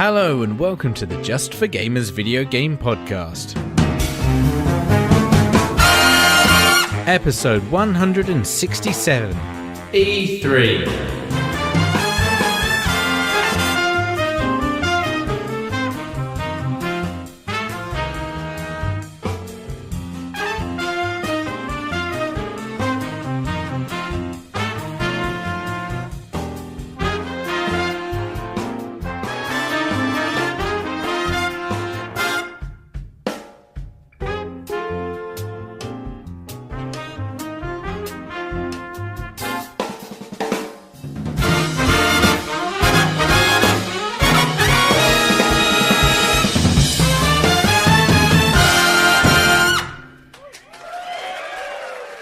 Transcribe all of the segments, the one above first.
Hello and welcome to the Just for Gamers video game podcast. Episode 167. E3.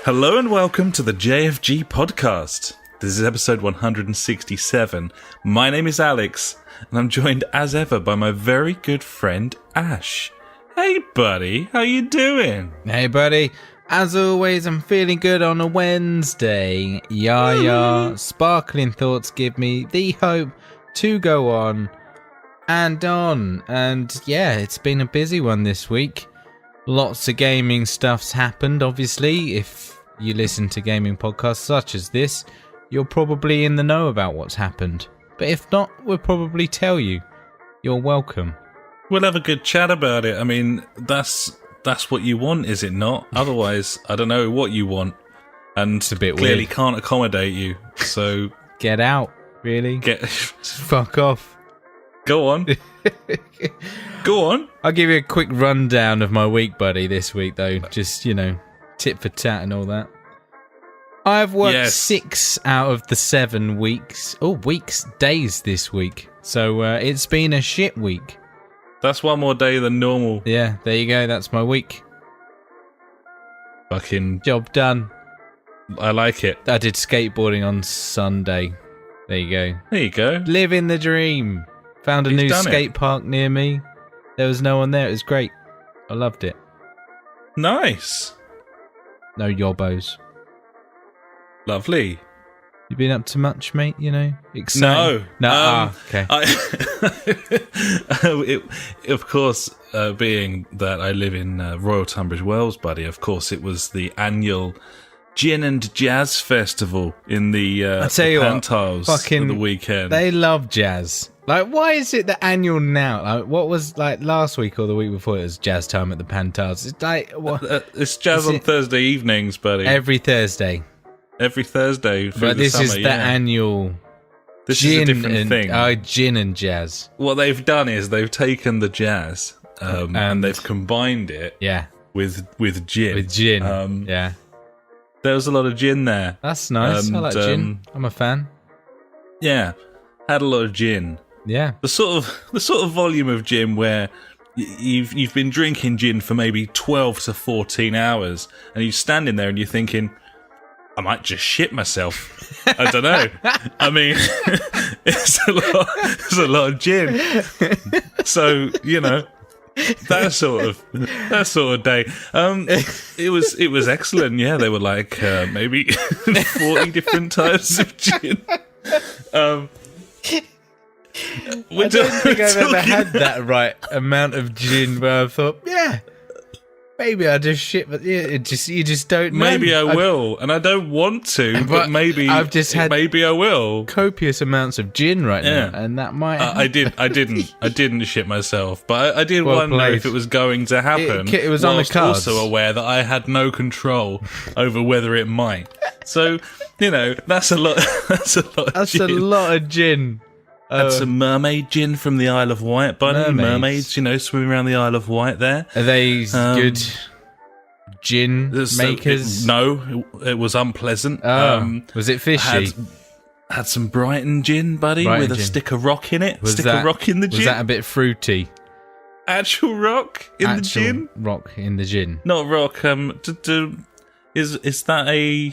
Hello and welcome to the JfG Podcast. This is episode 167. My name is Alex, and I'm joined as ever by my very good friend Ash. Hey buddy, how you doing? Hey buddy, as always I'm feeling good on a Wednesday. Sparkling thoughts give me the hope to go on and on. And yeah, it's been a busy one this week. Lots of gaming stuff's happened, obviously. If you listen to gaming podcasts such as this, you're probably in the know about what's happened. But if not, we'll probably tell you. You're welcome. We'll have a good chat about it. I mean, that's what you want, is it not? Otherwise, I don't know what you want. And it's a bit clearly weird. Can't accommodate you. So get out, really. Fuck off. Go on. Go on. I'll give you a quick rundown of my week, buddy, this week, though. Just, tit for tat and all that. I've worked 6 out of the 7 weeks. Days this week. So it's been a shit week. That's one more day than normal. Yeah, there you go. That's my week. Fucking job done. I like it. I did skateboarding on Sunday. There you go. There you go. Living the dream. Found a new skate park near me. There was no one there. It was great. I loved it. Nice. No yobbos. Lovely. You been up to much, mate? Exciting? No. Okay. Of course, being that I live in Royal Tunbridge Wells, buddy, of course it was the annual Gin and Jazz Festival in the Pantiles of the weekend. They love jazz. Like, why is it the annual now? Like, what was last week or the week before? It was jazz time at the Pantiles. It's like what? It's jazz on Thursday evenings, buddy. Every Thursday. Every Thursday. But this is the annual. This is a different thing. Gin and jazz. What they've done is they've taken the jazz and they've combined it. Yeah. With gin. With gin. Yeah. There was a lot of gin there. That's nice. I like gin. I'm a fan. Yeah, had a lot of gin. Yeah, the sort of volume of gin where you've been drinking gin for maybe 12 to 14 hours, and you're standing there and you're thinking, I might just shit myself. I don't know. I mean, it's a lot of gin. So that sort of day. It was excellent. Yeah, they were like maybe 40 different types of gin. I don't think I've ever had that right amount of gin where I thought, maybe I just shit, but you just don't know. Maybe I will, and I don't want to, but maybe I've just had maybe I will. Copious amounts of gin right now, and that might. I didn't shit myself, but I did wonder if it was going to happen. It was on the cards. Also aware that I had no control over whether it might. So that's a lot. That's a lot of gin. Had some mermaid gin from the Isle of Wight, buddy. Mermaids, swimming around the Isle of Wight there. Are they good gin makers? No, it was unpleasant. Was it fishy? Had some Brighton gin, buddy, with a stick of rock in it. Rock in the gin. Was that a bit fruity? Actual rock in the gin? Rock in the gin. Not rock. Is that a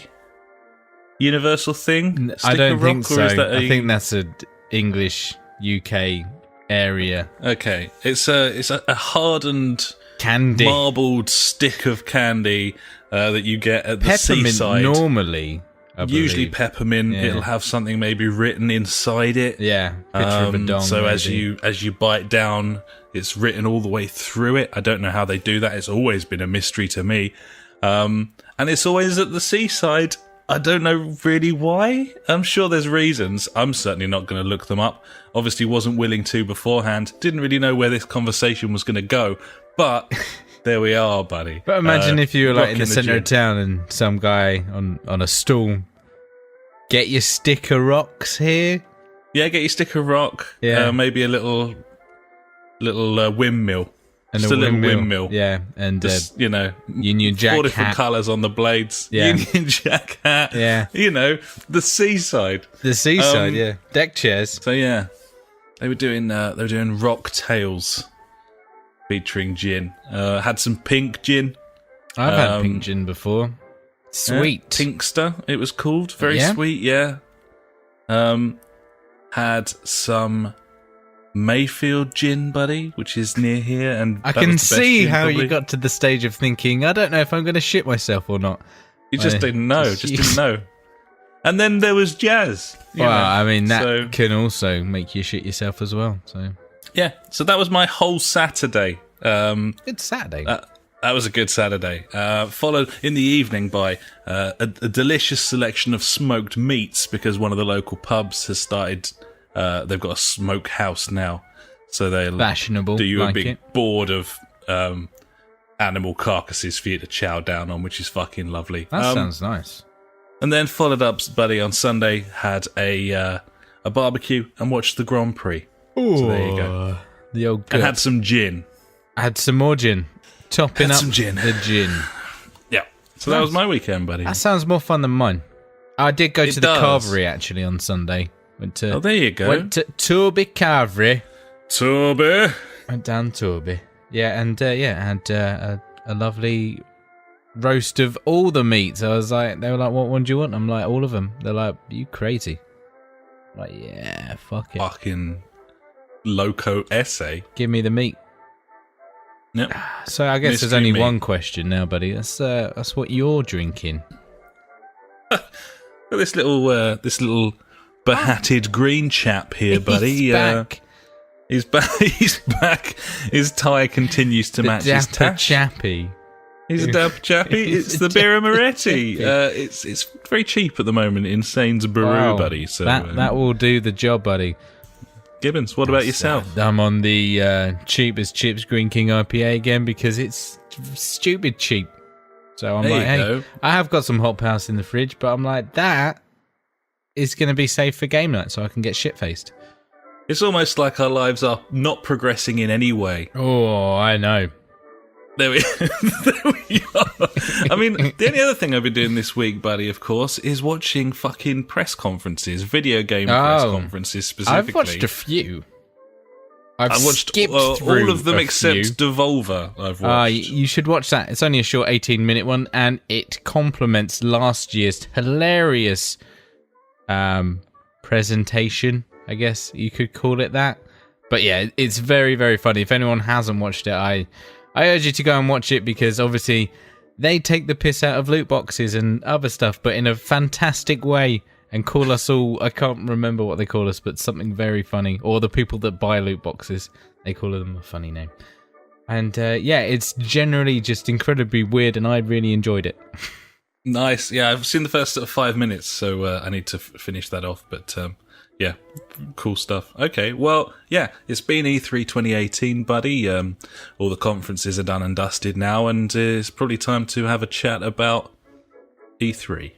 universal thing? I don't think so. I think that's a English UK area. Okay, it's a hardened candy, marbled stick of candy that you get at the peppermint seaside. Normally, Usually believe. peppermint. Yeah. It'll have something maybe written inside it. Yeah, picture of a dong. So maybe. as you bite down, it's written all the way through it. I don't know how they do that. It's always been a mystery to me. And it's always at the seaside. I don't know really why. I'm sure there's reasons. I'm certainly not going to look them up. Obviously wasn't willing to beforehand. Didn't really know where this conversation was going to go. But there we are, buddy. But imagine if you were like in rocking the centre gin. of town and some guy on a stool, get your stick of rocks here. Yeah, get your stick of rock. Yeah. Maybe a little windmill. And Just a little windmill. Yeah, and Just, Union Jack 4 different hat. colours on the blades. Yeah. Union Jack hat. Yeah. The seaside. The seaside, Um, yeah. Deck chairs. So yeah, they were doing rock tales featuring gin. Had some pink gin. I've had pink gin before. Sweet. Yeah, Pinkster, it was called. Very Yeah? sweet, yeah. Had some Mayfield gin, buddy, which is near here, and I that can was the best see gin, how probably. you got to the stage of thinking, I don't know if I'm going to shit myself or not. You just didn't know. Just didn't know. And then there was jazz. you Well, know. I mean, that So- can also make you shit yourself as well. So Yeah, so that was my whole Saturday. It's Saturday. That was a good Saturday. Followed in the evening by a delicious selection of smoked meats, because one of the local pubs has started. They've got a smoke house now, so they'll Fashionable. do you like a big it. board of animal carcasses for you to chow down on, which is fucking lovely. That sounds nice. And then followed up, buddy, on Sunday had a barbecue and watched the Grand Prix. So there you go. The old And gut. had some gin. I had some more gin. Topping Had up some gin. the gin. Yeah. So that was my weekend, buddy. That sounds more fun than mine. I did go It to the does. carvery actually on Sunday. Went to Oh, there you go. Went to Toby Carvery. Toby. Went down Toby. Yeah, and had a lovely roast of all the meats. I was like, they were like, what one do you want? I'm like, all of them. They're like, you crazy? I'm like, yeah, fuck it. Fucking loco essay. Give me the meat. Yep. So I guess there's Mystery only meat. one question now, buddy. That's what you're drinking. This little behatted green chap here, buddy. He's back. He's back. He's back. His tie continues to The match his dapper tash. chappy. He's a dapper chappy. He's It's a the Birra dapper Moretti. chappy. It's very cheap at the moment in Sainsbury's, Wow. buddy. So that will do the job, buddy. Gibbons, what about yourself? I'm on the cheap as chips Green King IPA again because it's stupid cheap. So I'm There like, you hey, go. I have got some hot house in the fridge, but I'm like, that is going to be safe for game night so I can get shit-faced. It's almost like our lives are not progressing in any way. Oh, I know. There we, there we are. I mean, the only other thing I've been doing this week, buddy, of course, is watching fucking press conferences, video game press conferences specifically. I've watched a few. I watched skipped all through of them a except few. Devolver. I've watched. You should watch that. It's only a short 18-minute one, and it complements last year's hilarious presentation, I guess you could call it that. But yeah, it's very, very funny. If anyone hasn't watched it, I urge you to go and watch it because obviously they take the piss out of loot boxes and other stuff, but in a fantastic way and call us all, I can't remember what they call us, but something very funny. Or the people that buy loot boxes, they call them a funny name. And yeah, it's generally just incredibly weird and I really enjoyed it. Nice. Yeah, I've seen the first sort of 5 minutes, so I need to finish that off. But yeah, cool stuff. Okay, well, yeah, it's been E3 2018, buddy. All the conferences are done and dusted now, and it's probably time to have a chat about E3.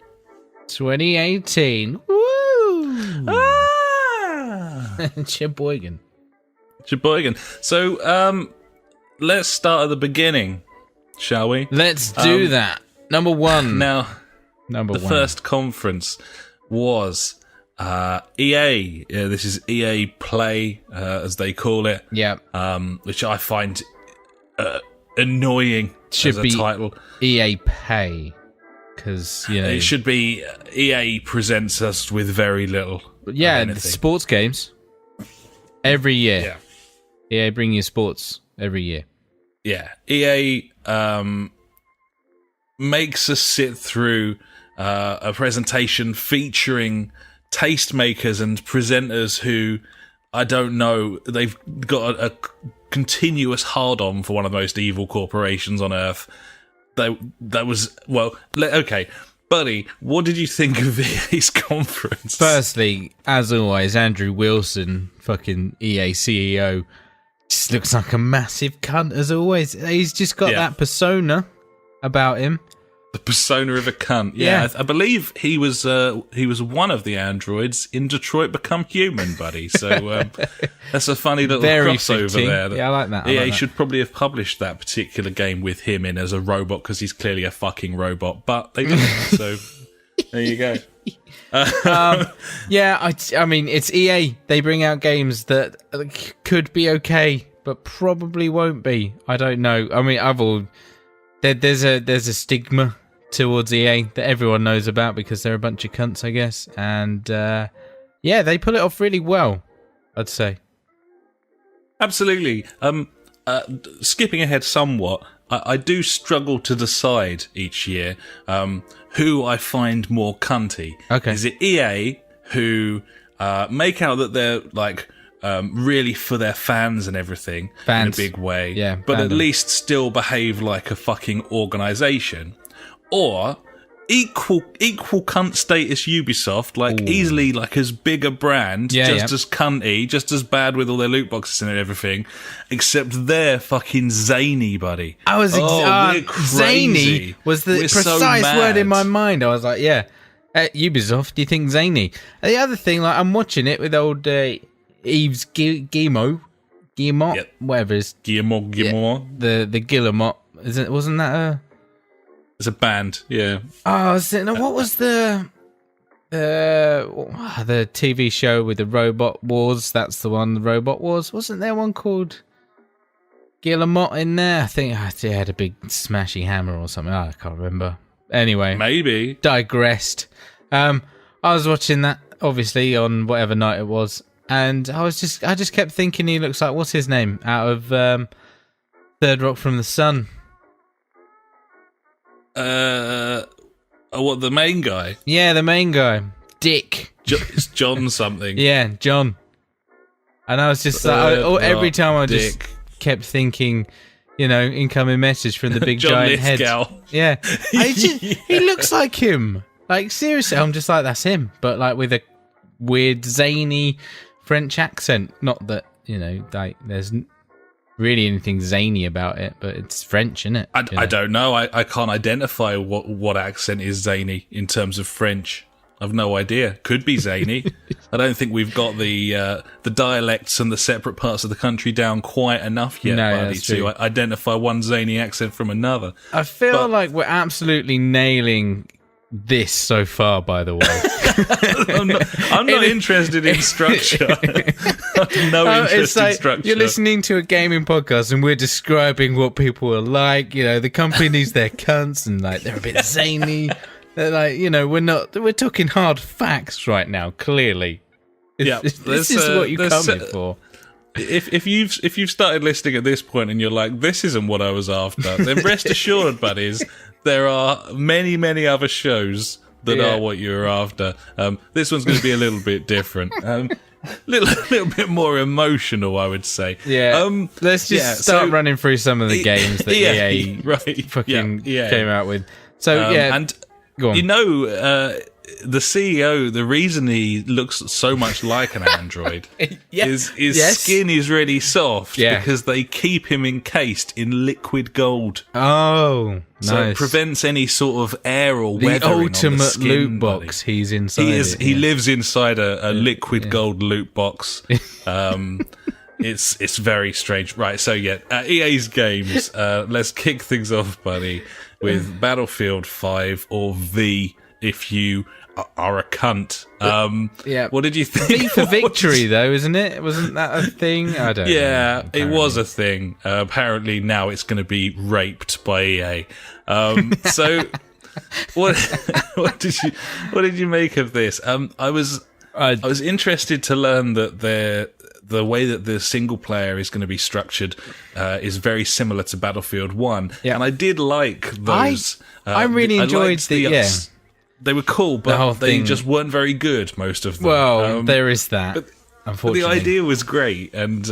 2018. Woo! Ah! Sheboygan. Sheboygan. So, let's start at the beginning, shall we? Let's do that. Number one. Now, Number the one. first conference was EA. This is EA Play, as they call it. Yeah. Which I find annoying Should as a be title. EA Pay. Because, you know. It should be EA presents us with very little. Yeah, of the anything. sports games. Every year. Yeah. EA bring you sports every year. Yeah. EA makes us sit through a presentation featuring tastemakers and presenters who, I don't know, they've got a continuous hard-on for one of the most evil corporations on Earth. That was, well, okay. Buddy, what did you think of EA's conference? Firstly, as always, Andrew Wilson, fucking EA CEO, just looks like a massive cunt as always. He's just got that persona about him. The persona of a cunt. Yeah. I believe he was one of the androids in Detroit Become Human, buddy. So that's a funny little crossover fitting. there. Yeah, I like that. EA should probably have published that particular game with him in as a robot, because he's clearly a fucking robot. But they didn't. So there you go. I mean, it's EA. They bring out games that could be okay, but probably won't be. I don't know. I mean, there's a stigma towards EA that everyone knows about because they're a bunch of cunts, I guess. And they pull it off really well, I'd say. Absolutely. Skipping ahead somewhat, I do struggle to decide each year who I find more cunty. Okay. Is it EA, who make out that they're like really for their fans and everything in a big way, but at least still behave like a fucking organisation? Or equal cunt status Ubisoft, like easily like as big a brand, as cunty, just as bad with all their loot boxes and everything, except they're fucking zany, buddy. I was we're zany was the precise word in my mind. I was like, Ubisoft, do you think zany? And the other thing, like, I'm watching it with old Yves Guillemot, whatever it is. Guillemot. The Guillemot. Wasn't that a... It's a band, yeah. Oh, what was the TV show with the Robot Wars? That's the one, the Robot Wars. Wasn't there one called Guillemot in there? I think it had a big smashy hammer or something. I can't remember. Anyway. Maybe. Digressed. I was watching that, obviously, on whatever night it was. And I just kept thinking he looks like, what's his name? Out of Third Rock from the Sun. What, the main guy? Yeah, the main guy. Dick. It's John something. Yeah, John. And I was just every time I just kept thinking, incoming message from the big John giant head. Yeah. He looks like him. Like, seriously, I'm just like, that's him. But like with a weird, zany French accent. Not that, like there's really anything zany about it, but it's French, isn't it? I don't know. I can't identify what accent is zany in terms of French. I've no idea. Could be zany. I don't think we've got the dialects and the separate parts of the country down quite enough yet, buddy, to identify one zany accent from another. I feel like we're absolutely nailing this so far, by the way. I'm not interested in structure. I've no interest in structure. You're listening to a gaming podcast and we're describing what people are like. The companies, they're cunts and like they're a bit zany. They're like, we're talking hard facts right now, clearly. This is what you come here for. If you've started listening at this point and you're like, this isn't what I was after, then rest assured, buddies, there are many, many other shows that are what you're after. This one's going to be a little bit different. Little bit more emotional, I would say. Yeah. Let's just start running through some of the games that EA came out with. So, and go on. The CEO, the reason he looks so much like an android is his skin is really soft because they keep him encased in liquid gold. Oh, so nice. It prevents any sort of air or weathering the ultimate on the skin, loot box. Buddy. He's inside. He lives inside a liquid gold loot box. It's very strange. Right, so EA's games. Let's kick things off, buddy, with Battlefield 5 or V if you are a cunt. What did you think? V for victory, though, isn't it? Wasn't that a thing? I don't know. Yeah, it was a thing. Apparently now it's going to be raped by EA. So what did you make of this? I was interested to learn that the way that the single player is going to be structured is very similar to Battlefield 1. And I did like those. I really enjoyed they were cool, The whole but they thing- just weren't very good. Most of them. Well, there is that. but unfortunately, the idea was great, and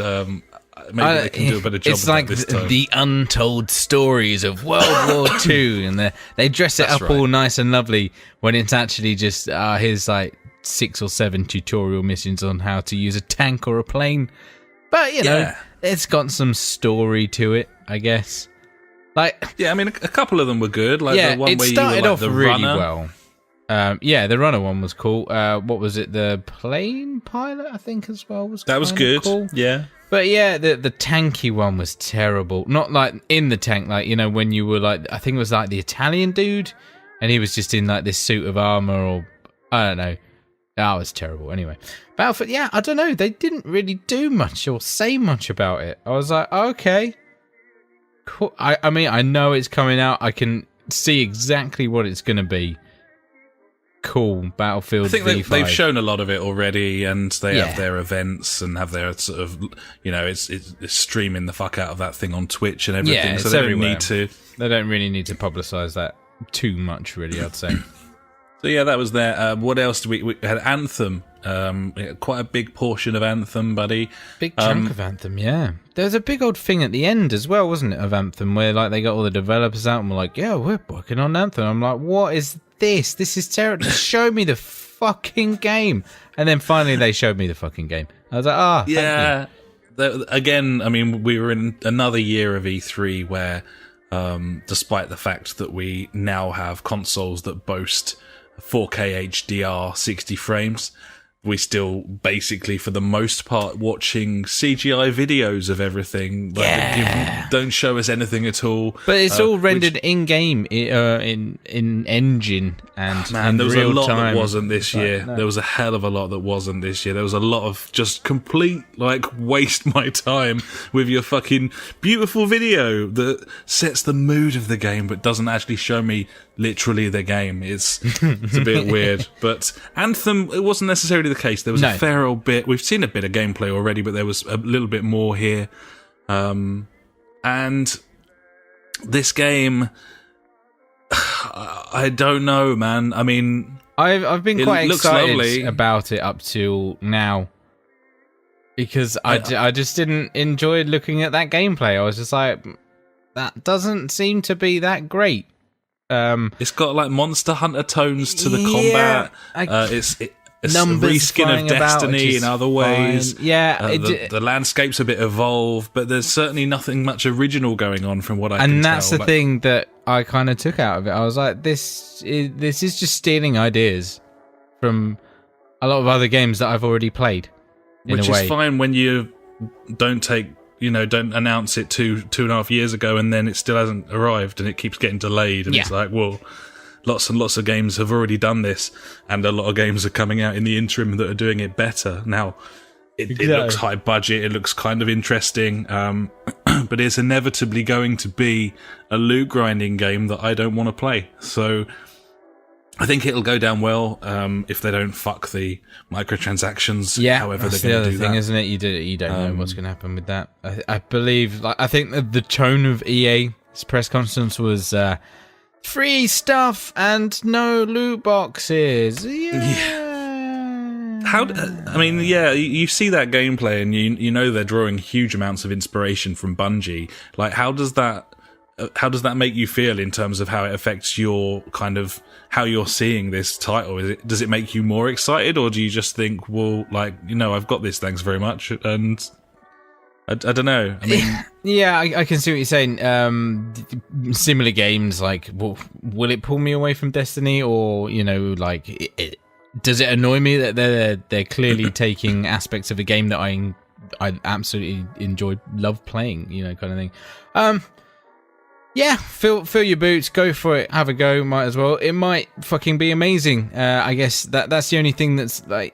maybe they can do a better job. It's of like that this time. the untold stories of World War II, and they dress it That's up right. all nice and lovely when it's actually just here's like 6 or 7 tutorial missions on how to use a tank or a plane. But you know, it's got some story to it, I guess. Like, yeah, I mean, a couple of them were good. Like yeah, the one it where started you were like off the really runner. well. Yeah, the runner one was cool. What was it? The plane pilot, I think, as well was. That was kinda good. Cool. Yeah. But yeah, the tanky one was terrible. Not like in the tank, like, you know, when you were like, I think it was like the Italian dude, and he was just in like this suit of armor, or I don't know. That was terrible. Anyway, Battlefield, yeah, I don't know. They didn't really do much or say much about it. I was like, okay, cool. I mean, I know it's coming out. I can see exactly what it's going to be. Cool, Battlefield I think V5. they've shown a lot of it already, and they Yeah. have their events and have their sort of, you know, it's streaming the fuck out of that thing on Twitch and everything. Yeah, so it's they everywhere. don't need to. They don't really need to publicise that too much, really, I'd say. So yeah, that was there. What else did we had? Anthem. Quite a big portion of Anthem, buddy. Big chunk of Anthem, yeah. There was a big old thing at the end as well, wasn't it, of Anthem, where like they got all the developers out and were like, yeah, we're working on Anthem. I'm like, what is this? This is terrible. Just show me the fucking game. And then finally they showed me the fucking game. I was like, thank you. Yeah. Again, I mean, we were in another year of E3 where, despite the fact that we now have consoles that boast 4K HDR 60 frames, we still basically, for the most part, watching CGI videos of everything. Like, Yeah. don't show us anything at all. But it's all rendered which- in-game, in engine, and Man, in there was real a lot time. that wasn't this year. no. There was a hell of a lot that wasn't this year. There was a lot of just complete, like, waste my time with your fucking beautiful video that sets the mood of the game but doesn't actually show me literally the game. It's a bit weird. But Anthem, it wasn't necessarily the case. There was No. a fair old bit. We've seen a bit of gameplay already, but there was a little bit more here. And this game, I don't know, man. I mean, I've been It quite looks excited lovely. about it up till now, because I just didn't enjoy looking at that gameplay. I was just like, that doesn't seem to be that great. it's got like Monster Hunter tones to the Yeah, combat. It's a numbers reskin flying of about, Destiny which in is other ways. fine. Yeah, The landscape's a bit evolved, but there's certainly nothing much original going on from what I can tell. and that's the Like, thing that I kind of took out of it. I was like, this is just stealing ideas from a lot of other games that I've already played. In which a way. is fine when you don't announce it 2.5 years ago and then it still hasn't arrived and it keeps getting delayed, and Yeah. it's like, well, lots and lots of games have already done this, and a lot of games are coming out in the interim that are doing it better. Now, it looks high budget, it looks kind of interesting, but it's inevitably going to be a loot grinding game that I don't want to play. So I think it'll go down well if they don't fuck the microtransactions. Yeah, however that's they're the going to other do thing, that. isn't it? You don't know what's going to happen with that. I believe, like, I think that the tone of EA's press conference was free stuff and no loot boxes. Yeah. You see that gameplay and you know they're drawing huge amounts of inspiration from Bungie. Like, how does that make you feel in terms of how it affects your kind of how you're seeing this title? Does it make you more excited, or do you just think, well, like, I've got this, thanks very much, and I don't know. I mean, Yeah, I can see what you're saying. Similar games, like, will it pull me away from Destiny, or like, does it annoy me that they're clearly taking aspects of a game that I absolutely love playing, kind of thing. Yeah, fill your boots, go for it, have a go. Might as well. It might fucking be amazing. I guess that's the only thing that's like.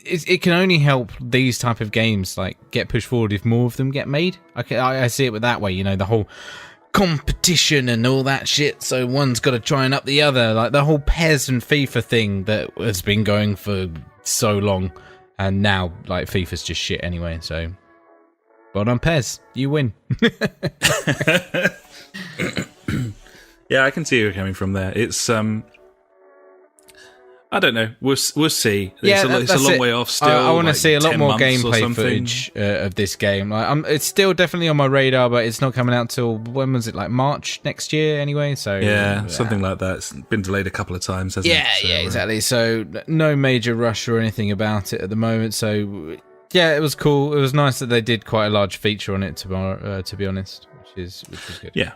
It can only help these type of games like get pushed forward if more of them get made. I see it with that way, the whole competition and all that shit. So one's got to try and up the other, like the whole PES and FIFA thing that has been going for so long, and now like FIFA's just shit anyway. So, well done, PES, you win. yeah, I can see where you're coming from there. It's I don't know. We'll see. Yeah, it's a long way off still. I want to like see a lot 10 more months or gameplay something. footage of this game. Like, it's still definitely on my radar, but it's not coming out till, when was it? Like March next year, anyway. So Yeah, something like that. It's been delayed a couple of times, hasn't it? So, yeah, exactly. So no major rush or anything about it at the moment. So yeah, it was cool. It was nice that they did quite a large feature on it. To be honest, which is good. Yeah.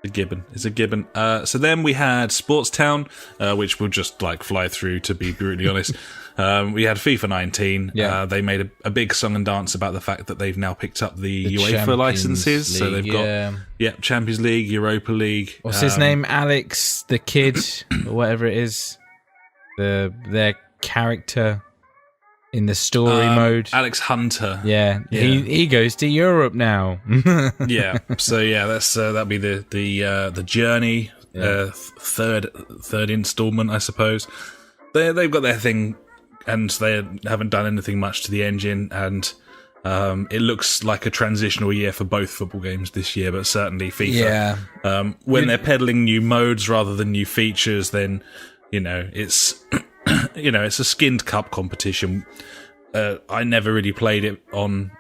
It's a gibbon. So then we had Sports Town, which we'll just like fly through, to be brutally honest. We had FIFA 19. Yeah. They made a big song and dance about the fact that they've now picked up the UEFA Champions licenses. League, So they've got Champions League, Europa League. What's his name? Alex the Kid, or whatever it is. Their character in the story mode. Alex Hunter. Yeah. He goes to Europe now. Yeah. So yeah, that's that'll be the journey. Third installment, I suppose. They've got their thing, and they haven't done anything much to the engine, and it looks like a transitional year for both football games this year, but certainly FIFA. Yeah. When they're peddling new modes rather than new features, then it's it's a skinned cup competition. I never really played it on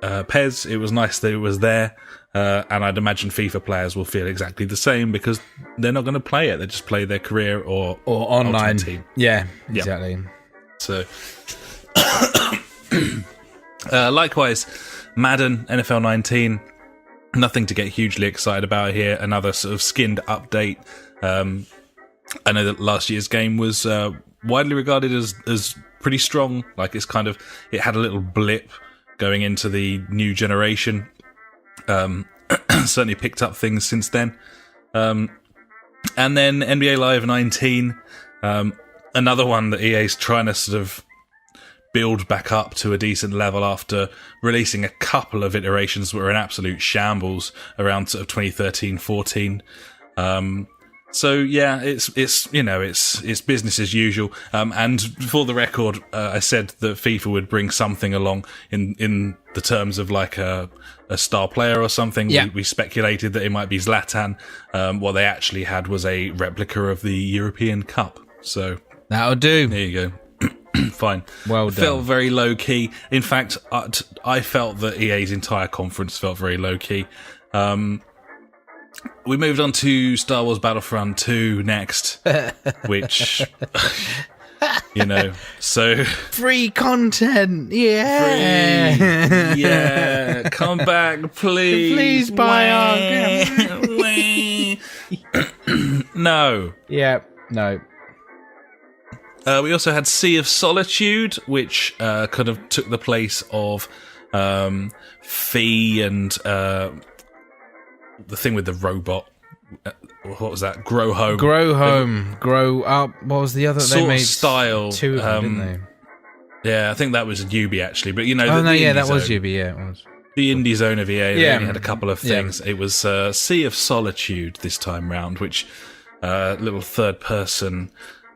PES. It was nice that it was there, and I'd imagine FIFA players will feel exactly the same because they're not going to play it. They just play their career or online Ultimate Team. Yeah, exactly. So, likewise, Madden NFL 19. Nothing to get hugely excited about here. Another sort of skinned update. I know that last year's game was widely regarded as pretty strong. Like it had a little blip going into the new generation. Certainly picked up things since then. And then NBA Live 19, another one that EA's trying to sort of build back up to a decent level after releasing a couple of iterations that were in absolute shambles around sort of 2013-14. So yeah, it's business as usual. And for the record, I said that FIFA would bring something along in the terms of like a star player or something. Yeah. We speculated that it might be Zlatan. What they actually had was a replica of the European Cup. So That'll do. there you go. Fine. Well done. Felt very low key. In fact, I felt that EA's entire conference felt very low key. We moved on to Star Wars Battlefront 2 next, which, so... Free content, yeah! Yeah, come back, please. Please buy our game. No. Yeah, no. We also had Sea of Solitude, which kind of took the place of Fee and... the thing with the robot, what was that? Grow Home. Grow Up. What was the other? Sort they made of style. two of them, didn't they? Yeah, I think that was Ubi actually. But that was Ubi. Yeah, it was. The indie zone of EA. They Yeah. only had a couple of things. It was Sea of Solitude this time round, which little third person.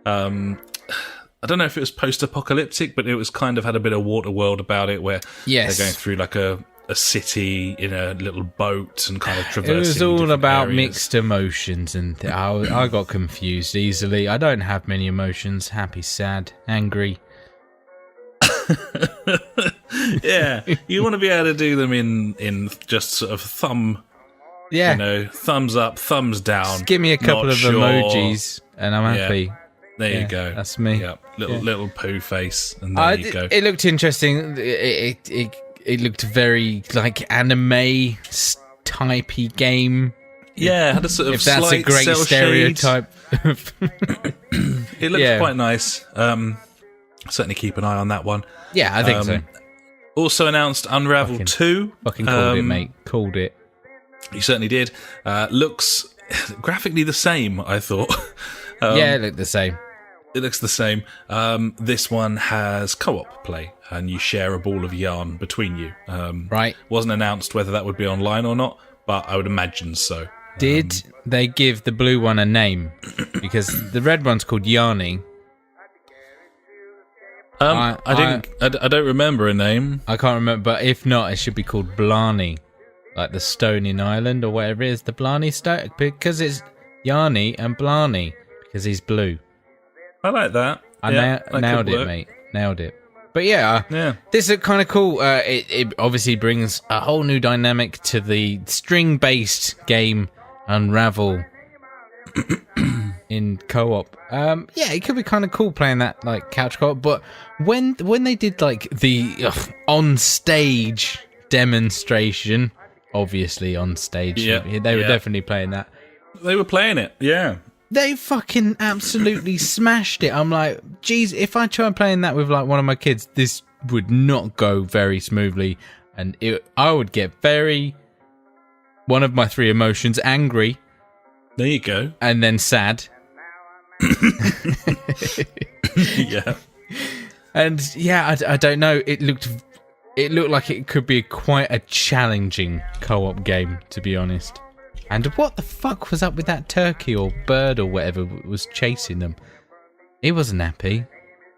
I don't know if it was post-apocalyptic, but it was kind of had a bit of Waterworld about it, where Yes. they're going through like a city in a little boat and kind of traversing. It was all different about areas. mixed emotions, and I got confused easily. I don't have many emotions: happy, sad, angry. Yeah, you want to be able to do them in just sort of thumbs up, thumbs down. Just give me a couple not of sure. emojis, and I'm happy. There you go. That's me. Yep. Little poo face, and there you go. It looked interesting. It looked very like anime typey game. Yeah, had a sort of If that's a slight great cell stereotype. It looked quite nice. Certainly keep an eye on that one. Yeah, I think so. Also announced Unravel 2. Fucking called it, mate. Called it. You certainly did. Looks graphically the same, I thought. Yeah, it looked the same. It looks the same. This one has co-op play, and you share a ball of yarn between you. Right. Wasn't announced whether that would be online or not, but I would imagine so. Did they give the blue one a name? Because the red one's called Yarny. I don't remember a name. I can't remember, but if not, it should be called Blarney. Like the stone in Ireland or whatever it is. The Blarney stone. Because it's Yarny and Blarney. Because he's blue. I like that. Nailed could it, work. mate. Nailed it. But yeah, this is kind of cool. It obviously brings a whole new dynamic to the string-based game Unravel in co-op. It could be kind of cool playing that like couch co-op. But when they did like the on-stage demonstration, obviously on stage, they were definitely playing that. They were playing it, yeah. They fucking absolutely smashed it. I'm like, geez, if I try playing that with like one of my kids, this would not go very smoothly, and I would get one of my three emotions: angry. There you go. And then sad. Yeah. And yeah, I don't know. It looked like it could be quite a challenging co-op game, to be honest. And what the fuck was up with that turkey or bird or whatever was chasing them? He wasn't happy.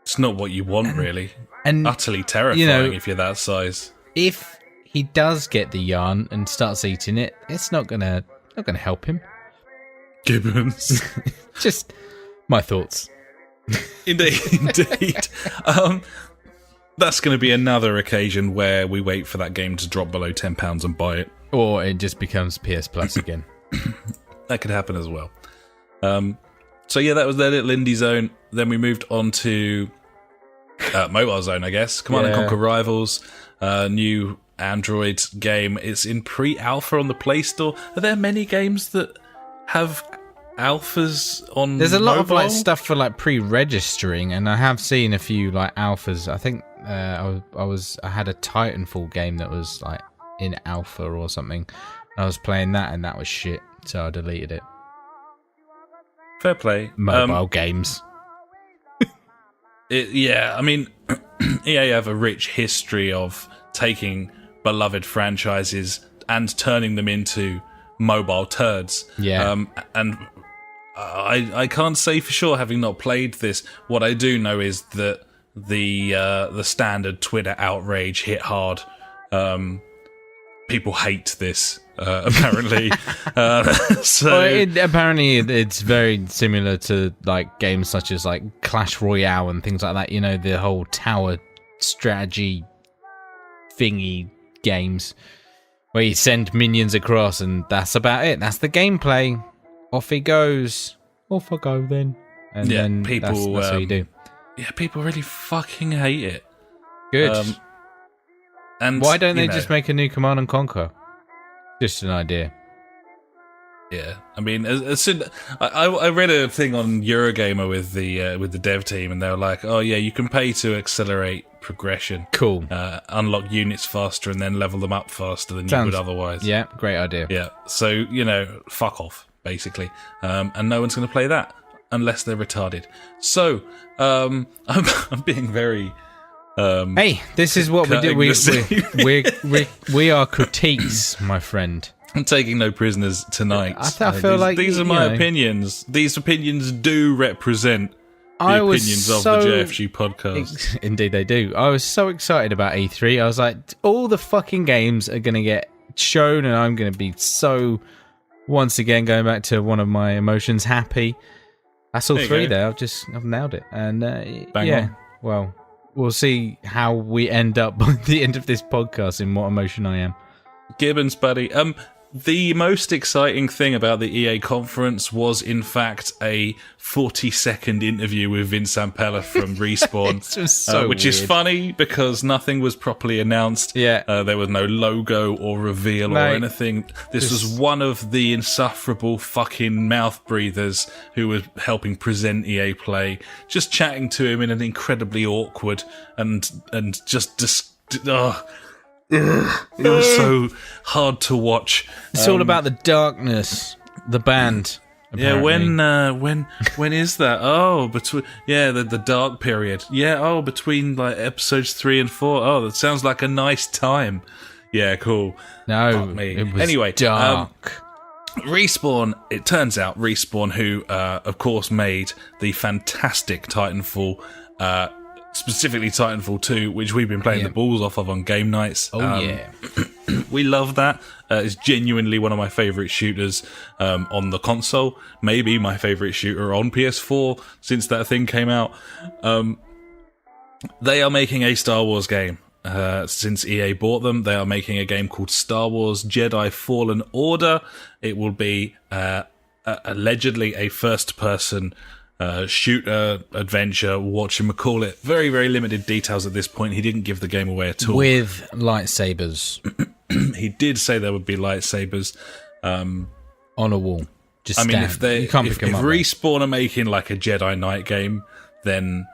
It's not what you want, really. And utterly terrifying if you're that size. If he does get the yarn and starts eating it, it's not gonna help him. Gibbons. Just my thoughts. Indeed. That's going to be another occasion where we wait for that game to drop below £10 and buy it. Or it just becomes PS Plus again. That could happen as well. So yeah, that was their little indie zone. Then we moved on to Mobile Zone, I guess. Command and Conquer Rivals, new Android game. It's in pre-alpha on the Play Store. Are there many games that have alphas on There's a lot of like mobile? stuff for like pre-registering, and I have seen a few like alphas. I think I had a Titanfall game that was like in alpha or something. I was playing that and that was shit, so I deleted it. Fair play. Mobile games. I mean, EA have a rich history of taking beloved franchises and turning them into mobile turds. Yeah. And I can't say for sure, having not played this. What I do know is that the standard Twitter outrage hit hard. People hate this, apparently. Apparently it's very similar to like games such as like Clash Royale and things like that. You know, the whole tower strategy thingy games where you send minions across and that's about it. That's the gameplay. Off he goes. Off I go then. And then people, that's what you do. Yeah, people really fucking hate it. Good. And why don't they just make a new Command and Conquer? Just an idea. Yeah, I mean, I read a thing on Eurogamer with the dev team, and they were like, "Oh yeah, you can pay to accelerate progression. Cool. Unlock units faster and then level them up faster than you would otherwise." Yeah, great idea. Yeah, so fuck off, basically, and no one's going to play that unless they're retarded. So I'm being very. Hey, this is what we do. We are critiques, my friend. I'm taking no prisoners tonight. I feel like these are my opinions. These opinions do represent the opinions of the JfG podcast. Indeed, they do. I was so excited about E3. I was like, all the fucking games are going to get shown, and I'm going to be so, once again, going back to one of my emotions, happy. That's all three there. I've nailed it. And Bang on. Well, we'll see how we end up by the end of this podcast in what emotion I am. Gibbons, buddy. The most exciting thing about the EA conference was, in fact, a 40-second interview with Vince Zampella from Respawn, which is funny because nothing was properly announced. Yeah, there was no logo or reveal or anything. This was one of the insufferable fucking mouth breathers who was helping present EA Play, just chatting to him in an incredibly awkward and just. It was so hard to watch. It's all about the darkness. The band. Apparently. Yeah, when is that? Oh, between the dark period. Yeah, between like episodes 3 and 4. Oh, that sounds like a nice time. Yeah, cool. No, fuck me. It was anyway, dark. Respawn. It turns out Respawn, who of course made the fantastic Titanfall. Specifically Titanfall 2, which we've been playing the balls off of on game nights. Oh, yeah. We love that. It's genuinely one of my favourite shooters on the console. Maybe my favourite shooter on PS4 since that thing came out. They are making a Star Wars game. Since EA bought them, they are making a game called Star Wars Jedi Fallen Order. It will be allegedly a first-person shooter, adventure, whatchamacallit. Very, very limited details at this point. He didn't give the game away at all. With lightsabers. He did say there would be lightsabers. On a wall. Just I mean, stand. if Respawn are making like a Jedi Knight game, then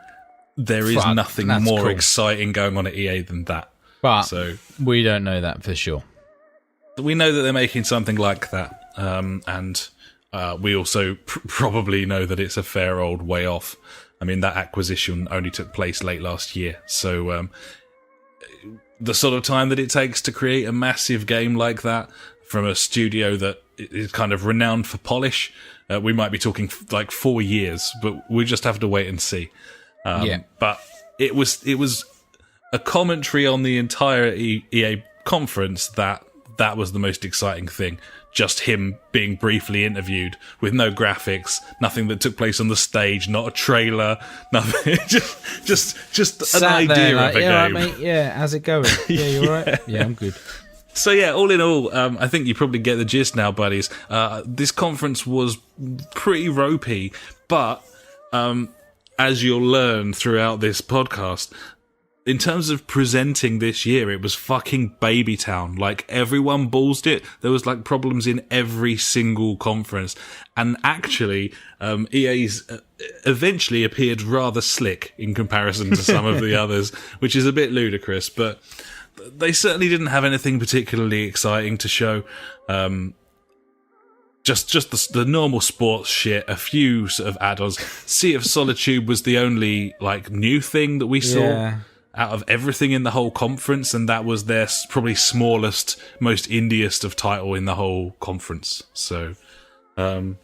there is nothing more exciting going on at EA than that. But so we don't know that for sure. We know that they're making something like that. And we also probably know that it's a fair old way off. I mean, that acquisition only took place late last year. So the sort of time that it takes to create a massive game like that from a studio that is kind of renowned for polish, we might be talking like 4 years, but we just have to wait and see. But it was a commentary on the entire EA conference that was the most exciting thing. Just him being briefly interviewed with no graphics, nothing that took place on the stage, not a trailer, nothing. just an idea of a game. Right, mate. Yeah, how's it going? Yeah, you all right? Yeah, I'm good. So yeah, all in all, I think you probably get the gist now, buddies. This conference was pretty ropey, but as you'll learn throughout this podcast, in terms of presenting this year, it was fucking baby town. Like, everyone ballsed it. There was, like, problems in every single conference. And actually, EA's eventually appeared rather slick in comparison to some of the others, which is a bit ludicrous. But they certainly didn't have anything particularly exciting to show. Just the normal sports shit, a few sort of add-ons. Sea of Solitude was the only, like, new thing that we saw out of everything in the whole conference, and that was their probably smallest, most indiest of title in the whole conference. So, I don't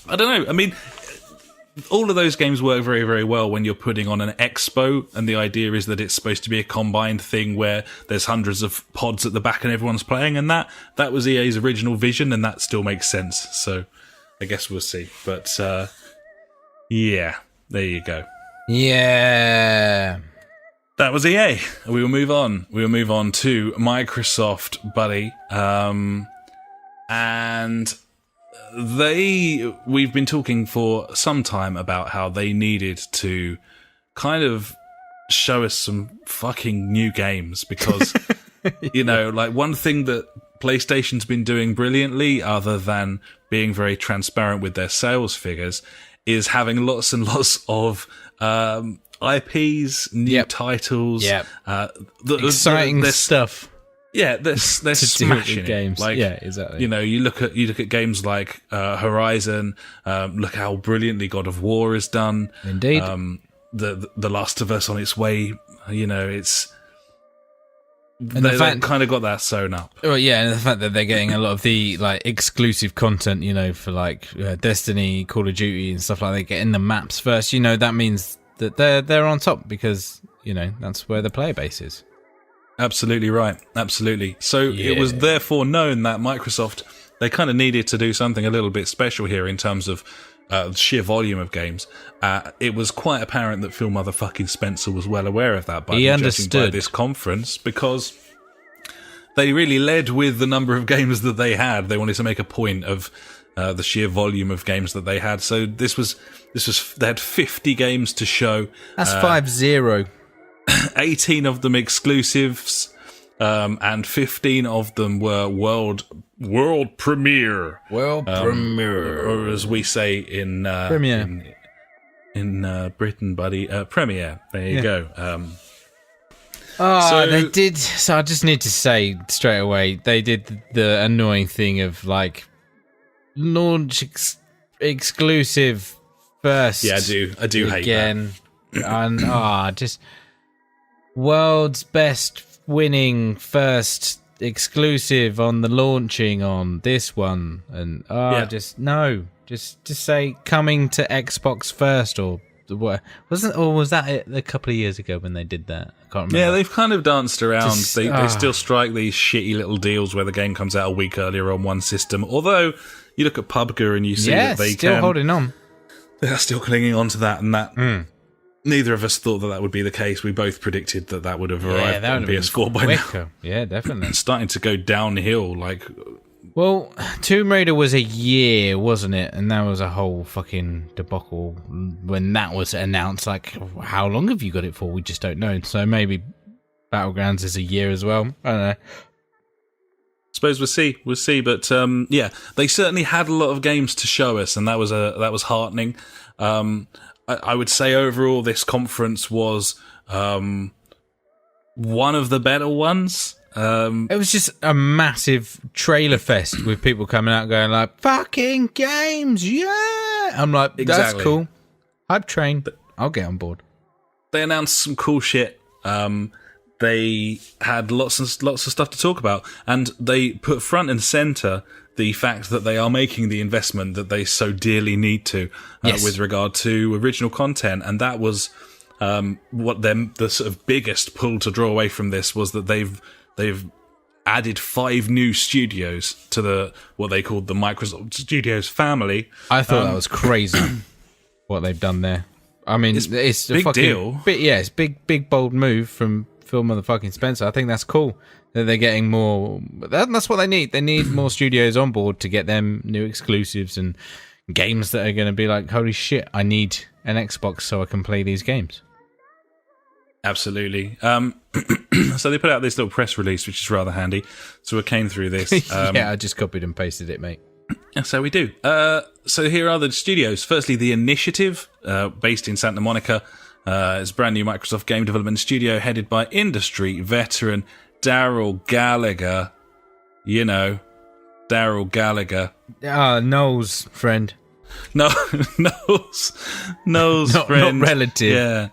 know. I mean, all of those games work very, very well when you're putting on an expo, and the idea is that it's supposed to be a combined thing where there's hundreds of pods at the back and everyone's playing, and that was EA's original vision, and that still makes sense. So, I guess we'll see. But, yeah, there you go. Yeah. That was EA. We will move on. We will move on to Microsoft, buddy. And we've been talking for some time about how they needed to kind of show us some fucking new games because, you know, like one thing that PlayStation's been doing brilliantly, other than being very transparent with their sales figures, is having lots and lots of IPs, new titles, exciting stuff. Yeah, they're smashing games. Like, yeah, exactly. You know, you look at games like Horizon. Look how brilliantly God of War is done. Indeed. The Last of Us on its way. You know, they've kind of got that sewn up. Well, yeah, and the fact that they're getting a lot of the like exclusive content, you know, for like Destiny, Call of Duty, and stuff like that. They get in the maps first. You know, that means that they're on top because, you know, that's where the player base is. Absolutely right. Absolutely. So it was therefore known that Microsoft, they kind of needed to do something a little bit special here in terms of sheer volume of games. It was quite apparent that Phil motherfucking Spencer was well aware of that by this conference, because they really led with the number of games that they had. They wanted to make a point of the sheer volume of games that they had. So this was they had 50 games to show. That's 50. 18 of them exclusives, and 15 of them were world premiere. Premiere, or as we say in premiere in Britain, buddy, premiere. There you go. They did. So I just need to say straight away, they did the annoying thing of like launch exclusive first. Yeah, I do hate that. And just world's best winning first exclusive on the launching on this one, and just say coming to Xbox first or wasn't, or was that it a couple of years ago when they did that? I can't remember. Yeah, they've kind of danced around. They still strike these shitty little deals where the game comes out a week earlier on one system. Although you look at PUBG and you see that they still holding on. They're still clinging on to that, and that neither of us thought that would be the case. We both predicted that would have arrived on PS4 by now. Yeah, definitely. It's starting to go downhill. Well, Tomb Raider was a year, wasn't it? And that was a whole fucking debacle when that was announced. Like, how long have you got it for? We just don't know. So maybe Battlegrounds is a year as well. I don't know. Suppose we'll see. But yeah, they certainly had a lot of games to show us, and that was heartening. I would say overall, this conference was one of the better ones. It was just a massive trailer fest with people coming out going like, fucking games, yeah! I'm like, that's cool. Hype train, I'll get on board. They announced some cool shit. They had lots of stuff to talk about, and they put front and centre the fact that they are making the investment that they so dearly need to with regard to original content, and that was what the sort of biggest pull to draw away from this was that they've added 5 new studios to what they called the Microsoft Studios family. I thought that was crazy what they've done there. I mean, it's a big deal. It's big bold move from Phil motherfucking Spencer. I think that's cool that they're getting more. That's what they need. They need more studios on board to get them new exclusives and games that are going to be like, holy shit, I need an Xbox so I can play these games. Absolutely. So they put out this little press release, which is rather handy. So we came through this. Yeah, I just copied and pasted it, mate. So we do. So here are the studios. Firstly, The Initiative, based in Santa Monica. It's a brand new Microsoft game development studio headed by industry veteran Daryl Gallagher. You know, Daryl Gallagher. Noel's friend. No, Noel's friend. Not relative. Yeah.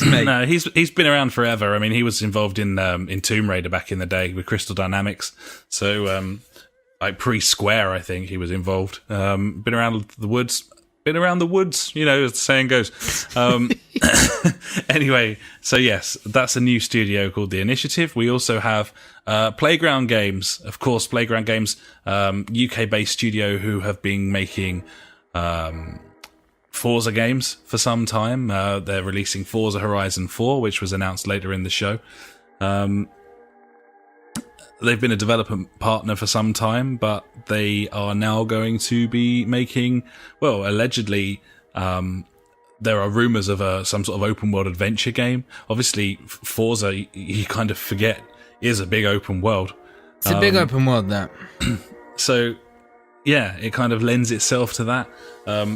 No, he's been around forever. I mean, he was involved in Tomb Raider back in the day with Crystal Dynamics. So, like pre-Square, I think he was involved. Been around the woods, you know, as the saying goes. Anyway, so yes, that's a new studio called The Initiative. We also have Playground Games, of course. Playground Games, UK-based studio who have been making Forza games for some time. They're releasing Forza Horizon 4, which was announced later in the show. They've been a development partner for some time, but they are now going to be making, well, allegedly, there are rumours of some sort of open world adventure game. Obviously, Forza, you kind of forget, is a big open world. It's a big open world, that. So, yeah, it kind of lends itself to that.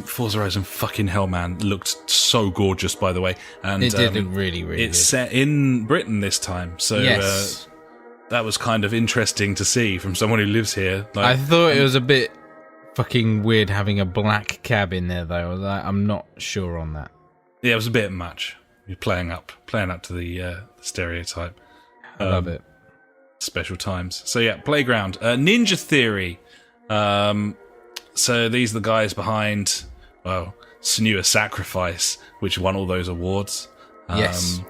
Forza Horizon fucking hell, man, looked so gorgeous, by the way. And it did look really, really It's good. set in Britain this time, so yes. That was kind of interesting to see from someone who lives here. Like, I thought it was a bit fucking weird having a black cab in there, though. I'm not sure on that. Yeah, it was a bit much. You're playing up to the stereotype. I love it. Special times. So yeah, Playground. Ninja Theory. So these are the guys behind, well, Senua's Sacrifice, which won all those awards. Yes.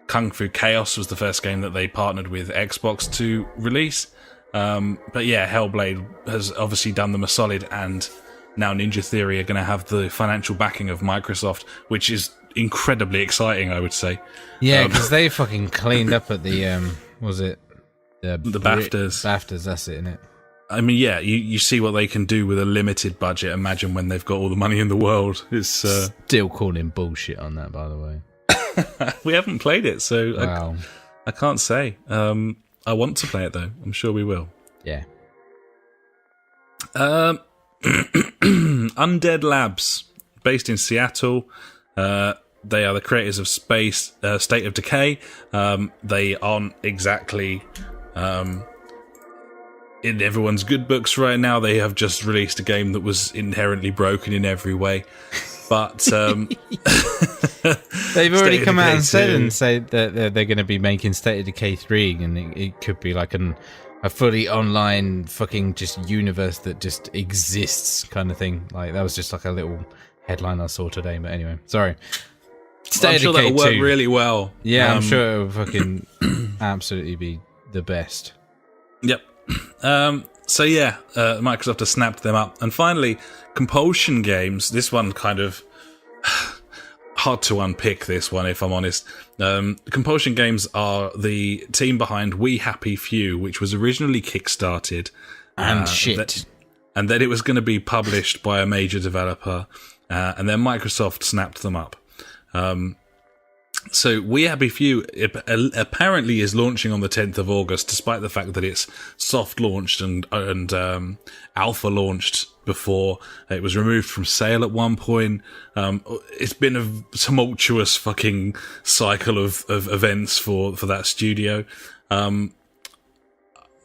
Kung Fu Chaos was the first game that they partnered with Xbox to release. But yeah, Hellblade has obviously done them a solid, and now Ninja Theory are going to have the financial backing of Microsoft, which is incredibly exciting, I would say. Yeah, because they fucking cleaned up at the, was it? The BAFTAs. BAFTAs, that's it, innit? I mean, yeah, you see what they can do with a limited budget. Imagine when they've got all the money in the world. It's still calling bullshit on that, by the way. We haven't played it, so wow. I can't say. I want to play it, though. I'm sure we will. Yeah. Undead Labs, based in Seattle. They are the creators of State of Decay. They aren't exactly in everyone's good books right now. They have just released a game that was inherently broken in every way. But they've already come out and said that they're going to be making State of Decay 3, and it could be like a fully online fucking just universe that just exists kind of thing. Like that was just like a little headline I saw today. But anyway, sorry. I'm sure that'll work really well. Yeah, I'm sure it'll fucking absolutely be the best. Yep. So yeah, Microsoft has snapped them up. And finally, Compulsion Games. This one kind of hard to unpick, this one, if I'm honest. Compulsion Games are the team behind We Happy Few, which was originally kickstarted. And shit. And then it was going to be published by a major developer. And then Microsoft snapped them up. So We Happy Few apparently is launching on the 10th of August, despite the fact that it's soft launched and alpha launched before. It was removed from sale at one point. It's been a tumultuous fucking cycle of events for that studio.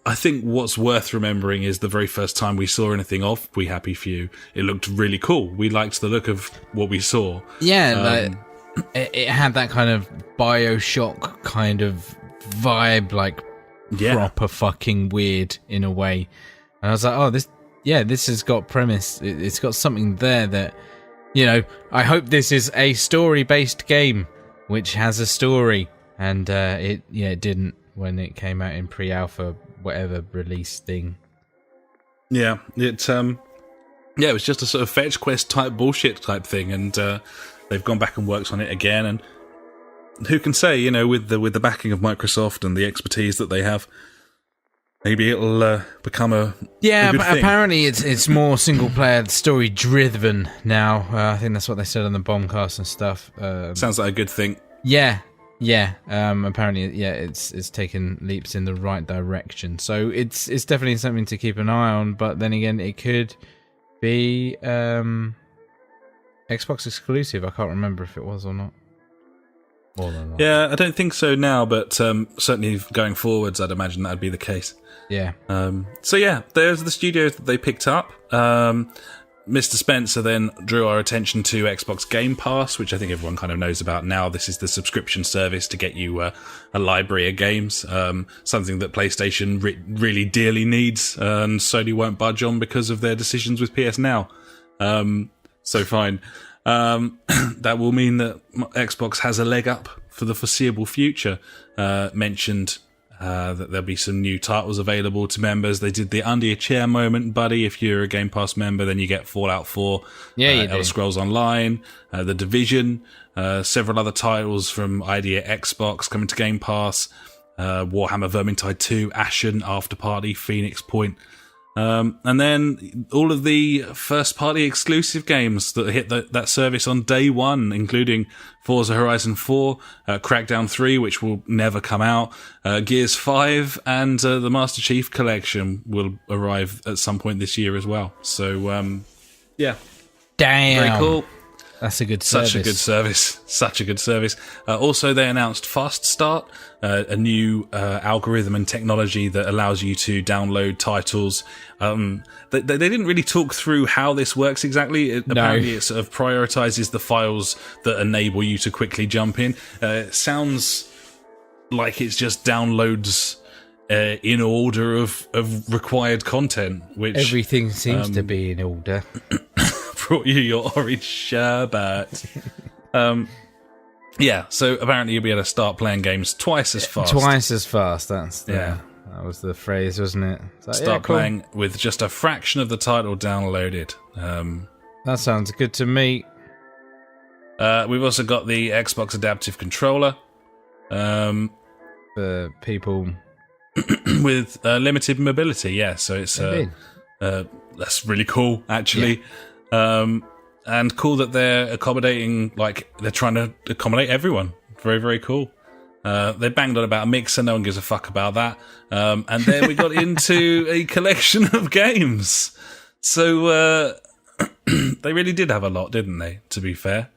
I think what's worth remembering is the very first time we saw anything of We Happy Few, it looked really cool. We liked the look of what we saw. Yeah, it had that kind of BioShock kind of vibe, like proper fucking weird in a way. And I was like, oh, this has got premise. It's got something there that, I hope this is a story-based game which has a story. And it didn't when it came out in pre-alpha, whatever release thing. Yeah, it was just a sort of fetch quest type bullshit type thing, and they've gone back and worked on it again, and who can say, with the backing of Microsoft and the expertise that they have, maybe it'll become a good thing. Apparently it's more single player story driven now. I think that's what they said on the Bombcast and stuff. Sounds like a good thing. Yeah. Apparently, it's taken leaps in the right direction. So it's definitely something to keep an eye on. But then again, it could be Xbox exclusive. I can't remember if it was or not. Yeah, I don't think so now, but certainly going forwards, I'd imagine that'd be the case. Yeah. So yeah, there's the studios that they picked up. Mr. Spencer then drew our attention to Xbox Game Pass, which I think everyone kind of knows about now. This is the subscription service to get you a library of games, something that PlayStation really dearly needs, and Sony won't budge on because of their decisions with PS Now. So fine. That will mean that Xbox has a leg up for the foreseeable future. Mentioned that there'll be some new titles available to members. They did the under your chair moment, buddy. If you're a Game Pass member, then you get Fallout 4, Elder Scrolls Online, The Division, several other titles from ID at Xbox coming to Game Pass, Warhammer Vermintide 2, Ashen, Afterparty, Phoenix Point. And then all of the first-party exclusive games that hit that service on day one, including Forza Horizon 4, Crackdown 3, which will never come out, Gears 5, and the Master Chief Collection will arrive at some point this year as well. So, yeah. Damn. Very cool. That's a good service. Such a good service. Also, they announced Fast Start, a new algorithm and technology that allows you to download titles. They didn't really talk through how this works exactly. Apparently, it sort of prioritizes the files that enable you to quickly jump in. It sounds like it's just downloads in order of required content, which everything seems to be in order. Brought you your orange sherbet. Yeah, so apparently you'll be able to start playing games twice as fast. That was the phrase, wasn't it? Like, start playing with just a fraction of the title downloaded. That sounds good to me. We've also got the Xbox Adaptive Controller. For people with limited mobility, yeah. So it's that's really cool, actually. Yeah. And cool that they're accommodating, like, they're trying to accommodate everyone. Very, very cool. They banged on about a mixer, no one gives a fuck about that. And then we got into a collection of games. So, they really did have a lot, didn't they, to be fair?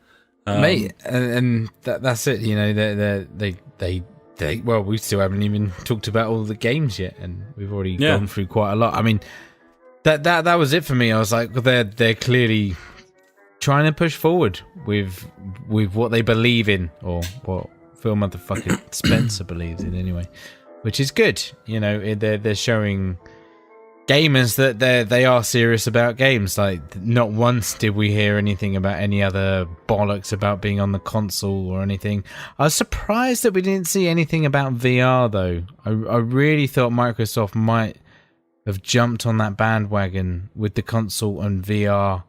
Mate, and that's it, well, we still haven't even talked about all the games yet, and we've already gone through quite a lot. I mean, that was it for me. I was like, they're clearly trying to push forward with what they believe in, or what Phil motherfucking Spencer believes in anyway, which is good. They're showing gamers that they are serious about games. Like, not once did we hear anything about any other bollocks about being on the console or anything. I was surprised that we didn't see anything about VR, though. I really thought Microsoft might have jumped on that bandwagon with the console and VR.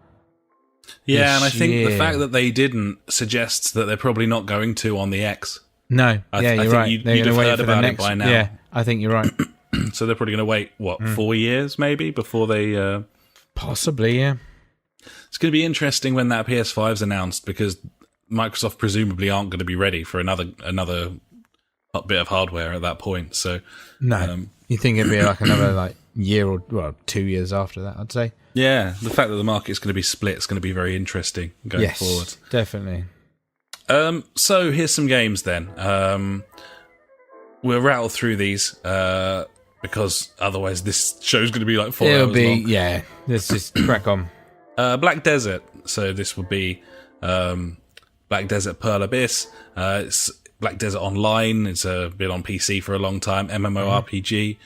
Yeah, and I think the fact that they didn't suggests that they're probably not going to on the X. No, you're right. You'd have heard about it by now. Yeah, I think you're right. So they're probably going to wait, 4 years maybe before they... Possibly, yeah. It's going to be interesting when that PS5's announced, because Microsoft presumably aren't going to be ready for another bit of hardware at that point. So no, you think it'd be like another year or 2 years after that, I'd say. Yeah, the fact that the market's going to be split is going to be very interesting going forward. Definitely. So here's some games then. We'll rattle through these because otherwise this show's going to be like 4 hours long. Yeah, let's just crack on. Black Desert. So this would be Black Desert Pearl Abyss. It's Black Desert Online. It's been on PC for a long time. MMORPG.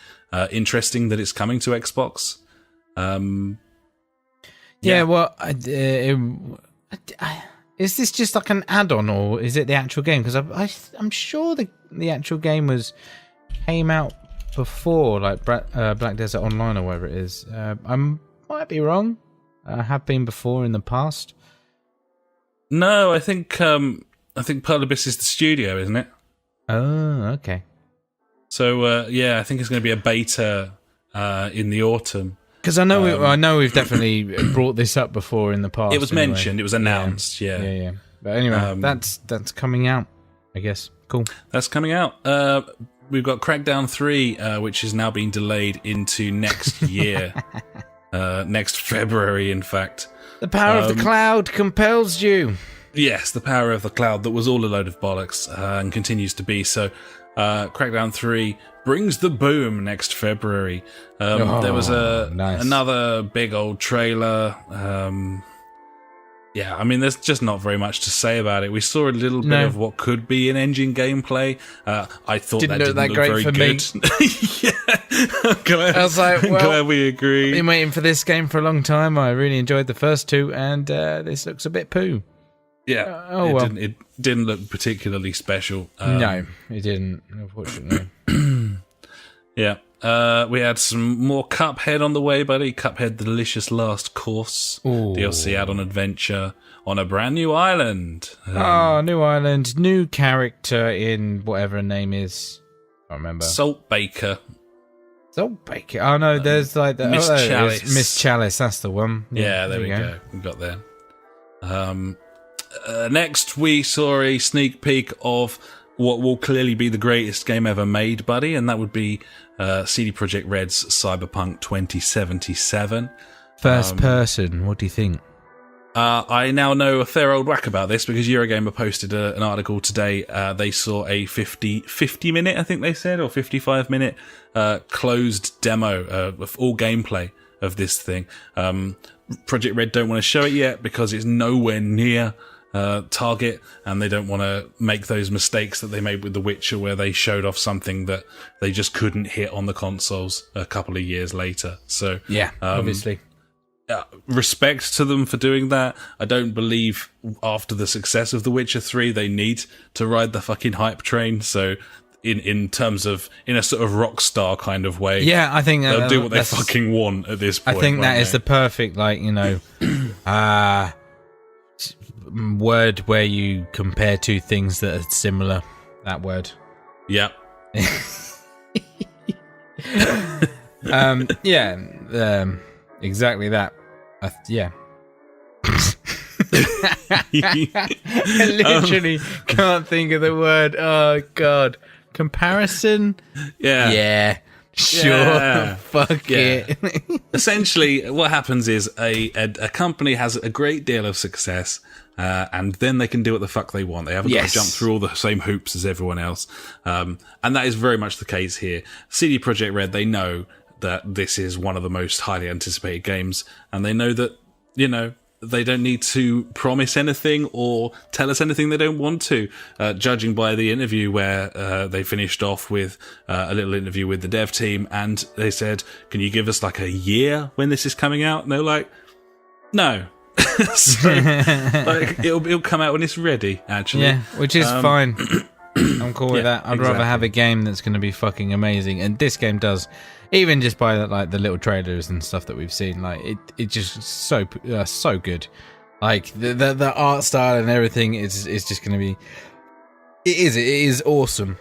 Interesting that it's coming to Xbox. Well, is this just like an add-on, or is it the actual game? Because I'm sure the actual game came out before, like Black Desert Online or whatever it is. I might be wrong. I have been before in the past. No, I think Pearl Abyss is the studio, isn't it? Oh, okay. So I think it's going to be a beta in the autumn. Because I know we've definitely brought this up before in the past. It was mentioned. It was announced. Yeah. But anyway, that's coming out, I guess. Cool. That's coming out. We've got Crackdown 3, which is now being delayed into next year, next February, in fact. The power of the cloud compels you. Yes, the power of the cloud that was all a load of bollocks and continues to be. So, Crackdown 3 brings the boom next February. There was another big old trailer. I mean, there's just not very much to say about it. We saw a little bit of what could be an engine gameplay. I thought didn't look very good. I was like, well, glad we agree. I've been waiting for this game for a long time. I really enjoyed the first two, and this looks a bit poo. Yeah, it didn't look particularly special. No, it didn't, unfortunately. Yeah. We had some more Cuphead on the way, buddy. Cuphead The Delicious Last Course. Ooh. DLC add-on adventure on a brand new island. New island, new character in whatever her name is. I can't remember. Saltbaker. Saltbaker. Oh, no, there's like... Miss Chalice. Miss Chalice, that's the one. Yeah, there we go. We got there. Next, we saw a sneak peek of what will clearly be the greatest game ever made, buddy, and that would be CD Projekt Red's Cyberpunk 2077. First person, what do you think? I now know a fair old whack about this because Eurogamer posted an article today. They saw a 50 minute, I think they said, or 55 minute closed demo of all gameplay of this thing. Project Red don't want to show it yet because it's nowhere near target, and they don't want to make those mistakes that they made with The Witcher, where they showed off something that they just couldn't hit on the consoles a couple of years later. So obviously. Respect to them for doing that. I don't believe after the success of The Witcher 3 they need to ride the fucking hype train. So in terms of, in a sort of rock star kind of way, I think they'll do what they fucking want at this point. I think that is the perfect, word where you compare two things that are similar. That word. Yeah. Exactly that. I literally can't think of the word. Oh God. Comparison? Yeah. Sure. Fuck it. Essentially, what happens is a company has a great deal of success, and then they can do what the fuck they want. They haven't got to jump through all the same hoops as everyone else. And that is very much the case here. CD Projekt Red, they know that this is one of the most highly anticipated games, and they know that, they don't need to promise anything or tell us anything they don't want to. Judging by the interview where they finished off with a little interview with the dev team, and they said, "Can you give us like a year when this is coming out?" And they're like, "No." So, like, it'll come out when it's ready. Actually, yeah, which is fine. I'm cool with that. I'd exactly. rather have a game that's going to be fucking amazing, and this game does. Even just by like the little trailers and stuff that we've seen, like it just so good. Like the art style and everything is just going to be. It is awesome.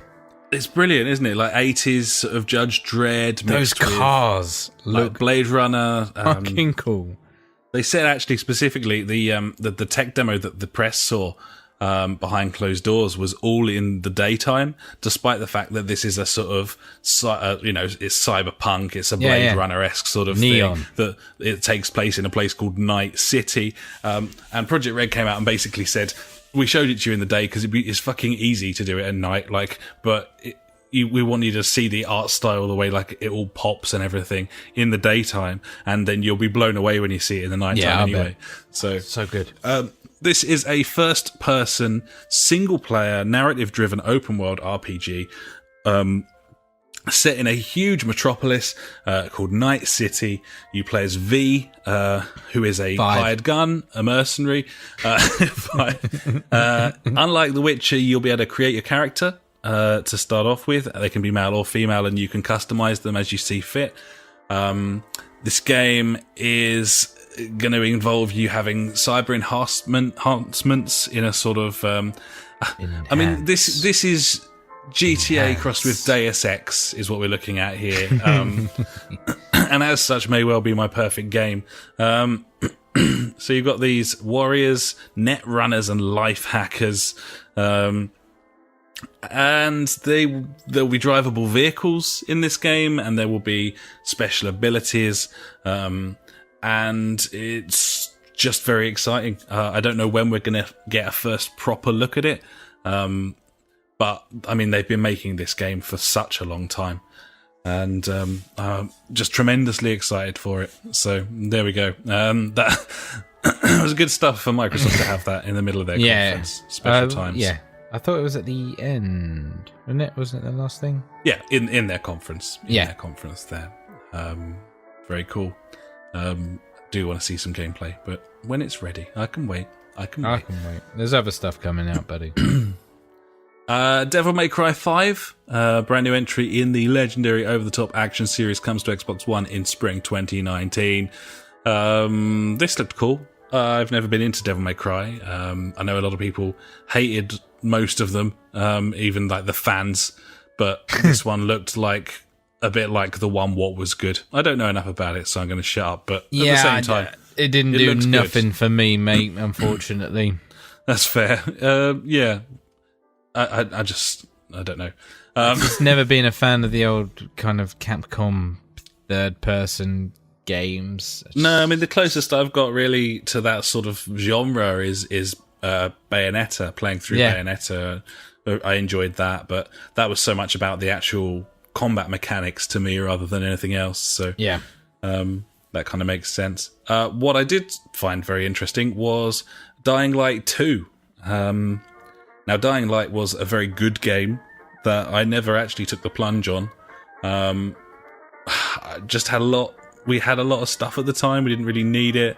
It's brilliant, isn't it? Like 80s sort of Judge Dredd. Those cars look like Blade Runner. fucking cool. They said actually specifically the tech demo that the press saw behind closed doors was all in the daytime, despite the fact that this is a sort of it's cyberpunk, it's a Blade Runner-esque sort of neon thing, that it takes place in a place called Night City. And Project Red came out and basically said, we showed it to you in the day because it's fucking easy to do it at night, we want you to see the art style, the way like it all pops and everything in the daytime, and then you'll be blown away when you see it in the nighttime anyway. So good. This is a first-person, single-player, narrative-driven open-world RPG set in a huge metropolis called Night City. You play as V, who is a hired gun, a mercenary. Unlike The Witcher, you'll be able to create your character to start off with. They can be male or female, and you can customize them as you see fit. This game is going to involve you having cyber enhancements in a sort of I mean, this is GTA crossed with Deus Ex is what we're looking at here, and as such may well be my perfect game. So you've got these warriors, net runners and life hackers, and there'll be drivable vehicles in this game, and there will be special abilities, and it's just very exciting. I don't know when we're going to get a first proper look at it, but I mean, they've been making this game for such a long time, and just tremendously excited for it. So there we go. That it was good stuff for Microsoft to have that in the middle of their conference, special times. Yeah, I thought it was at the end, wasn't it? Wasn't it the last thing? Yeah, in their conference. In their conference there. Very cool. Do want to see some gameplay, but when it's ready, I can wait. I can wait. There's other stuff coming out, buddy. Devil May Cry 5, brand new entry in the legendary over-the-top action series, comes to Xbox One in spring 2019. This looked cool. I've never been into Devil May Cry. I know a lot of people hated most of them, even like the fans, but this one looked like a bit like the one what was good. I don't know enough about it, so I'm going to shut up, but at the same time, it didn't do nothing for me, mate, unfortunately. That's fair. Yeah. I don't know. I've just never been a fan of the old kind of Capcom third-person games. No, I mean, the closest I've got really to that sort of genre is Bayonetta, playing through Bayonetta. I enjoyed that, but that was so much about the actual combat mechanics to me rather than anything else. So yeah, that kind of makes sense. What I did find very interesting was Dying Light 2. Now, Dying Light was a very good game that I never actually took the plunge on. We had a lot of stuff at the time. We didn't really need it.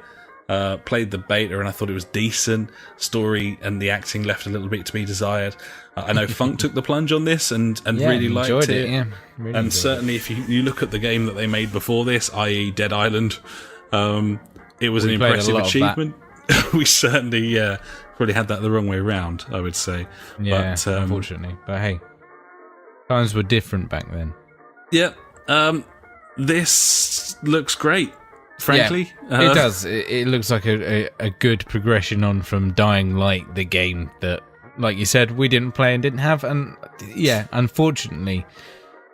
Played the beta and I thought it was decent. Story and the acting left a little bit to be desired. I know Funk took the plunge on this and really liked it. Yeah, really and certainly if you look at the game that they made before this, i.e. Dead Island, it was an impressive achievement. We certainly probably had that the wrong way around, I would say. Yeah, but, unfortunately. But hey, times were different back then. Yeah. This looks great, frankly. Yeah, it does. It looks like a good progression on from Dying Light, the game that, like you said, we didn't play and didn't have. And yeah, unfortunately,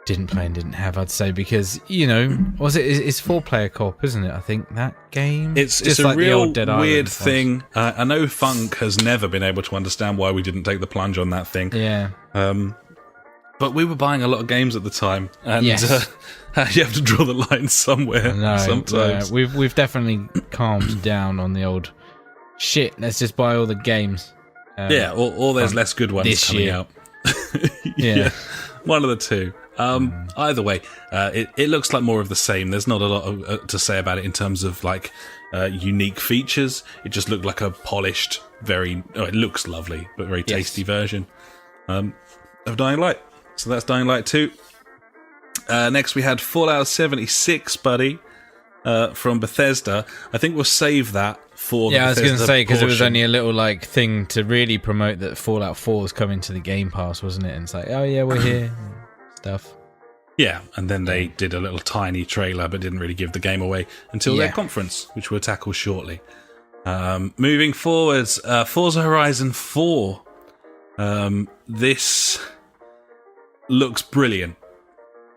didn't play and didn't have, I'd say, because, it's 4-player co-op, isn't it? I think that game. It's just a like real the old Dead weird Island thing. I know Funk has never been able to understand why we didn't take the plunge on that thing. Yeah. But we were buying a lot of games at the time, and yes. You have to draw the line somewhere. No, sometimes we've definitely calmed down on the old shit, let's just buy all the games. Or there's less good ones this coming year. out. Yeah. One of the two. Either way, it looks like more of the same. There's not a lot to say about it in terms of like unique features. It just looked like a polished, it looks lovely, but very tasty version of Dying Light. So that's Dying Light 2. Next we had Fallout 76, buddy, from Bethesda. I think we'll save that for the I was going to Bethesda say, because it was portion. only a little like thing to really promote that Fallout 4 was coming to the Game Pass, wasn't it? And it's like, oh yeah, we're here, stuff. Yeah, and then they did a little tiny trailer, but didn't really give the game away until their conference, which we'll tackle shortly. Moving forwards, Forza Horizon 4. This looks brilliant.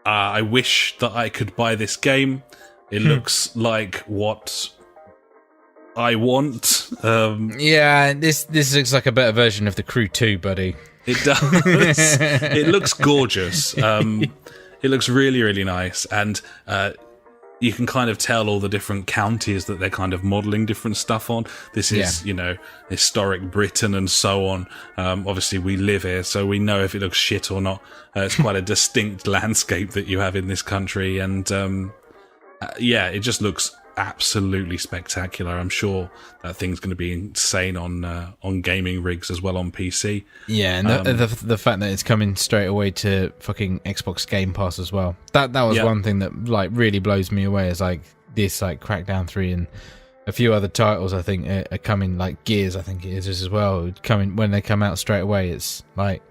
I wish that I could buy this game. It looks like what I want. This looks like a better version of the Crew 2, buddy. It does. It looks gorgeous. It looks really, really nice. And you can kind of tell all the different counties that they're kind of modelling different stuff on. This is, historic Britain and so on. Obviously, we live here, so we know if it looks shit or not. It's quite a distinct landscape that you have in this country. And, it just looks absolutely spectacular. I'm sure that thing's going to be insane on gaming rigs as well on PC. Yeah, and the fact that it's coming straight away to fucking Xbox Game Pass as well. That was one thing that like really blows me away. Is like this like Crackdown 3 and a few other titles I think are coming, like Gears I think it is as well, coming when they come out straight away. It's like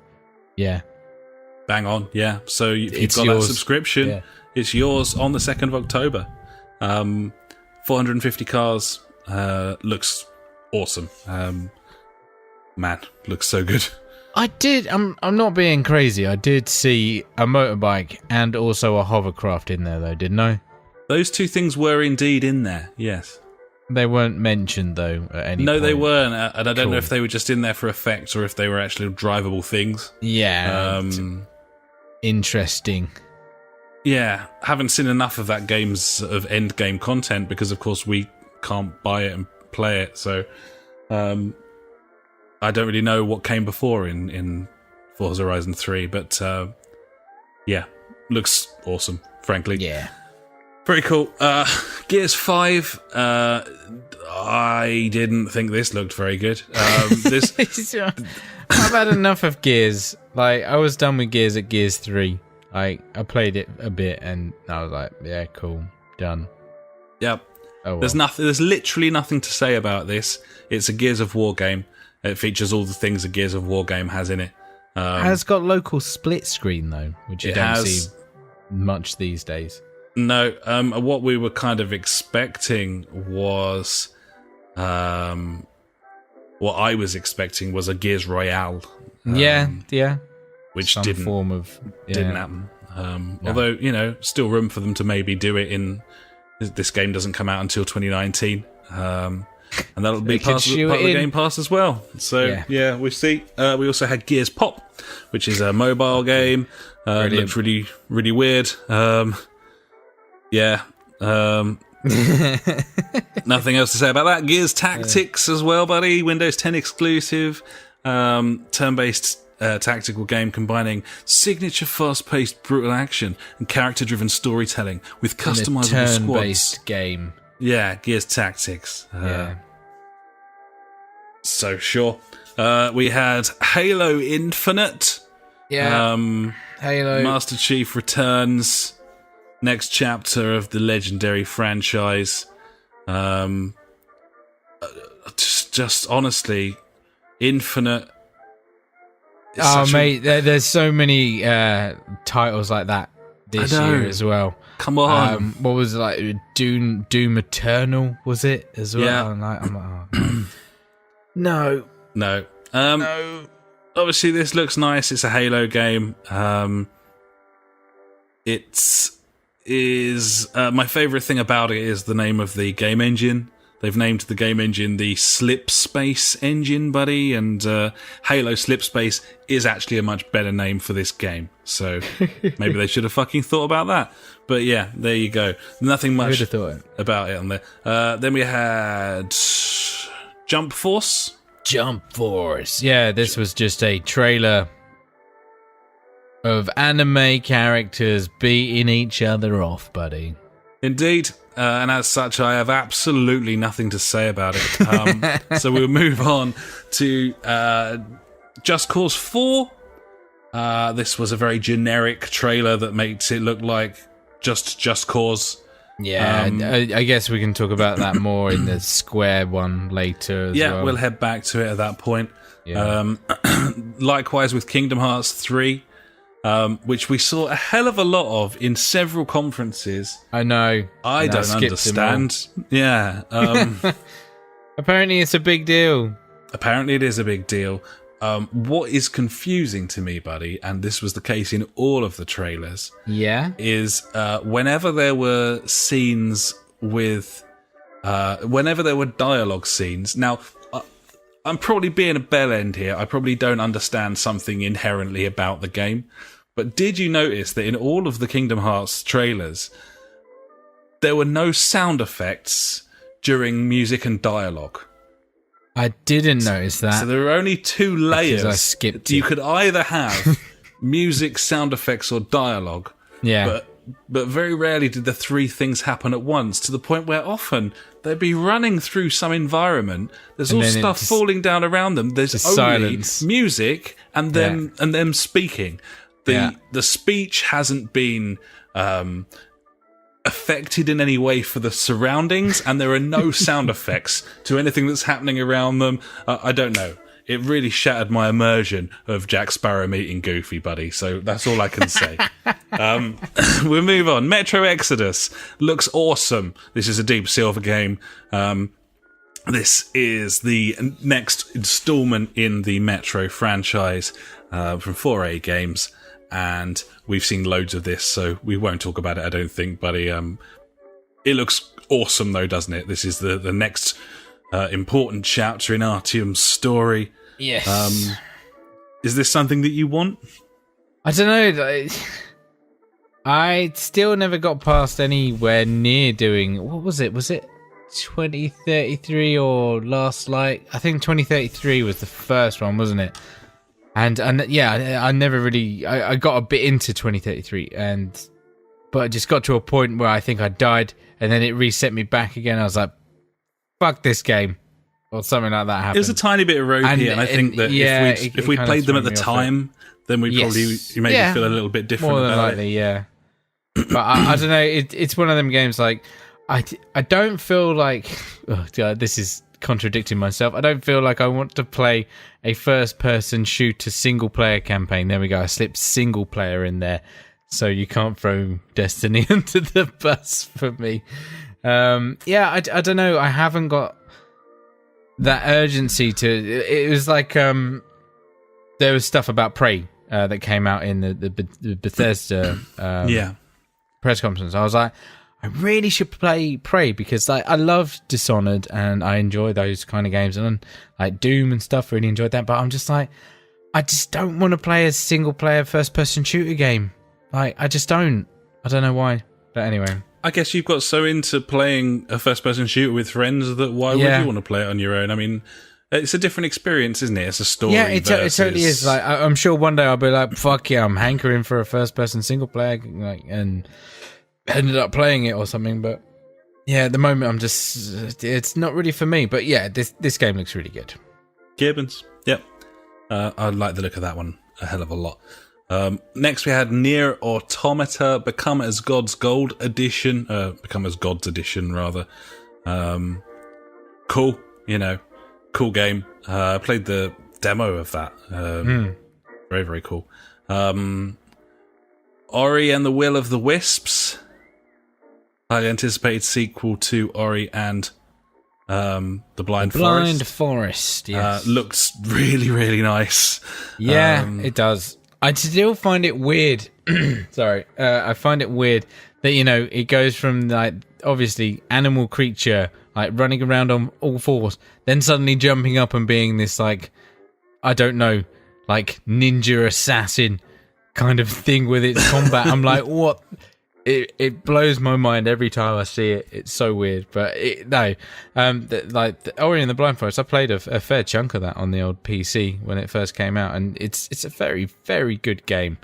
bang on. Yeah, so you've got yours. that subscription. It's yours on the 2nd of October. 450 cars, looks awesome. Man, looks so good. I'm not being crazy. I did see a motorbike and also a hovercraft in there though, didn't I? Those two things were indeed in there, yes. They weren't mentioned though at any point. No, they weren't, and I don't know if they were just in there for effect or if they were actually drivable things. Yeah. Interesting. Yeah, haven't seen enough of that game's of end game content because, of course, we can't buy it and play it. So, I don't really know what came before in Forza Horizon 3, but looks awesome. Frankly, yeah, very cool. Gears 5. I didn't think this looked very good. I've had enough of Gears. Like, I was done with Gears at Gears 3. I played it a bit and I was like, yeah, cool, done. Yep. Oh, well. There's literally nothing to say about this. It's a Gears of War game. It features all the things a Gears of War game has in it. It has got local split screen though, which you don't see much these days. No, what we were kind of expecting was, what I was expecting was a Gears Royale. Yeah. Which Some didn't happen. No. Although, still room for them to maybe do it in... This game doesn't come out until 2019. And that'll be part of the Game Pass as well. So, we'll see. We also had Gears Pop, which is a mobile game. It looks really, really weird. Nothing else to say about that. Gears Tactics as well, buddy. Windows 10 exclusive. Turn-based tactical game combining signature fast-paced brutal action and character-driven storytelling with customizable squads. Turn-based game. Yeah, Gears Tactics. So sure. We had Halo Infinite. Yeah. Halo. Master Chief returns. Next chapter of the legendary franchise. Just honestly, Infinite. Mate, there's so many titles like that this year as well. Come on. What was it, like Doom Eternal, was it as well? Yeah. I'm like, no. No. No. Obviously, this looks nice. It's a Halo game. My favourite thing about it is the name of the game engine. They've named the game engine the Slipspace engine, buddy, and Halo Slipspace is actually a much better name for this game. So maybe they should have fucking thought about that. But yeah, there you go. Nothing much about it on there. Then we had Jump Force? Jump Force. Yeah, this was just a trailer of anime characters beating each other off, buddy. Indeed. And as such, I have absolutely nothing to say about it. So we'll move on to Just Cause 4. This was a very generic trailer that makes it look like Just Cause. Yeah, I guess we can talk about that more in the Square one later as well. We'll head back to it at that point. Yeah. Likewise with Kingdom Hearts 3, which we saw a hell of a lot of in several conferences. I know. I don't understand. Yeah. Apparently it's a big deal. Apparently it is a big deal. What is confusing to me, buddy, and this was the case in all of the trailers, is whenever there were scenes with, whenever there were dialogue scenes. Now, I'm probably being a bell end here. I probably don't understand something inherently about the game, but did you notice that in all of the Kingdom Hearts trailers, there were no sound effects during music and dialogue? I didn't notice that. So there are only two layers. I skipped you could either have music, sound effects, or dialogue. Yeah. But very rarely did the three things happen at once, to the point where often they'd be running through some environment. There's all stuff falling down around them. There's only silence, music, and them speaking. The speech hasn't been affected in any way for the surroundings, and there are no sound effects to anything that's happening around them. I don't know. It really shattered my immersion of Jack Sparrow meeting Goofy, buddy. So that's all I can say. We'll move on. Metro Exodus looks awesome. This is a Deep Silver game. This is the next installment in the Metro franchise from 4A Games. And we've seen loads of this, so we won't talk about it, I don't think, buddy. It looks awesome, though, doesn't it? This is the next important chapter in Artyom's story. Yes. Is this something that you want? I don't know. I still never got past anywhere near doing... What was it? Was it 2033 or Last Light? I think 2033 was the first one, wasn't it? And yeah, I never really... I got a bit into 2033, but I just got to a point where I think I died, and then it reset me back again. I was like, fuck this game. Or something like that happened. It was a tiny bit ropey, and I think that if we played them at the time, then we probably maybe feel a little bit different more than about likely, it. Yeah. But I don't know, it's one of them games, like, I don't feel like... Oh God, this is contradicting myself. I don't feel like I want to play a first-person shooter single-player campaign. There we go, I slipped single-player in there, so you can't throw Destiny under the bus for me. I don't know, I haven't got that urgency to... It was like, there was stuff about Prey that came out in the Bethesda press conference. I was like, I really should play Prey, because I love Dishonored and I enjoy those kind of games, and like Doom and stuff, really enjoyed that. But I'm just like, I just don't want to play a single player first person shooter game. Like, I just don't. I don't know why. But anyway, I guess you've got so into playing a first person shooter with friends that why would you want to play it on your own? I mean, it's a different experience, isn't it? It's a story. Yeah, it totally is. Like, I'm sure one day I'll be like, fuck yeah, I'm hankering for a first person single player, like, and ended up playing it or something. But yeah, at the moment I'm just, it's not really for me. But yeah, this game looks really good. Gibbons, yep. I like the look of that one a hell of a lot. Next we had Nier Automata Become as Gods Gold Edition, Become as Gods Edition rather. Cool, cool game. I played the demo of that. Very, very cool. Ori and the Will of the Wisps. Highly anticipated sequel to Ori and the Blind Forest. Yes. Looks really, really nice. Yeah, it does. I still find it weird. Sorry. I find it weird that, it goes from, like, obviously animal creature, like running around on all fours, then suddenly jumping up and being this, like, I don't know, like ninja assassin kind of thing with its combat. I'm like, what? it blows my mind every time I see it. It's so weird, but Ori and the Blind Forest, I played a fair chunk of that on the old PC when it first came out, and it's a very, very good game.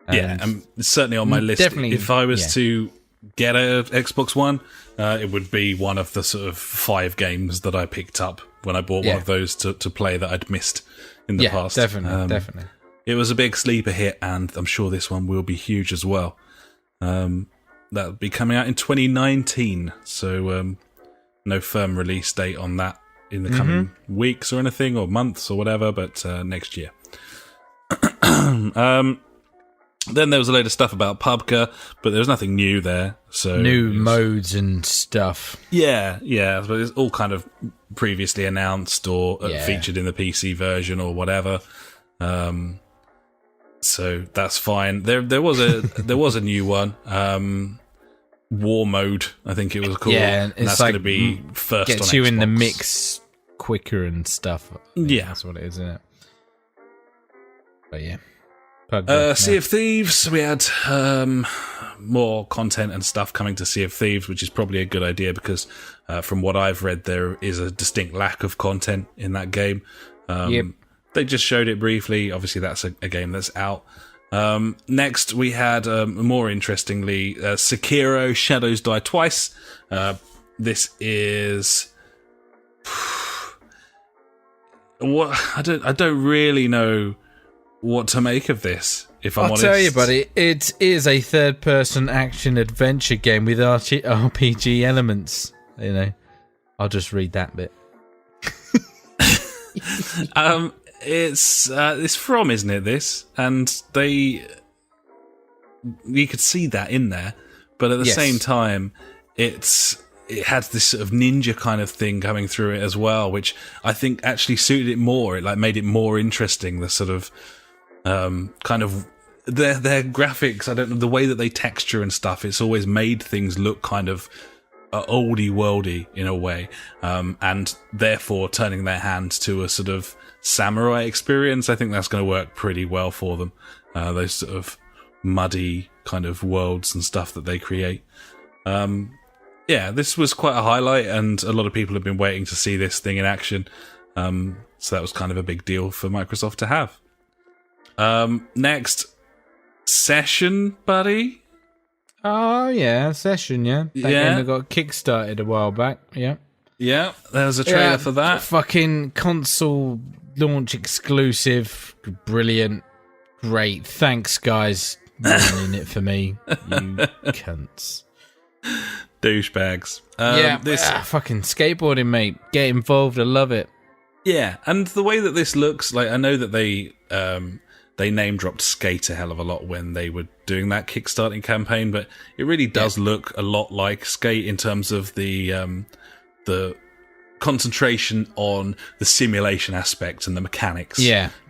It's certainly on my list. Definitely, if I was to get a Xbox One, it would be one of the sort of 5 games that I picked up when I bought one of those to play that I'd missed in the past. Definitely. It was a big sleeper hit, and I'm sure this one will be huge as well. That'll be coming out in 2019, so no firm release date on that in the coming weeks or anything, or months or whatever, but next year. Then there was a load of stuff about PUBG, but there was nothing new there. So new modes and stuff. Yeah, but it's all kind of previously announced or featured in the PC version or whatever. So that's fine. There was a new one, War Mode, I think it was called. Yeah, and that's going to be first. Gets on you Xbox. in the mix quicker and stuff. Yeah, that's what it is, isn't it? But yeah. Sea of Thieves, we had more content and stuff coming to Sea of Thieves, which is probably a good idea because from what I've read, there is a distinct lack of content in that game. They just showed it briefly. Obviously, that's a game that's out. Next, we had, more interestingly, Sekiro Shadows Die Twice. This is... I don't really know what to make of this, if I'm honest. I'll tell you, buddy, it is a third-person action adventure game with RPG elements. You know, I'll just read that bit. It's from, isn't it, this? And you could see that in there, but at the same time, it had this sort of ninja kind of thing coming through it as well, which I think actually suited it more. It made it more interesting. The sort of kind of their graphics, I don't know, the way that they texture and stuff, it's always made things look kind of oldie worldy in a way, and therefore turning their hand to a sort of samurai experience. I think that's going to work pretty well for them, those sort of muddy kind of worlds and stuff that they create. This was quite a highlight, and a lot of people have been waiting to see this thing in action, so that was kind of a big deal for Microsoft to have. Next, Session, buddy. Oh yeah, Session. That game that got kickstarted a while back. Yeah, there was a trailer for that. Fucking console launch exclusive, brilliant, great. Thanks, guys, ruining it for me, you cunts, douchebags. Fucking skateboarding, mate. Get involved. I love it. Yeah, and the way that this looks, I know that they name dropped Skate a hell of a lot when they were doing that Kickstarting campaign, but it really does look a lot like Skate in terms of the concentration on the simulation aspect and the mechanics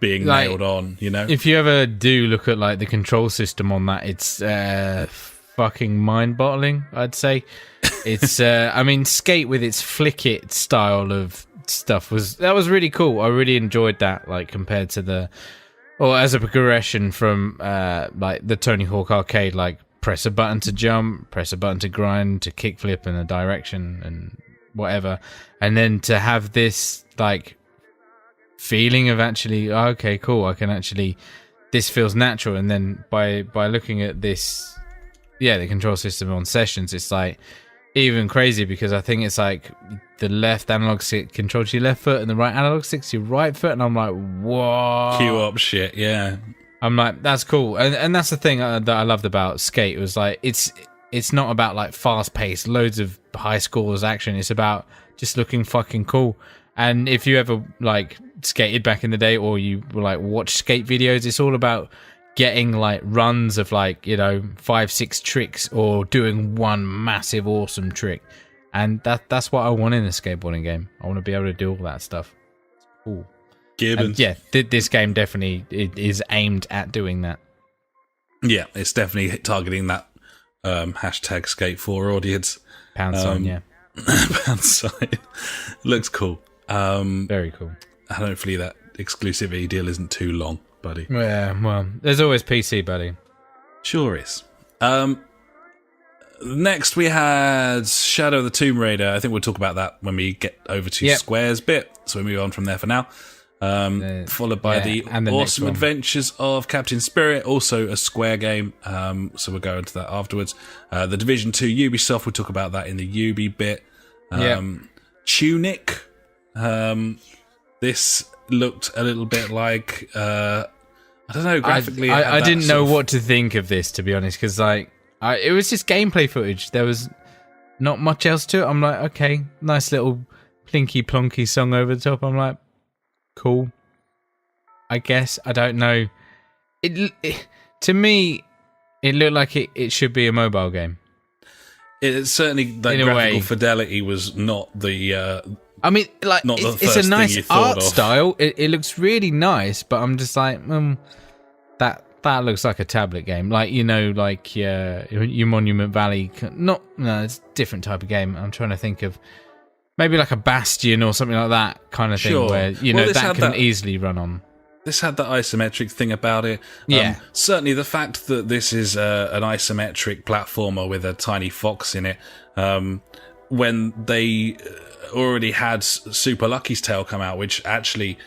being nailed on, you know? If you ever do look at the control system on that, it's fucking mind-boggling, I'd say. It's Skate with its flick it style of stuff was really cool. I really enjoyed that, compared to as a progression from the Tony Hawk arcade, press a button to jump, press a button to grind, to kickflip in a direction and whatever, and then to have this feeling of actually, okay, cool, I can actually, this feels natural. And then by looking at this, the control system on Sessions, it's even crazy, because I think it's the left analog stick controls your left foot and the right analog stick's your right foot, and I'm like, whoa, cue up shit. I'm like, that's cool. And that's the thing that I loved about Skate, was it's not about fast paced loads of high scores action. It's about just looking fucking cool. And if you ever skated back in the day, or you watch skate videos, it's all about getting runs of 5-6 tricks, or doing one massive awesome trick. And that's what I want in a skateboarding game. I want to be able to do all that stuff. It's cool. Gibbons. This game definitely is aimed at doing that. Yeah, it's definitely targeting that hashtag Skate4 audience. Pound sign, Pound sign. Looks cool. Very cool. And hopefully that exclusivity deal isn't too long, buddy. Yeah, well, there's always PC, buddy. Sure is. Next, we had Shadow of the Tomb Raider. I think we'll talk about that when we get over to Square's bit. So we move on from there for now. Followed by the Awesome Adventures of Captain Spirit, also a Square game. So we'll go into that afterwards. The Division 2 Ubisoft, we'll talk about that in the Ubi bit. Tunic. This looked a little bit like, I don't know, graphically. I didn't know what to think of this, to be honest, because it was just gameplay footage. There was not much else to it. I'm like, okay, nice little plinky plonky song over the top. I'm like, cool. I guess. I don't know. It to me, it looked like it should be a mobile game. It certainly, the graphical fidelity was not the. I mean, like, it's a nice art style. It looks really nice, but I'm just like, that looks like a tablet game. Like, you know, like your Monument Valley. No, it's a different type of game. I'm trying to think of maybe like a Bastion or something like that kind of thing, where that can easily run on. This had that isometric thing about it. Yeah. Certainly the fact that this is an isometric platformer with a tiny fox in it, when they already had Super Lucky's Tale come out, which actually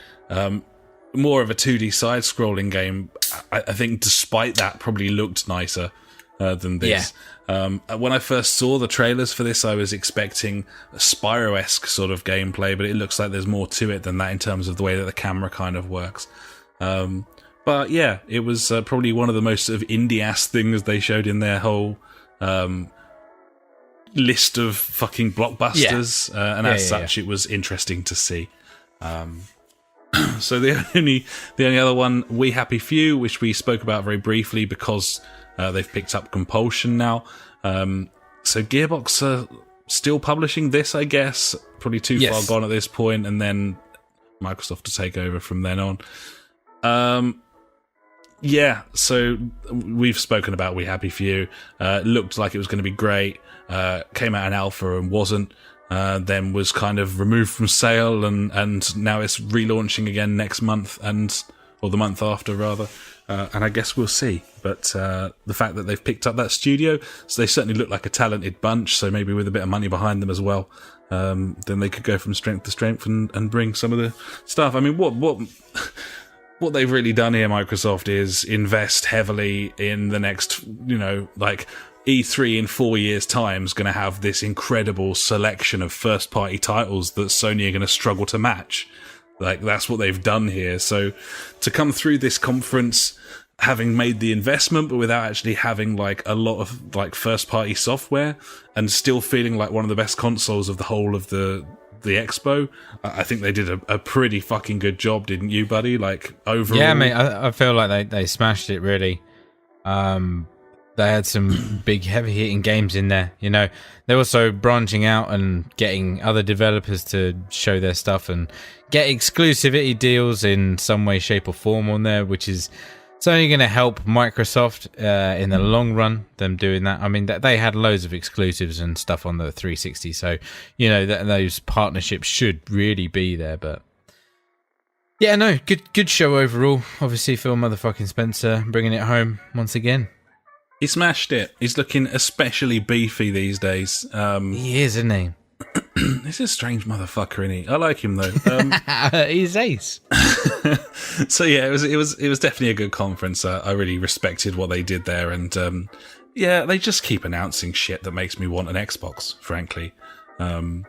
more of a 2D side-scrolling game, I think despite that probably looked nicer than this. When I first saw the trailers for this, I was expecting a Spyro-esque sort of gameplay, but it looks like there's more to it than that in terms of the way that the camera kind of works. But yeah, it was probably one of the most sort of indie-ass things they showed in their whole list of fucking blockbusters, and as such, it was interesting to see. So the only other one, We Happy Few, which we spoke about very briefly because they've picked up Compulsion now. So Gearbox are still publishing this, I guess. Probably too far gone at this point, and then Microsoft to take over from then on. So we've spoken about We Happy Few. Looked like it was going to be great. Came out in alpha and wasn't. Then was kind of removed from sale, and now it's relaunching again next month, or the month after rather. And I guess we'll see. But the fact that they've picked up that studio, so they certainly look like a talented bunch. So maybe with a bit of money behind them as well, then they could go from strength to strength and bring some of the stuff. I mean, what they've really done here, Microsoft, is invest heavily in the next, like E3 in 4 years' time is going to have this incredible selection of first-party titles that Sony are going to struggle to match. Like, that's what they've done here. So to come through this conference having made the investment, but without actually having like a lot of like first-party software and still feeling like one of the best consoles of the whole of the expo, I think they did a pretty fucking good job, didn't you, buddy? Like, overall. Yeah, mate, I feel like they smashed it, really. They had some big heavy-hitting games in there, They're also branching out and getting other developers to show their stuff and get exclusivity deals in some way, shape or form on there, which is it's only going to help Microsoft in the long run, them doing that. I mean, they had loads of exclusives and stuff on the 360, so, those partnerships should really be there, but... Yeah, no, good show overall. Obviously, Phil motherfucking Spencer bringing it home once again. He smashed it. He's looking especially beefy these days. He is, isn't he? He's a strange motherfucker, isn't he? I like him though. He's ace. So yeah, it was definitely a good conference. I really respected what they did there, and they just keep announcing shit that makes me want an Xbox. Frankly, I know.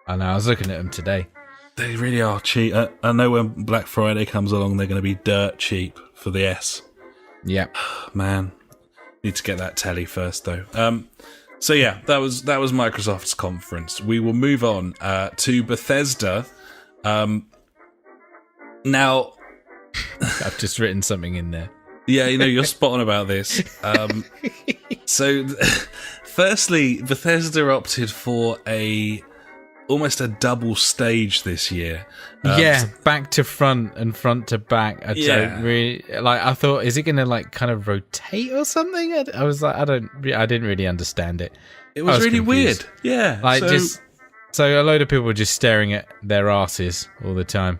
I was looking at them today. They really are cheap. I know when Black Friday comes along, they're going to be dirt cheap for the S. Yeah, man. Need to get that telly first, though. So yeah, that was Microsoft's conference. We will move on to Bethesda. Now, I've just written something in there. Yeah, you're spot on about this. So, firstly, Bethesda opted for almost a double stage this year. Back to front and front to back. I don't really I thought, is it going to kind of rotate or something? I was like, I didn't really understand it. It was really confused. Weird. Yeah. So a load of people were just staring at their asses all the time.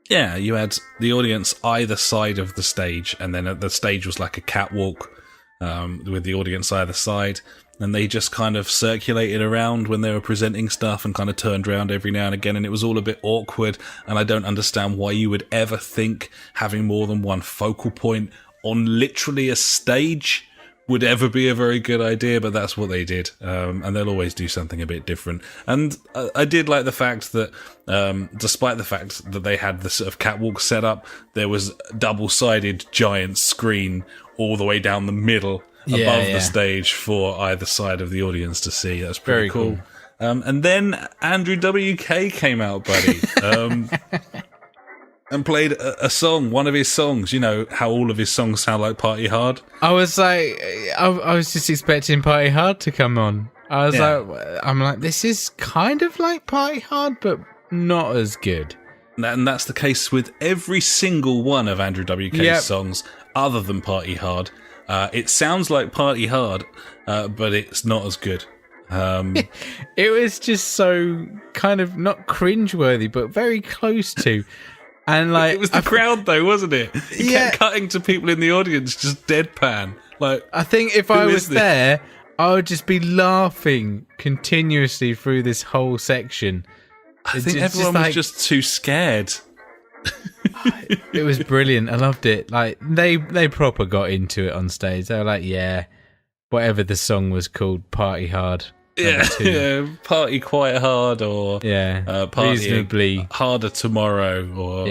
Yeah, you had the audience either side of the stage, and then the stage was like a catwalk with the audience either side. and they just kind of circulated around when they were presenting stuff and kind of turned around every now and again, and it was all a bit awkward, and I don't understand why you would ever think having more than one focal point on literally a stage would ever be a very good idea, but that's what they did, and they'll always do something a bit different. And I did like the fact that, despite the fact that they had the sort of catwalk set up, there was a double-sided giant screen all the way down the middle above the stage for either side of the audience to see. That's pretty Very cool. And then Andrew WK came out, buddy. And played a song, one of his songs. You know how all of his songs sound like Party Hard? I was like, I was just expecting Party Hard to come on. I'm like, this is kind of like Party Hard, but not as good. And that's the case with every single one of Andrew WK's songs, other than Party Hard. It sounds like Party Hard, but it's not as good. It was just so kind of not cringeworthy, but very close to. And like, it was the crowd, though, wasn't it? He kept cutting to people in the audience, just deadpan. Like, I think if I was there, I would just be laughing continuously through this whole section. I think everyone was just too scared. It was brilliant. I loved it. Like they proper got into it on stage. They were like, yeah, whatever the song was called, Party Hard. Party Quite Hard, or Party Reasonably Harder Tomorrow, or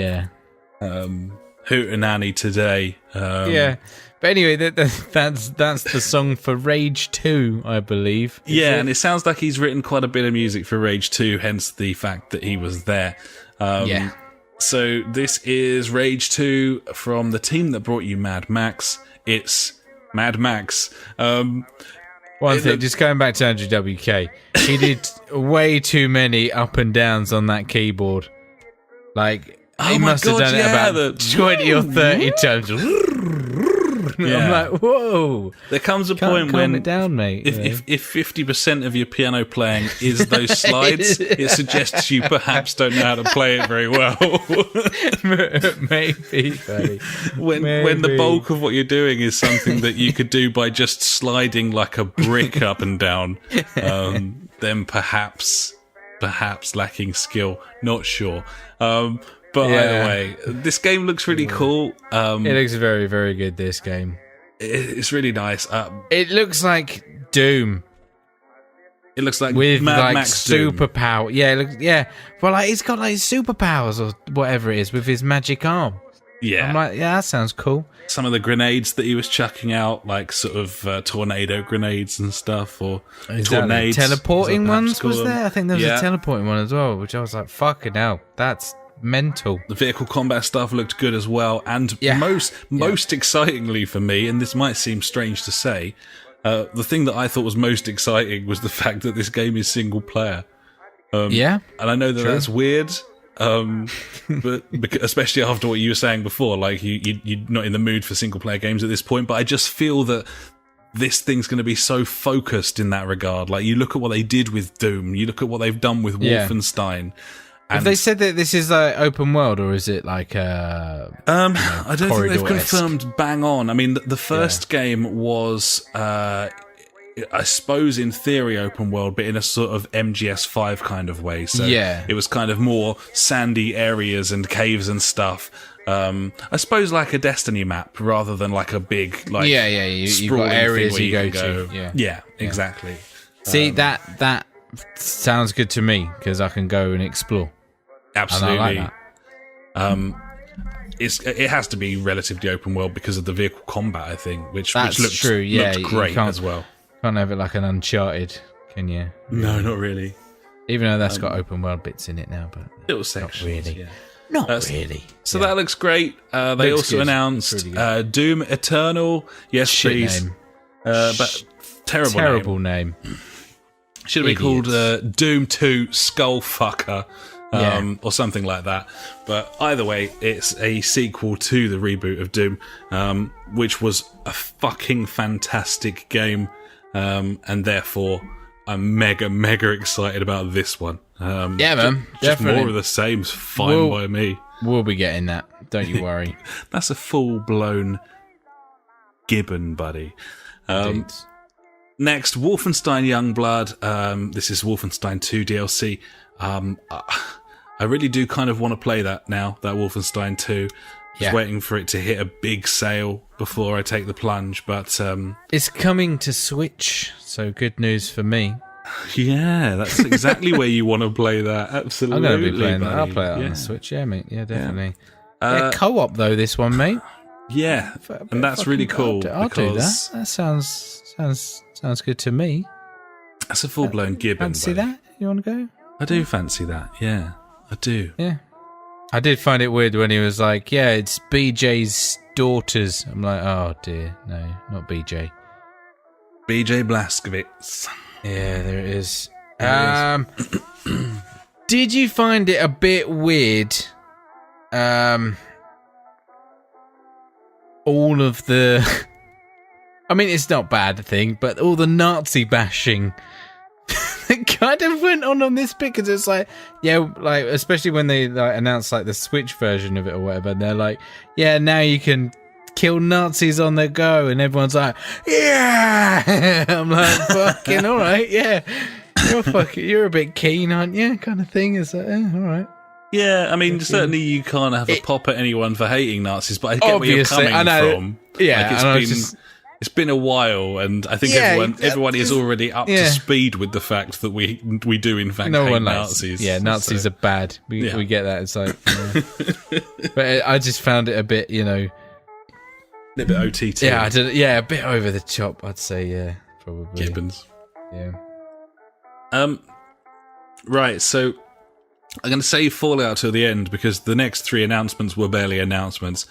Hootenanny Today. But anyway, that's the song for Rage 2, I believe. And it sounds like he's written quite a bit of music for Rage 2, hence the fact that he was there. So this is Rage 2 from the team that brought you Mad Max. It's Mad Max. One thing, just going back to Andrew WK, he did way too many up and downs on that keyboard. Like, he must have done it about 20 or 30 times. I'm like, whoa. There comes a point when, calm it down, mate. If 50% of your piano playing is those slides, it suggests you perhaps don't know how to play it very well. Maybe, buddy. When the bulk of what you're doing is something that you could do by just sliding like a brick up and down, then perhaps lacking skill. Not sure. But either way, this game looks really cool. It looks very, very good, this game. It's really nice. It looks like Doom. It looks like with Mad like Max superpower. Well, like he's got like superpowers or whatever it is with his magic arm. Yeah. I'm like, that sounds cool. Some of the grenades that he was chucking out, like sort of tornado grenades and stuff, or tornades. Teleporting ones was there? I think there was a teleporting one as well, which I was like, fucking hell, that's mental. The vehicle combat stuff looked good as well, and most excitingly for me, and this might seem strange to say, the thing that I thought was most exciting was the fact that this game is single player. And I know that that's weird, but especially after what you were saying before, like you're not in the mood for single player games at this point. But I just feel that this thing's going to be so focused in that regard. Like, you look at what they did with Doom, you look at what they've done with Wolfenstein. Have they said that this is open world, or is it like I don't think they've confirmed bang on. I mean, the first game was, I suppose, in theory, open world, but in a sort of MGS5 kind of way. So it was kind of more sandy areas and caves and stuff. I suppose like a Destiny map rather than like a big like you've got areas you go to. Yeah, exactly. See, that sounds good to me because I can go and explore. Absolutely. And I like that. It has to be relatively open world because of the vehicle combat, I think, which looks true. looked great as well. Can't have it like an Uncharted, can you? No, not really. Even though that's got open world bits in it now, but little sections. Not really. So that looks great. They also announced Doom Eternal. Yes, Shit please. Name. But terrible name. Should have been called Doom 2 Skullfucker. Or something like that. But either way, it's a sequel to the reboot of Doom, which was a fucking fantastic game, and therefore I'm mega excited about this one. Man, just definitely. More of the same's fine by me. We'll be getting that, don't you worry. That's a full-blown gibbon, buddy. Next, Wolfenstein Youngblood. This is Wolfenstein 2 DLC. I really do kind of want to play that now, that Wolfenstein 2. Just waiting for it to hit a big sale before I take the plunge, but... It's coming to Switch, so good news for me. Yeah, that's exactly where you want to play that. Absolutely. I'm going to be playing buddy. that. I'll play it on the Switch, mate. Yeah, definitely. Co-op, though, this one, mate. Yeah, and that's really cool. I'll do that. That sounds good to me. That's a full-blown gibbon. Fancy that? You want to go? I do fancy that, yeah. I do. Yeah. I did find it weird when he was like, yeah, it's BJ's daughters. I'm like, oh dear, no, not BJ. BJ Blazkowicz. Yeah, there it is. Did you find it a bit weird? All of the... I mean, it's not a bad thing, but all the Nazi bashing... It kind of went on this bit because it's like, yeah, like especially when they like announced like the Switch version of it or whatever, and they're like, yeah, now you can kill Nazis on the go, and everyone's like, yeah. I'm like, fucking all right, yeah, you're a bit keen, aren't you? Kind of thing. Is that all right? Yeah, I mean, certainly you can't have a pop at anyone for hating Nazis, but I get where you're coming from. Yeah, like it's been a while, and I think everyone is already up to speed with the fact that we do in fact hate Nazis. Yeah, Nazis are bad. We get that. It's like, but I just found it a bit, a bit OTT. Yeah, a bit over the top. I'd say, yeah, probably. Gibbons. Yeah. Right. So I'm going to save Fallout till the end because the next 3 announcements were barely announcements.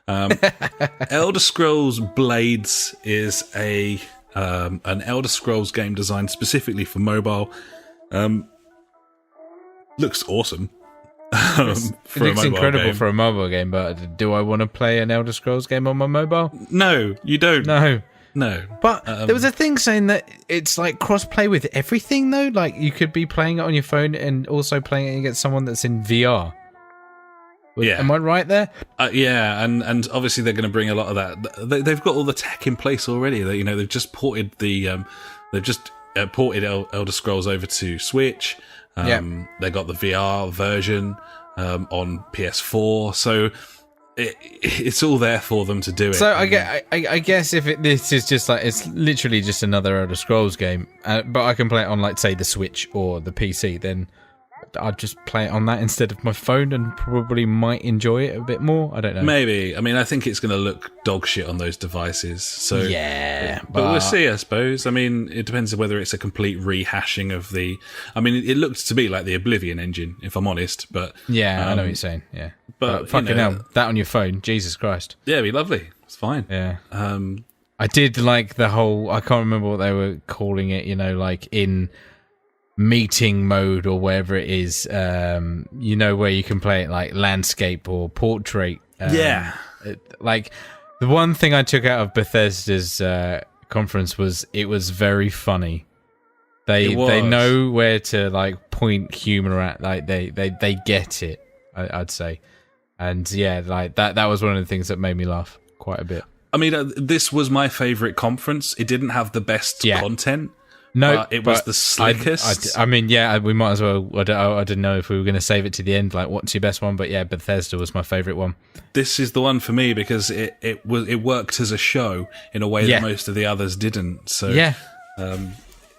Elder Scrolls Blades is an Elder Scrolls game designed specifically for mobile. Looks awesome. It looks incredible for a mobile game, but do I want to play an Elder Scrolls game on my mobile? No, you don't. No. But there was a thing saying that it's like cross-play with everything, though. Like you could be playing it on your phone and also playing it against someone that's in VR. Yeah. Am I right there? Yeah, and obviously they're going to bring a lot of that. They've got all the tech in place already. They've just ported ported Elder Scrolls over to Switch. They got the VR version on PS4, so it's all there for them to do it. So I guess if this is just like it's literally just another Elder Scrolls game, but I can play it on like say the Switch or the PC, then I'd just play it on that instead of my phone and probably might enjoy it a bit more. I don't know. Maybe. I mean, I think it's going to look dog shit on those devices. So yeah. But we'll see, I suppose. I mean, it depends on whether it's a complete rehashing of the... I mean, it looked to me like the Oblivion engine, if I'm honest. But yeah, I know what you're saying. Yeah. But fucking hell, that on your phone, Jesus Christ. Yeah, it'd be lovely. It's fine. Yeah. I did like the whole... I can't remember what they were calling it, like in... meeting mode or whatever it is, where you can play it like landscape or portrait. Like the one thing I took out of Bethesda's conference was it was very funny. They know where to like point humor at. Like they get it. I'd say, and yeah, like that was one of the things that made me laugh quite a bit. I mean, this was my favorite conference. It didn't have the best content. No, it was the slickest. I mean, yeah, we might as well. I didn't know if we were going to save it to the end. Like, what's your best one? But yeah, Bethesda was my favourite one. This is the one for me because it worked as a show in a way that most of the others didn't. So yeah,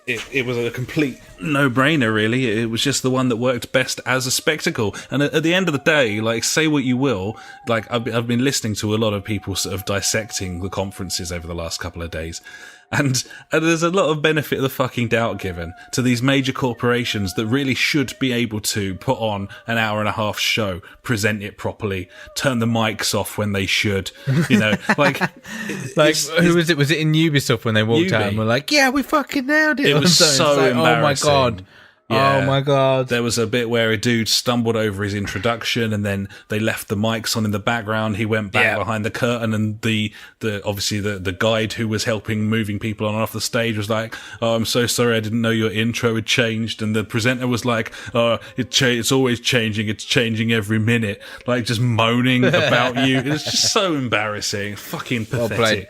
it was a complete no-brainer. Really, it was just the one that worked best as a spectacle. And at the end of the day, like, say what you will, like I've been listening to a lot of people sort of dissecting the conferences over the last couple of days. And there's a lot of benefit of the fucking doubt given to these major corporations that really should be able to put on an hour and a half show, present it properly, turn the mics off when they should, like who was it? Was it in Ubisoft when they walked out and were like, yeah, we fucking nailed it? It was so like, embarrassing. Oh my God. Yeah. Oh my God. There was a bit where a dude stumbled over his introduction and then they left the mics on in the background. He went back behind the curtain and the obviously the guide who was helping moving people on and off the stage was like, oh, I'm so sorry, I didn't know your intro had changed. And the presenter was like, oh, it's always changing. It's changing every minute. Like just moaning about you. It was just so embarrassing. Fucking pathetic. Well played.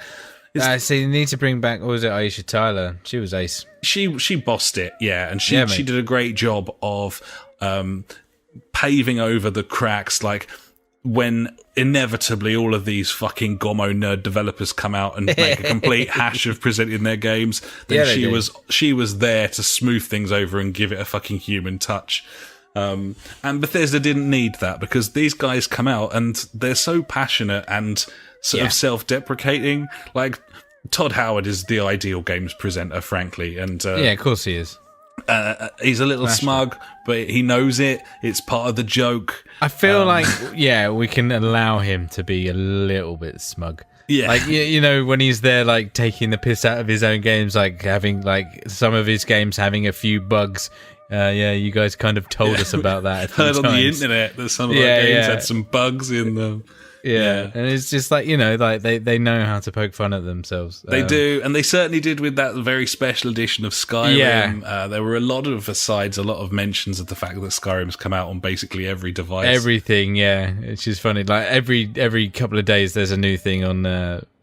So you need to bring back, what was it, Aisha Tyler? She was ace. She bossed it, yeah, and she mate. did a great job of paving over the cracks, like when inevitably all of these fucking Gomo nerd developers come out and make a complete hash of presenting their games, then she was there to smooth things over and give it a fucking human touch. And Bethesda didn't need that, because these guys come out and they're so passionate and sort of self-deprecating. Like, Todd Howard is the ideal games presenter, frankly, and of course he is. He's a little smug, but he knows it. It's part of the joke. I feel like, we can allow him to be a little bit smug. Yeah. Like, you know, when he's there, like, taking the piss out of his own games, like, having, like, some of his games having a few bugs. You guys kind of told us about that. Heard on the internet that some of our games had some bugs in them. Yeah, and it's just like, you know, like they know how to poke fun at themselves. They do, and they certainly did with that very special edition of Skyrim. Yeah. There were a lot of asides, a lot of mentions of the fact that Skyrim's come out on basically every device. Everything, yeah. It's just funny. Like every couple of days, there's a new thing on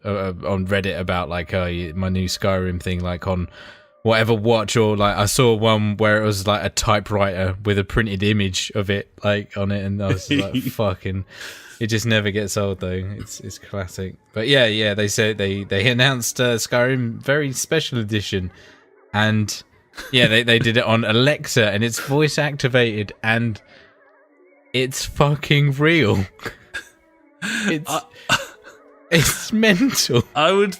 Reddit about like my new Skyrim thing, like on whatever watch, or like I saw one where it was like a typewriter with a printed image of it like on it, and I was like, fucking. It just never gets old, though. It's classic. But yeah, they said they announced Skyrim very special edition, and they did it on Alexa, and it's voice activated, and it's fucking real. It's mental. I would,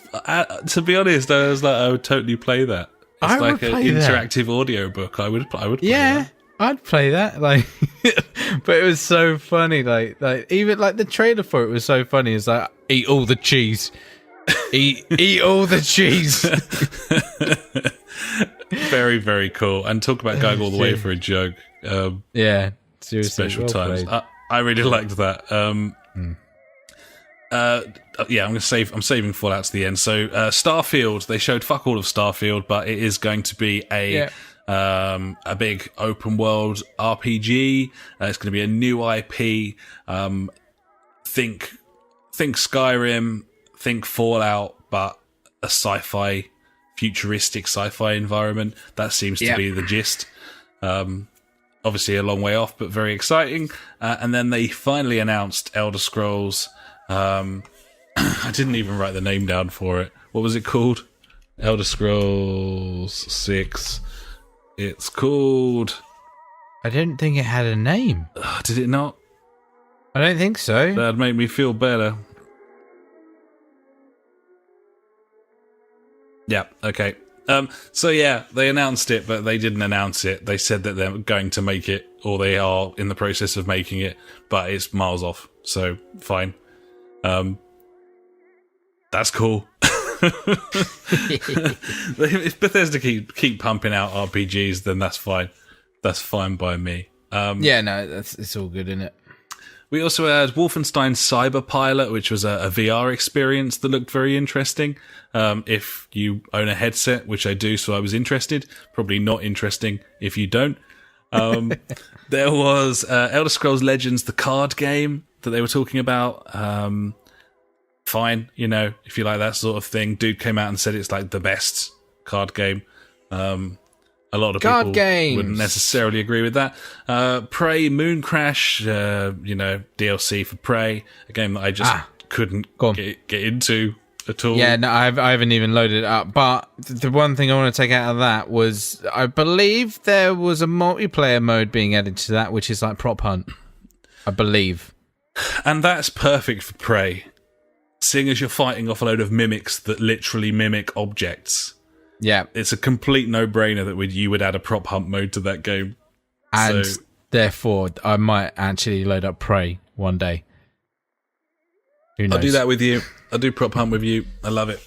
to be honest, I was like, I would totally play that. It's like an interactive audiobook. I would play that. I'd play that, like, but it was so funny, like even like the trailer for it was so funny. It's like, eat all the cheese, eat all the cheese. Very, very cool. And talk about going all the way for a joke. Seriously, special times. I really liked that. I'm saving Fallout to the end. So Starfield, they showed fuck all of Starfield, but it is going to be a big open world RPG. It's going to be a new IP. Think Skyrim, think Fallout, but a futuristic sci-fi environment. That seems to be the gist. Obviously a long way off, but very exciting. And then they finally announced Elder Scrolls. I didn't even write the name down for it. What was it called? Elder Scrolls 6. It's called... I didn't think it had a name. Did it not? I don't think so. That'd make me feel better. Yeah, okay. They announced it, but they didn't announce it. They said that they're going to make it, or they are in the process of making it, but it's miles off, so fine. That's cool. If Bethesda keep pumping out RPGs, then that's fine. That's fine by me. It's all good, isn't it? We also had Wolfenstein Cyberpilot, which was a VR experience that looked very interesting. If you own a headset, which I do, so I was interested. Probably not interesting if you don't. There was Elder Scrolls Legends, the card game that they were talking about. Fine, you know, if you like that sort of thing. Dude came out and said it's like the best card game. A lot of people wouldn't necessarily agree with that. Prey Moon Crash, DLC for Prey, a game that I just couldn't get into at all. Yeah, no, I haven't even loaded it up. But the one thing I want to take out of that was, I believe there was a multiplayer mode being added to that, which is like prop hunt. I believe. And that's perfect for Prey. Seeing as you're fighting off a load of mimics that literally mimic objects. Yeah. It's a complete no-brainer that you would add a prop hunt mode to that game. And therefore, I might actually load up Prey one day. Who knows? I'll do that with you. I'll do prop hunt with you. I love it.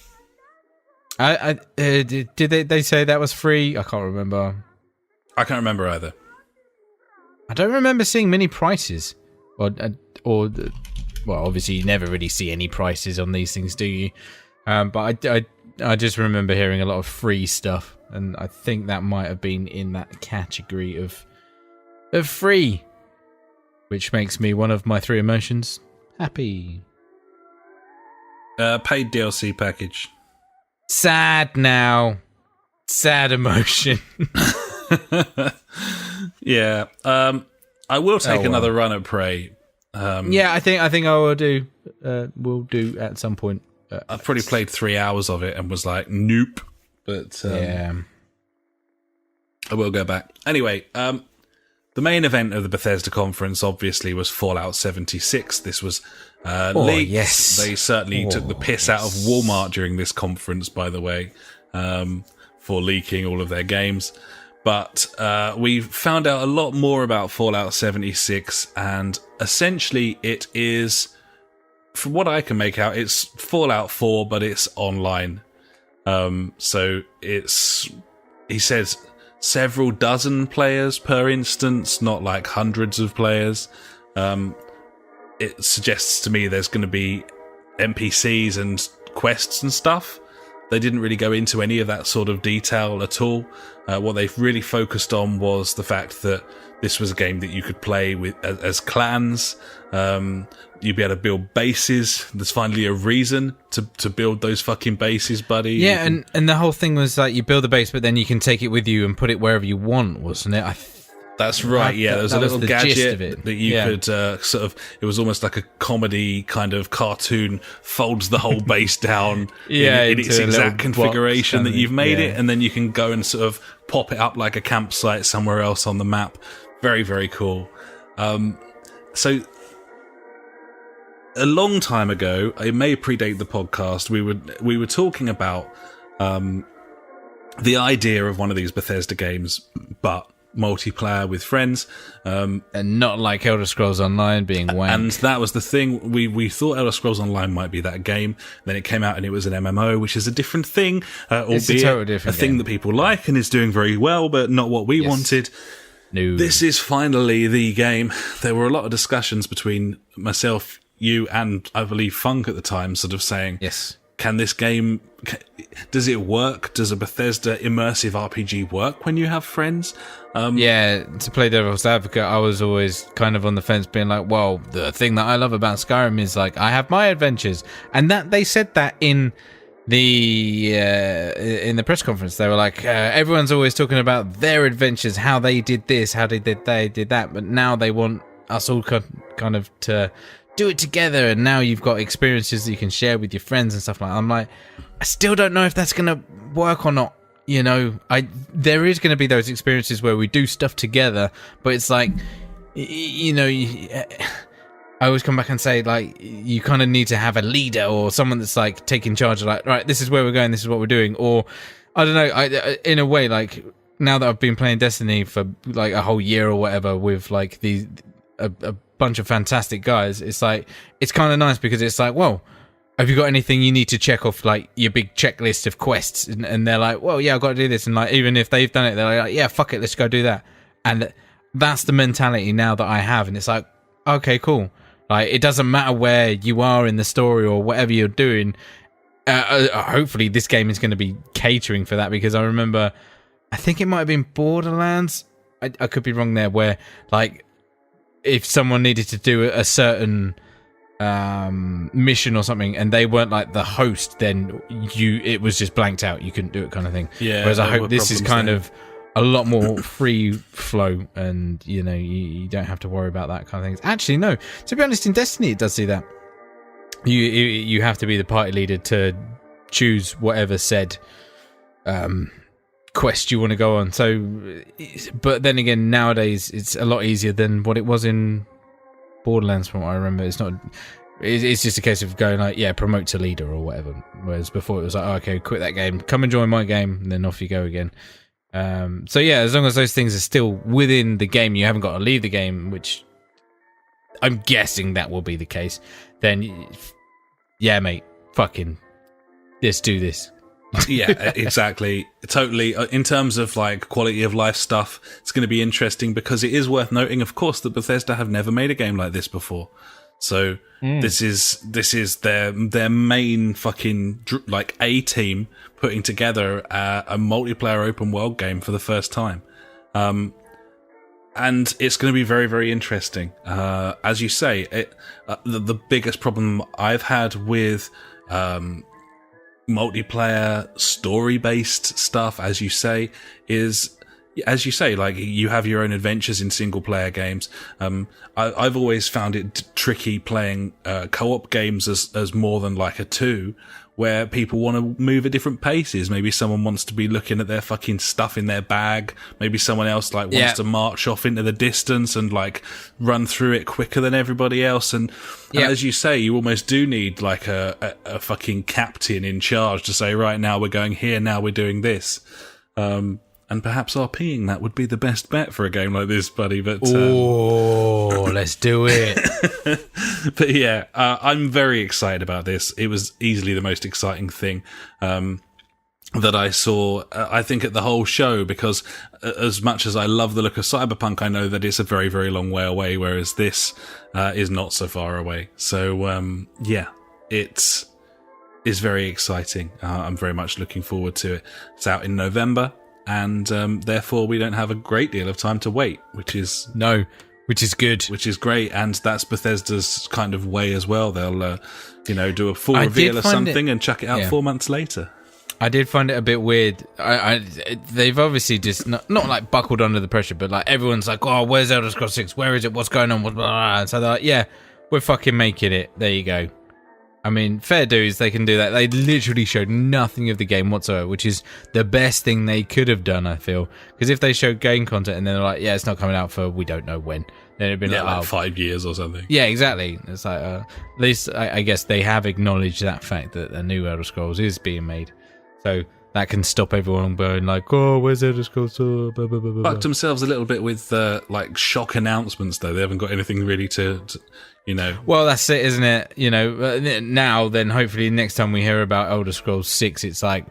Did they say that was free? I can't remember. I can't remember either. I don't remember seeing many prices. Well, obviously you never really see any prices on these things, do you? But I just remember hearing a lot of free stuff, and I think that might have been in that category of free, which makes me one of my three emotions happy. Paid DLC package. sad now. Sad emotion. Yeah. I will take another run at Prey. Yeah, I think I will do. We'll do at some point. I've probably played 3 hours of it and was like, nope. But yeah, I will go back. Anyway, the main event of the Bethesda conference obviously was Fallout 76. This was leaked. Yes. They certainly took the piss out of Walmart during this conference, by the way, for leaking all of their games. But we found out a lot more about Fallout 76, and essentially it is, from what I can make out, it's Fallout 4, but it's online. So it's, he says, several dozen players per instance, not like hundreds of players. It suggests to me there's going to be NPCs and quests and stuff. They didn't really go into any of that sort of detail at all. What they've really focused on was the fact that this was a game that you could play with as clans. You'd be able to build bases. There's finally a reason to build those fucking bases, buddy. Yeah, and the whole thing was like you build a base, but then you can take it with you and put it wherever you want, wasn't it? That's right, yeah. There was a little gadget that you could sort of... It was almost like a comedy kind of cartoon, folds the whole base down in its exact configuration that you've made it, and then you can go and sort of pop it up like a campsite somewhere else on the map. Very, very cool. So... A long time ago, it may predate the podcast, we were talking about the idea of one of these Bethesda games, but multiplayer with friends. And not like Elder Scrolls Online being wank. And that was the thing. We thought Elder Scrolls Online might be that game. Then it came out and it was an MMO, which is a different thing. It's a totally different thing game that people like and is doing very well, but not what we wanted. No. This is finally the game. There were a lot of discussions between myself, you, and I believe Funk at the time, sort of saying, yes, can this game, does it work? Does a Bethesda immersive RPG work when you have friends? Yeah, to play devil's advocate, I was always kind of on the fence, being like, well, the thing that I love about Skyrim is like I have my adventures, and that they said that in the press conference. They were like, everyone's always talking about their adventures, how they did this, how they did that, but now they want us all kind of to do it together, and now you've got experiences that you can share with your friends and stuff like that. I'm like, I still don't know if that's going to work or not. You know, there is going to be those experiences where we do stuff together, but it's like, you know, I always come back and say, like, you kind of need to have a leader or someone that's like taking charge of like, right, this is where we're going, this is what we're doing. Or I don't know, in a way, like now that I've been playing Destiny for like a whole year or whatever with like a bunch of fantastic guys, it's like, it's kind of nice because it's like, well, have you got anything you need to check off like your big checklist of quests? And they're like, well, yeah, I've got to do this. And like, even if they've done it, they're like, yeah, fuck it, let's go do that. And that's the mentality now that I have. And it's like, okay, cool. Like, it doesn't matter where you are in the story or whatever you're doing. Hopefully this game is going to be catering for that, because I remember, I think it might have been Borderlands. I could be wrong there, where like, if someone needed to do a certain mission or something and they weren't like the host, then it was just blanked out, you couldn't do it, kind of thing. Yeah. Whereas I hope this is kind of a lot more free flow, and you know, you don't have to worry about that kind of things. Actually, no, to be honest, in Destiny it does do that. You have to be the party leader to choose whatever said quest you want to go on. So, but then again, nowadays it's a lot easier than what it was in Borderlands, from what I remember. It's not. It's just a case of going like, yeah, promote to leader or whatever. Whereas before it was like, oh, okay, quit that game, come and join my game, and then off you go again. So yeah, as long as those things are still within the game, you haven't got to leave the game, which I'm guessing that will be the case. Then, yeah, mate, fucking, let's do this. Yeah, exactly. Totally. In terms of like quality of life stuff, it's going to be interesting, because it is worth noting, of course, that Bethesda have never made a game like this before. So this is their main fucking like A team putting together a multiplayer open world game for the first time. And it's going to be very, very interesting. As you say, the biggest problem I've had with multiplayer story-based stuff, as you say, like you have your own adventures in single-player games. I've always found it tricky playing co-op games as more than like a two, where people want to move at different paces. Maybe someone wants to be looking at their fucking stuff in their bag. Maybe someone else like wants to march off into the distance and like run through it quicker than everybody else. And as you say, you almost do need like a fucking captain in charge to say, right, now we're going here, now we're doing this. And perhaps RPing that would be the best bet for a game like this, buddy. But let's do it. But yeah, I'm very excited about this. It was easily the most exciting thing that I saw, I think, at the whole show, because as much as I love the look of Cyberpunk, I know that it's a very, very long way away, whereas this is not so far away. So, yeah, it's very exciting. I'm very much looking forward to it. It's out in November, and therefore we don't have a great deal of time to wait, which is good, which is great. And that's Bethesda's kind of way as well. They'll do a full reveal of something and chuck it out 4 months later. I did find it a bit weird. They've obviously just not like buckled under the pressure, but like everyone's like, oh, where's Elder Scrolls 6? Where is it? What's going on? Blah, blah, blah. And so they're like, yeah, we're fucking making it. There you go. I mean, fair dues, they can do that. They literally showed nothing of the game whatsoever, which is the best thing they could have done, I feel. Because if they showed game content and then they're like, yeah, it's not coming out for we don't know when, then it'd be like 5 years or something. Yeah, exactly. It's like, at least I guess they have acknowledged that fact that a new Elder Scrolls is being made. So that can stop everyone going like, oh, where's Elder Scrolls? Blah, blah, blah, blah. Fucked themselves a little bit with like shock announcements, though. They haven't got anything really to. Well, that's it, isn't it? Now, then, hopefully, next time we hear about Elder Scrolls 6, it's like,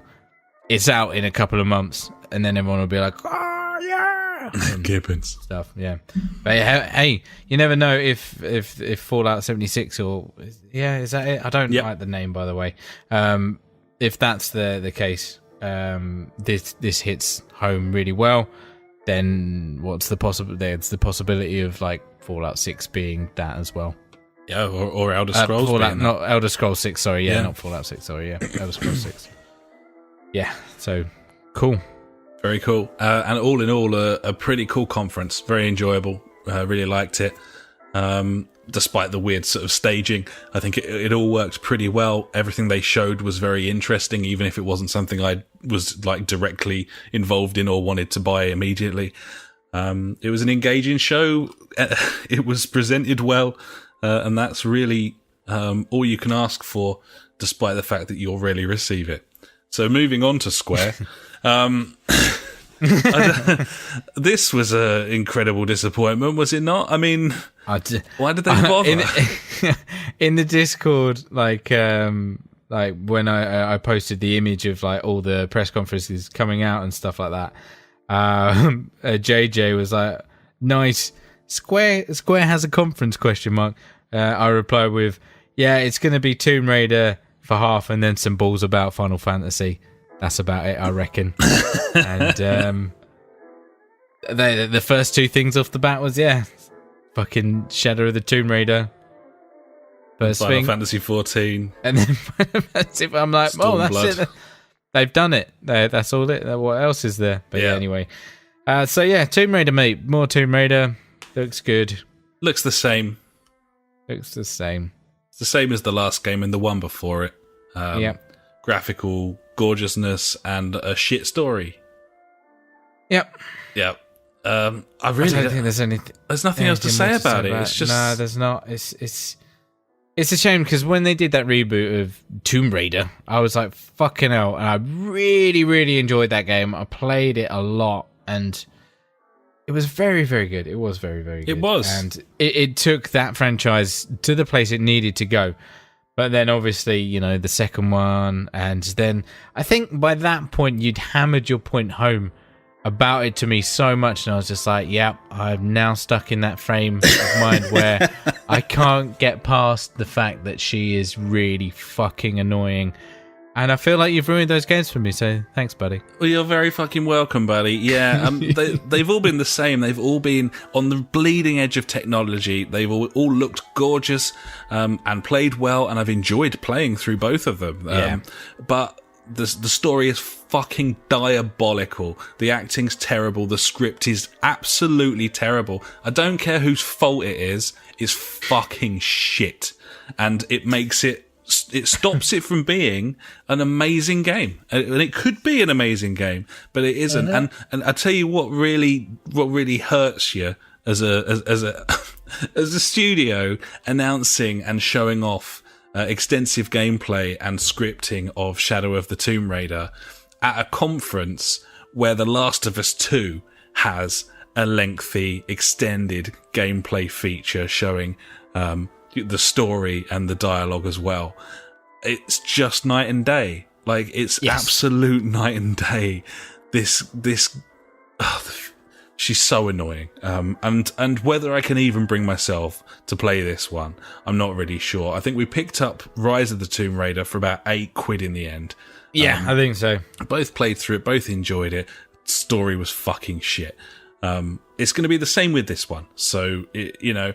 it's out in a couple of months, and then everyone will be like, oh, yeah! Gibbons. Stuff, yeah. But hey, you never know if Fallout 76 or... Yeah, is that it? I don't like the name, by the way. If that's the case, this hits home really well, then what's the possibility? There's the possibility of, like, Fallout 6 being that as well. Yeah, or Elder Scrolls. Not Elder Scrolls 6, sorry. Yeah, not Fallout 6, sorry. Yeah, Elder Scrolls 6. Yeah, so cool. Very cool. And all in all, a pretty cool conference. Very enjoyable. Really liked it. Despite the weird sort of staging, I think it all worked pretty well. Everything they showed was very interesting, even if it wasn't something I was like directly involved in or wanted to buy immediately. It was an engaging show. It was presented well, and that's really all you can ask for, despite the fact that you'll rarely receive it. So moving on to Square, this was an incredible disappointment, was it not? I mean, why did they bother? In the Discord, like when I posted the image of like all the press conferences coming out and stuff like that. JJ was like, nice. Square has a conference ? I replied with, yeah, it's going to be Tomb Raider for half and then some balls about Final Fantasy. That's about it, I reckon. And the first two things off the bat was, fucking Shadow of the Tomb Raider. First Final thing. Fantasy 14. And then Final Fantasy, I'm like, that's it. They've done it. That's all it. What else is there? But yeah, anyway. Tomb Raider, mate. More Tomb Raider. Looks good. Looks the same. Looks the same. It's the same as the last game and the one before it. Graphical gorgeousness and a shit story. Yep. Yep. I don't think there's anything. There's nothing else to say about it. It's just no, there's not. It's a shame because when they did that reboot of Tomb Raider, I was like, fucking hell. And I really, really enjoyed that game. I played it a lot and it was very, very good. It was very, very good. It was. And it took that franchise to the place it needed to go. But then obviously, the second one. And then I think by that point, you'd hammered your point home about it to me so much, and I was just like, yep, I'm now stuck in that frame of mind where I can't get past the fact that she is really fucking annoying And I feel like you've ruined those games for me, so thanks, buddy. Well, you're very fucking welcome, buddy. Yeah, they've all been the same. They've all been on the bleeding edge of technology. They've all looked gorgeous and played well, and I've enjoyed playing through both of them. But the story is fucking diabolical. The acting's terrible. The script is absolutely terrible. I don't care whose fault it is. It's fucking shit. And it stops it from being an amazing game. And it could be an amazing game, but it isn't. And I tell you what really hurts you as a as a studio announcing and showing off extensive gameplay and scripting of Shadow of the Tomb Raider at a conference where The Last of Us 2 has a lengthy, extended gameplay feature showing the story and the dialogue as well. It's just night and day. Like, it's absolute night and day. She's so annoying. And whether I can even bring myself to play this one, I'm not really sure. I think we picked up Rise of the Tomb Raider for about £8 in the end. Yeah, I think so. Both played through it, both enjoyed it. Story was fucking shit. It's going to be the same with this one. So, I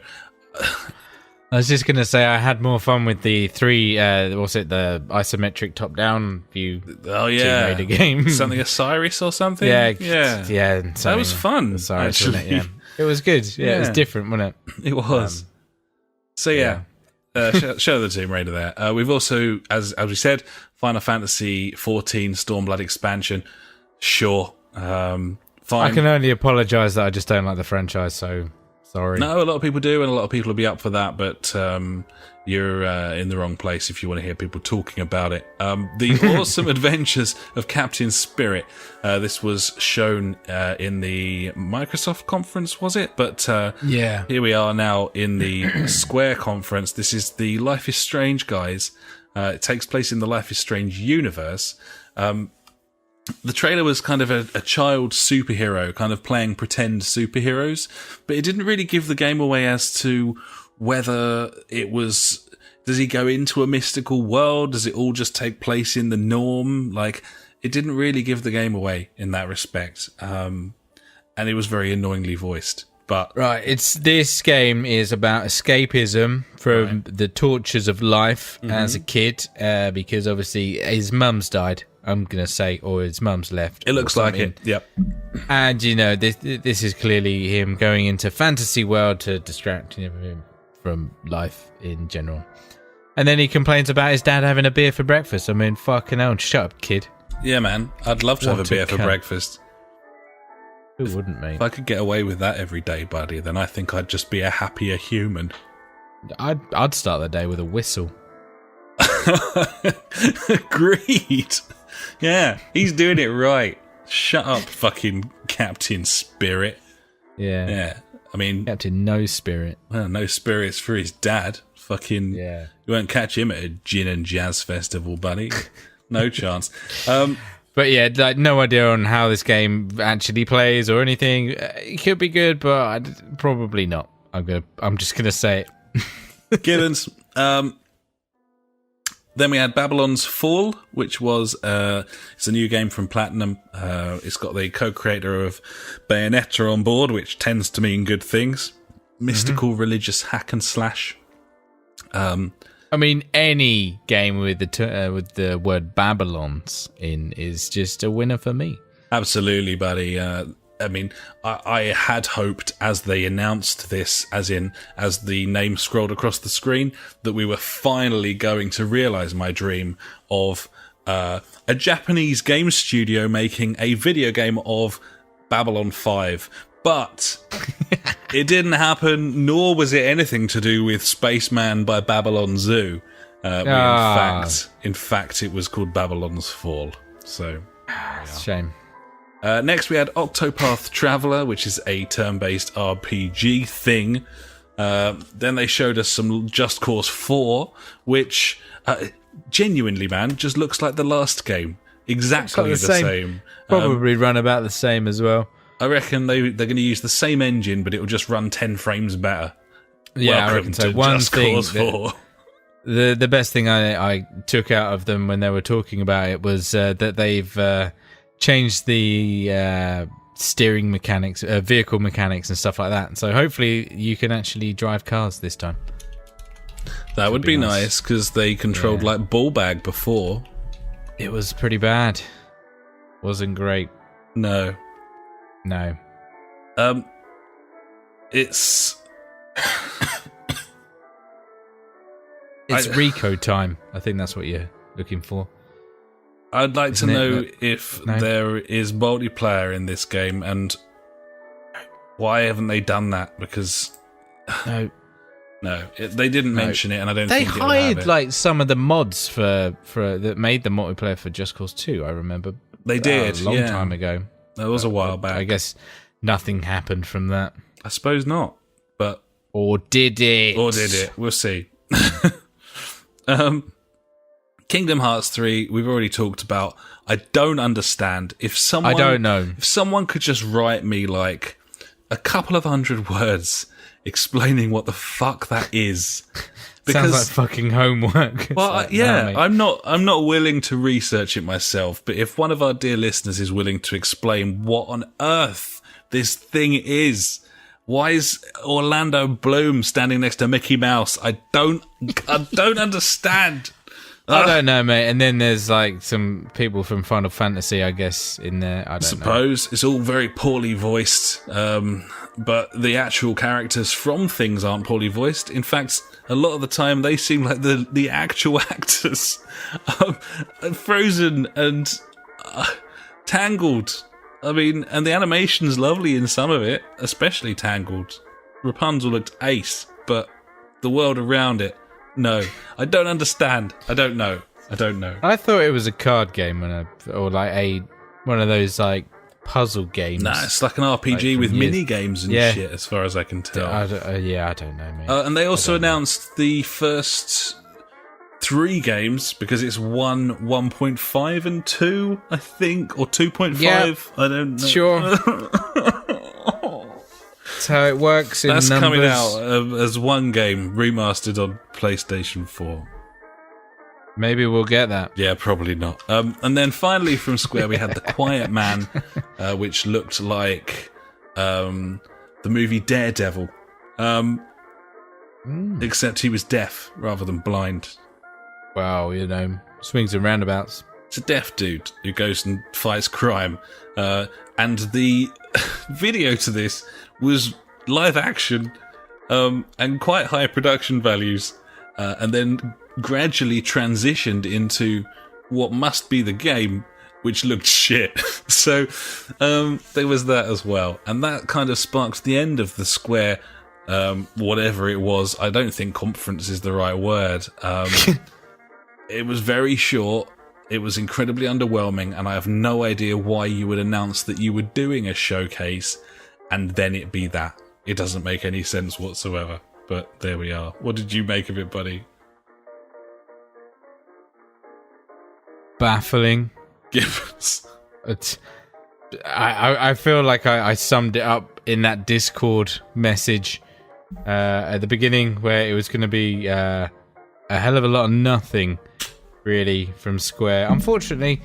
was just going to say I had more fun with the the isometric top-down view Tomb Raider game. Something Osiris or something? Yeah. That was fun, Osiris, actually. It was good. Yeah, it was different, wasn't it? It was. Show the Tomb Raider there. We've also, as we said, Final Fantasy 14 Stormblood expansion. Sure. Fine. I can only apologise that I just don't like the franchise, so sorry. No, a lot of people do, and a lot of people will be up for that, but you're in the wrong place if you want to hear people talking about it. The Awesome Adventures of Captain Spirit. This was shown in the Microsoft conference, was it? But here we are now in the Square conference. This is the Life is Strange guys. It takes place in the Life is Strange universe. The trailer was kind of a child superhero, kind of playing pretend superheroes, but it didn't really give the game away as to whether it was... Does he go into a mystical world? Does it all just take place in the norm? Like, it didn't really give the game away in that respect. And it was very annoyingly voiced. But this game is about escapism from the tortures of life as a kid, because obviously his mum's died. I'm gonna say, or his mum's left. It looks like it. Yep. And this is clearly him going into fantasy world to distract him from life in general. And then he complains about his dad having a beer for breakfast. I mean, fucking hell, shut up, kid. Yeah, man. I'd love to have a beer for breakfast. Who wouldn't, mate? If I could get away with that every day, buddy, then I think I'd just be a happier human. I'd start the day with a whistle. Agreed. Yeah, he's doing it right. Shut up, fucking Captain Spirit. Yeah. I mean... Captain No Spirit. Well, no spirits for his dad. Fucking... Yeah. You won't catch him at a gin and jazz festival, buddy. No chance. But yeah, like, no idea on how this game actually plays or anything. It could be good, but probably not. I'm just gonna say it. Gibbons. Then we had Babylon's Fall, which was it's a new game from Platinum. It's got the co-creator of Bayonetta on board, which tends to mean good things. Mystical religious hack and slash. I mean, any game with the word Babylons in is just a winner for me. Absolutely, buddy. I mean, I had hoped as they announced this, as the name scrolled across the screen, that we were finally going to realise my dream of a Japanese game studio making a video game of Babylon 5. But it didn't happen, nor was it anything to do with Spaceman by Babylon Zoo. In fact, it was called Babylon's Fall. So, shame. Next, we had Octopath Traveler, which is a turn-based RPG thing. Then they showed us some Just Cause 4, which genuinely, man, just looks like the last game. Exactly the same. Probably run about the same as well. I reckon they're going to use the same engine, but it will just run 10 frames better. Yeah, I reckon so. One thing The best thing I took out of them when they were talking about it was that they've changed the steering mechanics, vehicle mechanics and stuff like that. So hopefully you can actually drive cars this time. That would be nice, because they controlled like ball bag before. It was pretty bad. Wasn't great. No. It's... It's Rico time. I think that's what you're looking for. I'd like to know if there is multiplayer in this game, and why haven't they done that? Because they didn't mention it, and I don't think they hired like some of the mods for that made the multiplayer for Just Cause 2. I remember they did a long time ago. That was a while back. I guess nothing happened from that. I suppose not, but or did it? We'll see. Kingdom Hearts 3, we've already talked about. I don't understand. If someone could just write me like a couple of 100 words explaining what the fuck that is. Because, sounds like fucking homework. Well, I'm not willing to research it myself, but if one of our dear listeners is willing to explain what on earth this thing is, why is Orlando Bloom standing next to Mickey Mouse? I don't understand. I don't know, mate. And then there's like some people from Final Fantasy, I guess, in there. I suppose it's all very poorly voiced, but the actual characters from things aren't poorly voiced. In fact, a lot of the time they seem like the actual actors. Frozen and Tangled. I mean, and the animation's lovely in some of it, especially Tangled. Rapunzel looked ace, but the world around it, no. I don't understand. I don't know. I thought it was a card game or like one of those like puzzle games. Nah, it's like an RPG like with mini games and shit, as far as I can tell. I don't know, mate. And they also announced the first 3 games, because it's 1.5 and 2, I think, or 2.5. Yep. I don't know. Sure. That's how it works in numbers. That's coming out as one game remastered on PlayStation 4. Maybe we'll get that. Yeah, probably not. And then finally from Square we had The Quiet Man, which looked like the movie Daredevil, except he was deaf rather than blind. Wow, swings and roundabouts. It's a deaf dude who goes and fights crime. And the video to this was live action and quite high production values, and then gradually transitioned into what must be the game, which looked shit. So there was that as well. And that kind of sparked the end of the Square, whatever it was. I don't think conference is the right word. It was very short. It was incredibly underwhelming, and I have no idea why you would announce that you were doing a showcase and then it be that. It doesn't make any sense whatsoever, but there we are. What did you make of it, buddy? Baffling. Gibbons. I feel like I summed it up in that Discord message at the beginning, where it was going to be a hell of a lot of nothing, really, from Square. Unfortunately,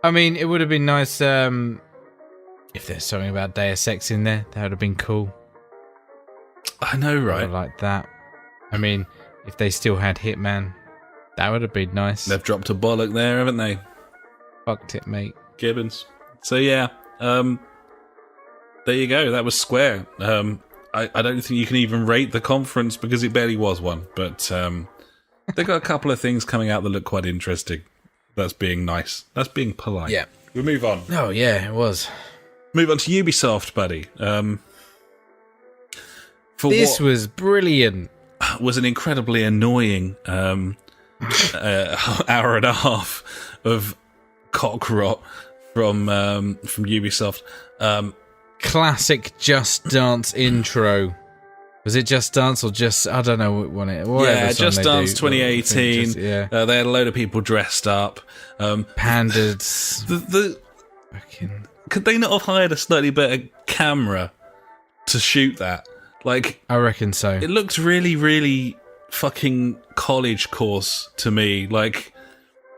I mean, it would have been nice if there's something about Deus Ex in there. That would have been cool. I know, right? I like that. I mean, if they still had Hitman, that would have been nice. They've dropped a bollock there, haven't they? Fucked it, mate. Gibbons. So yeah, there you go. That was Square. I don't think you can even rate the conference because it barely was one, but they've got a couple of things coming out that look quite interesting. That's being nice. That's being polite. Yeah. We'll move on. Oh, yeah, it was. Move on to Ubisoft, buddy. This was brilliant. Was an incredibly annoying hour and a half of cock rot from Ubisoft. Classic Just Dance intro. Was it Just Dance or just, I don't know what one it was. Yeah, Just Dance 2018. They had a load of people dressed up. Pandas. Could they not have hired a slightly better camera to shoot that? Like, I reckon so. It looked really, really fucking college course to me. Like,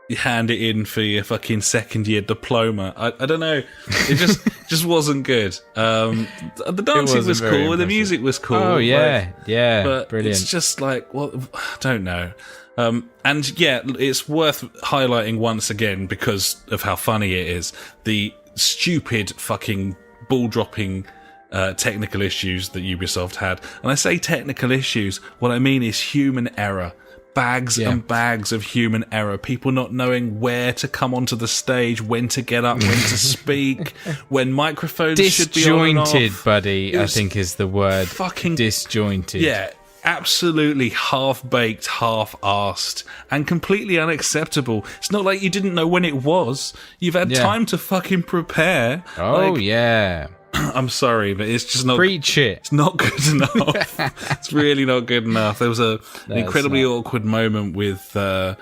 you hand it in for your fucking second year diploma. I don't know. It just wasn't good. The dancing was cool. impressive. The music was cool. Oh yeah, yeah, but brilliant. it's just like, well, I don't know. And yeah, it's worth highlighting once again because of how funny it is. The stupid fucking ball-dropping technical issues that Ubisoft had. And I say technical issues, what I mean is human error. Bags and bags of human error. People not knowing where to come onto the stage, when to get up, when to speak, when microphones should be on and off. Disjointed, buddy, I think is the word. Fucking disjointed. Yeah, absolutely half-baked, half-arsed, and completely unacceptable. It's not like you didn't know when it was. You've had time to fucking prepare. Oh, like, yeah. I'm sorry, but it's just not... Preach it. It's not good enough. It's really not good enough. There was an incredibly awkward moment with... well,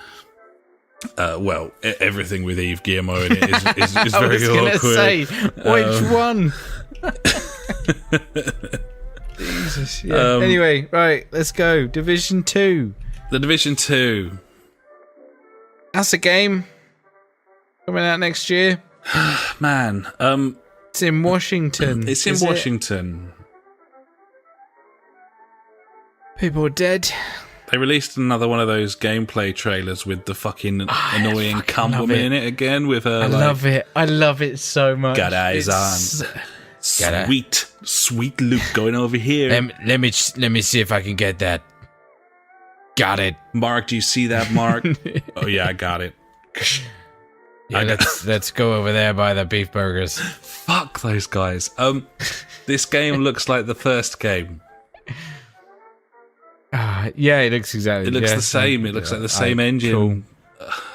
everything with Yves Guillemot in it is very awkward. I was going to say, which one? Jesus. Yeah. Anyway, right, let's go. Division 2. The Division 2. That's a game coming out next year. Man, it's in Washington. It's in Washington. People are dead. They released another one of those gameplay trailers with the fucking annoying cunt woman in it again. With her, love it. I love it so much. Got eyes on. Sweet Luke going over here. Let me see if I can get that. Got it. Mark, do you see that, Mark? Oh yeah, I got it. Yeah, let's go over there by the beef burgers. Fuck those guys. This game looks like the first game. Yeah, it looks exactly. It looks the same. It looks like the same engine. Cool.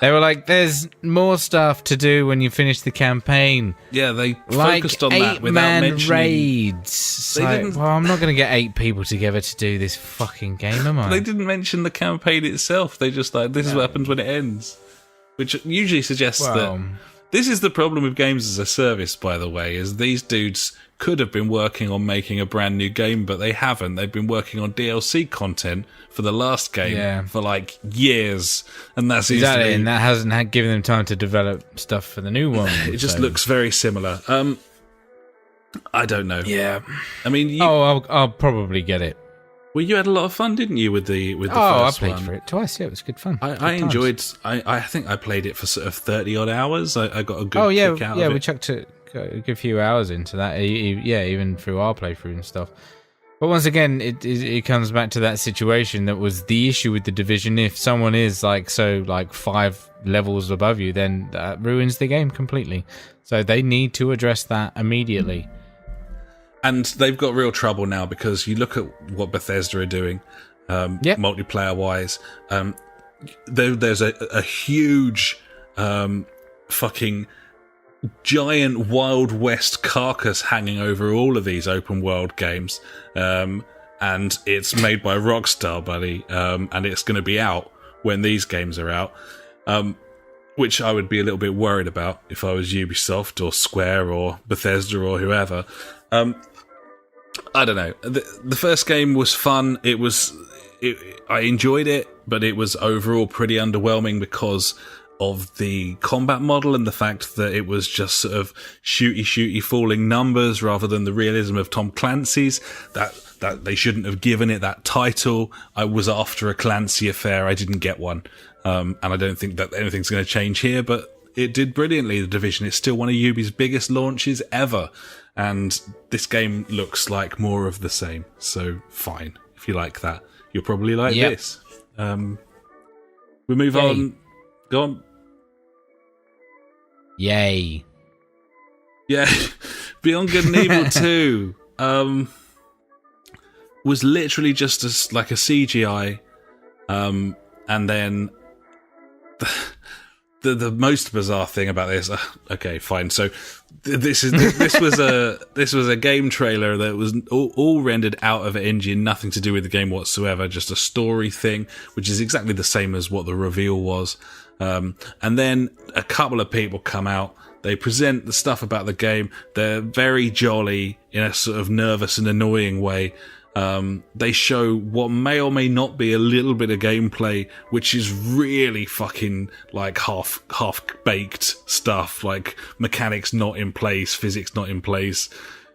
They were like, "There's more stuff to do when you finish the campaign." Yeah, they focused on that without mentioning raids. Well, I'm not going to get 8 people together to do this fucking game, am I? They didn't mention the campaign itself. They just this is what happens when it ends. Which usually suggests that this is the problem with games as a service, by the way, is these dudes could have been working on making a brand new game, but they haven't. They've been working on DLC content for the last game for like years, and that's exactly, and that hasn't given them time to develop stuff for the new one. It just looks very similar. I don't know. Yeah, I mean, I'll probably get it. Well, you had a lot of fun, didn't you, with the first one? I played for it twice. Yeah, it was good fun. I enjoyed. I think I played it for sort of 30 odd hours. I got a good kick out of it. Yeah, we chucked a good few hours into that. Yeah, even through our playthrough and stuff. But once again, it comes back to that situation that was the issue with the Division. If someone is like 5 levels above you, then that ruins the game completely. So they need to address that immediately. And they've got real trouble now because you look at what Bethesda are doing, multiplayer-wise. There's a huge fucking giant Wild West carcass hanging over all of these open-world games. And it's made by Rockstar, buddy. And it's going to be out when these games are out. Which I would be a little bit worried about if I was Ubisoft or Square or Bethesda or whoever. I don't know. The first game was fun. I enjoyed it, but it was overall pretty underwhelming because of the combat model and the fact that it was just sort of shooty falling numbers rather than the realism of Tom Clancy's. That they shouldn't have given it that title. I was after a Clancy affair. I didn't get one, and I don't think that anything's going to change here. But it did brilliantly. The Division. It's still one of Ubi's biggest launches ever. And this game looks like more of the same. So, fine. If you like that. You'll probably like this. We move on. Go on. Yay. Yeah. Beyond Good and Evil 2 was literally just a CGI. And then... The most bizarre thing about this, okay, fine. So this was a game trailer that was all rendered out of engine, nothing to do with the game whatsoever, just a story thing, which is exactly the same as what the reveal was. And then a couple of people come out. They present the stuff about the game. They're very jolly in a sort of nervous and annoying way. they show what may or may not be a little bit of gameplay, which is really fucking like half baked stuff, like mechanics not in place, physics not in place,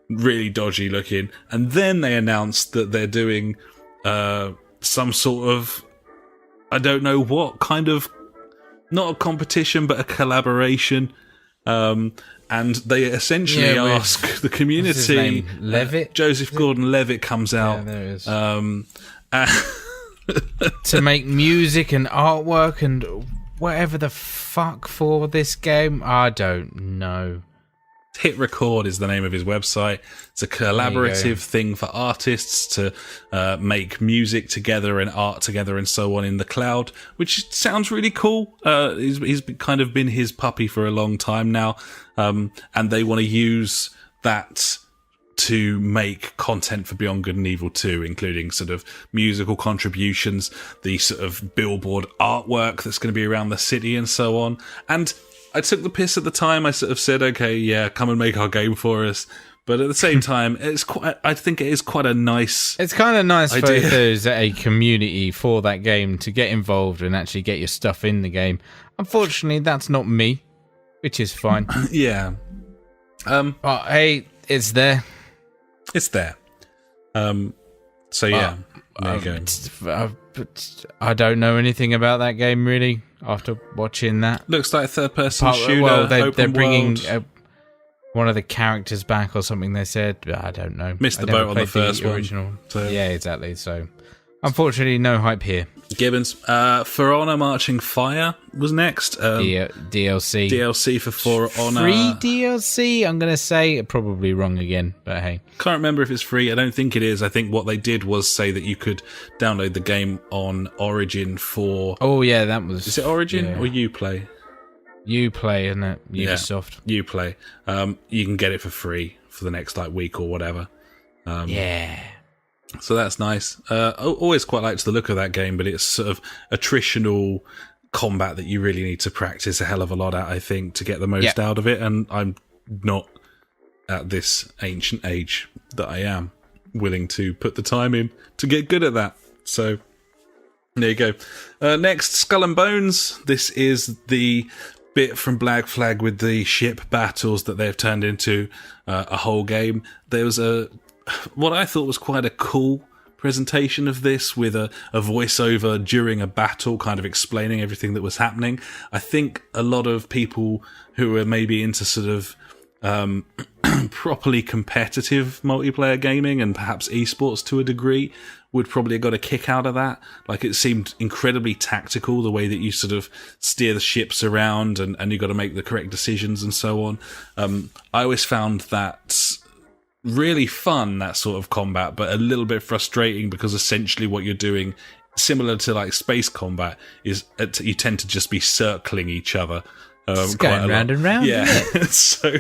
really dodgy looking. And then they announced that they're doing some sort of, I don't know what kind of, not a competition but a collaboration. And they essentially ask the community. Levitt? Joseph Gordon-Levitt comes out. Yeah, there it is. To make music and artwork and whatever the fuck for this game. I don't know. Hit Record is the name of his website. It's a collaborative thing for artists to make music together and art together and so on in the cloud, which sounds really cool. He's kind of been his puppy for a long time now, and they want to use that to make content for Beyond Good and Evil 2, including sort of musical contributions, the sort of billboard artwork that's going to be around the city and so on. And I took the piss at the time. I sort of said, okay, yeah, come and make our game for us. But at the same time, I think it is quite a nice. It's kind of nice idea. for there's a community for that game to get involved and actually get your stuff in the game. Unfortunately, that's not me, which is fine. Yeah. But hey, it's there. It's there. So yeah, there you go. I don't know anything about that game really. After watching that, looks like a third-person shooter. Well, they're bringing world. One of the characters back or something. They said, I don't know. Missed the boat on the first original one. So. Yeah, exactly. So, unfortunately, no hype here. Gibbons, For Honor Marching Fire was next. DLC. DLC for For Honor. Free DLC? I'm going to say, probably wrong again, but hey. Can't remember if it's free. I don't think it is. I think what they did was say that you could download the game on Origin for... Oh, yeah, that was... Is it Origin or Uplay? Uplay, isn't it? Ubisoft. Yeah, Uplay. You can get it for free for the next week or whatever. Yeah. So that's nice. Always quite liked the look of that game, but it's sort of attritional combat that you really need to practice a hell of a lot at, I think, to get the most out of it. And I'm not at this ancient age that I am willing to put the time in to get good at that. So there you go. Next, Skull and Bones. This is the bit from Black Flag with the ship battles that they've turned into a whole game. There was what I thought was quite a cool presentation of this with a voiceover during a battle kind of explaining everything that was happening. I think a lot of people who are maybe into sort of properly competitive multiplayer gaming and perhaps esports to a degree would probably have got a kick out of that. Like, it seemed incredibly tactical, the way that you sort of steer the ships around and you got to make the correct decisions and so on. I always found that really fun, that sort of combat, but a little bit frustrating because essentially what you're doing, similar to like space combat, is you tend to just be circling each other. Going round and round. Yeah. So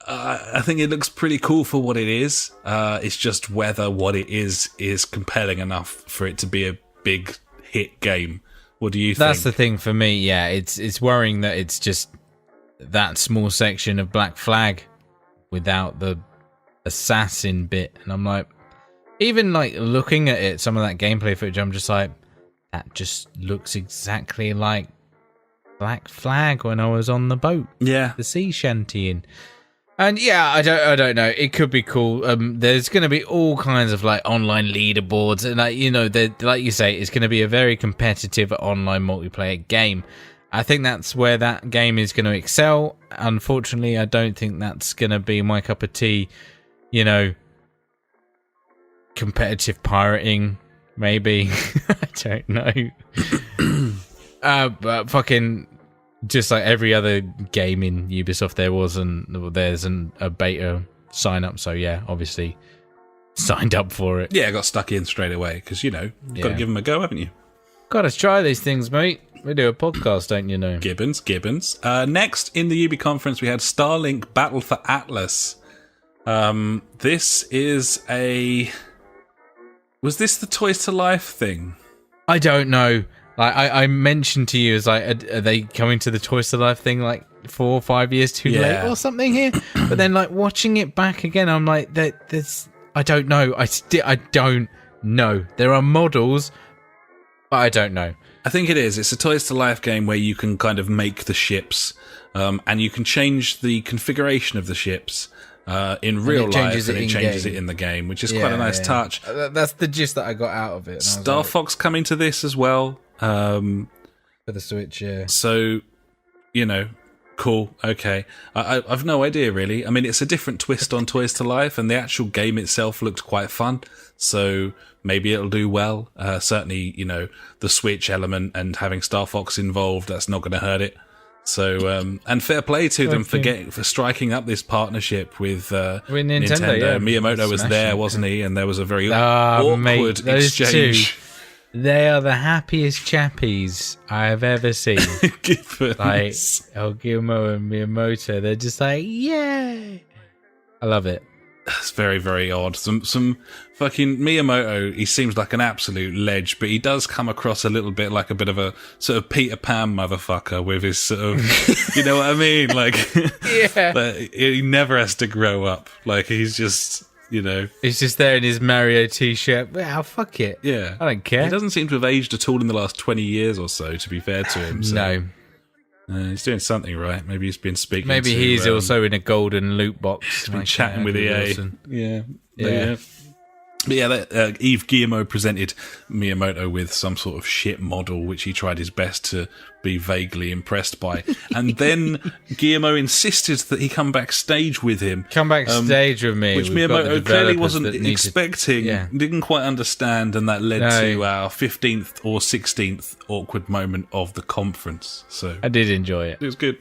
I think it looks pretty cool for what it is. It's just whether what it is compelling enough for it to be a big hit game. What do you think? That's the thing for me, yeah. It's worrying that it's just that small section of Black Flag without the assassin bit. And I'm like, even like looking at it, some of that gameplay footage, I'm just like, that just looks exactly like Black Flag when I was on the boat. Yeah. The sea shantying. And yeah, I don't know. It could be cool. There's going to be all kinds of like online leaderboards, and like, you know, like you say, it's going to be a very competitive online multiplayer game. I think that's where that game is going to excel. Unfortunately, I don't think that's going to be my cup of tea. You know, competitive pirating, maybe. I don't know. But fucking, just like every other game in Ubisoft, there's a beta sign up. So yeah, obviously signed up for it. Yeah, I got stuck in straight away because, you know, got to give them a go, haven't you? Got to try these things, mate. We do a podcast, don't you know? Gibbons. Next in the Ubi conference, we had Starlink Battle for Atlas. This is was this the Toys to Life thing? I don't know. Like I mentioned to you, as like, are they coming to the Toys to Life thing like 4 or 5 years too late or something here? But then like watching it back again, I'm like, there's I don't know. I don't know. There are models, but I don't know. I think it is. It's a Toys to Life game where you can kind of make the ships, and you can change the configuration of the ships in real life, and it changes it in the game, which is quite a nice touch. That's the gist that I got out of it. Star Fox coming to this as well. For the Switch, yeah. So, cool, okay. I've no idea, really. I mean, it's a different twist on Toys to Life, and the actual game itself looked quite fun, so maybe it'll do well. Certainly, the Switch element and having Star Fox involved, that's not going to hurt it. So, and fair play to them for striking up this partnership with Nintendo. Yeah. Miyamoto was there, wasn't he? And there was a very awkward exchange. They are the happiest chappies I have ever seen. Like, Gilmo and Miyamoto, they're just like, yay! I love it. It's very, very odd. Some fucking Miyamoto, he seems like an absolute ledge, but he does come across a little bit like a bit of a sort of Peter Pan motherfucker with his sort of, you know what I mean? Like, yeah. But he never has to grow up. Like, he's just... He's just there in his Mario t-shirt. Well, fuck it. Yeah. I don't care. He doesn't seem to have aged at all in the last 20 years or so, to be fair to him. So. No. He's doing something right. Maybe he's been speaking Maybe he's also in a golden loot box. He's been chatting with EA. Wilson. Yeah. But Yves Guillemot presented Miyamoto with some sort of shit model, which he tried his best to be vaguely impressed by. And then Guillemot insisted that he come backstage with him. Come backstage with me. Which Miyamoto clearly wasn't expecting, didn't quite understand, and that led to our 15th or 16th awkward moment of the conference. So I did enjoy it. It was good.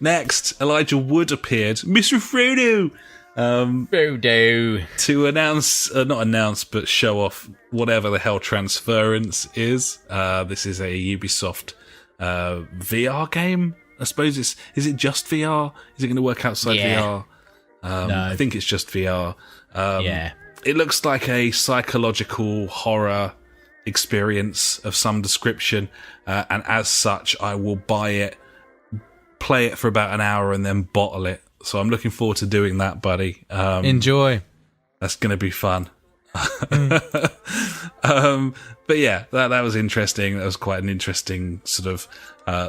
Next, Elijah Wood appeared. Mr. Frodo! To not announce, but show off whatever the hell Transference is. This is a Ubisoft VR game. I suppose is it just VR? Is it going to work outside VR? No. I think it's just VR. It looks like a psychological horror experience of some description, and as such, I will buy it, play it for about an hour, and then bottle it. So I'm looking forward to doing that, buddy. Enjoy. That's going to be fun. But yeah, that was interesting. That was quite an interesting sort of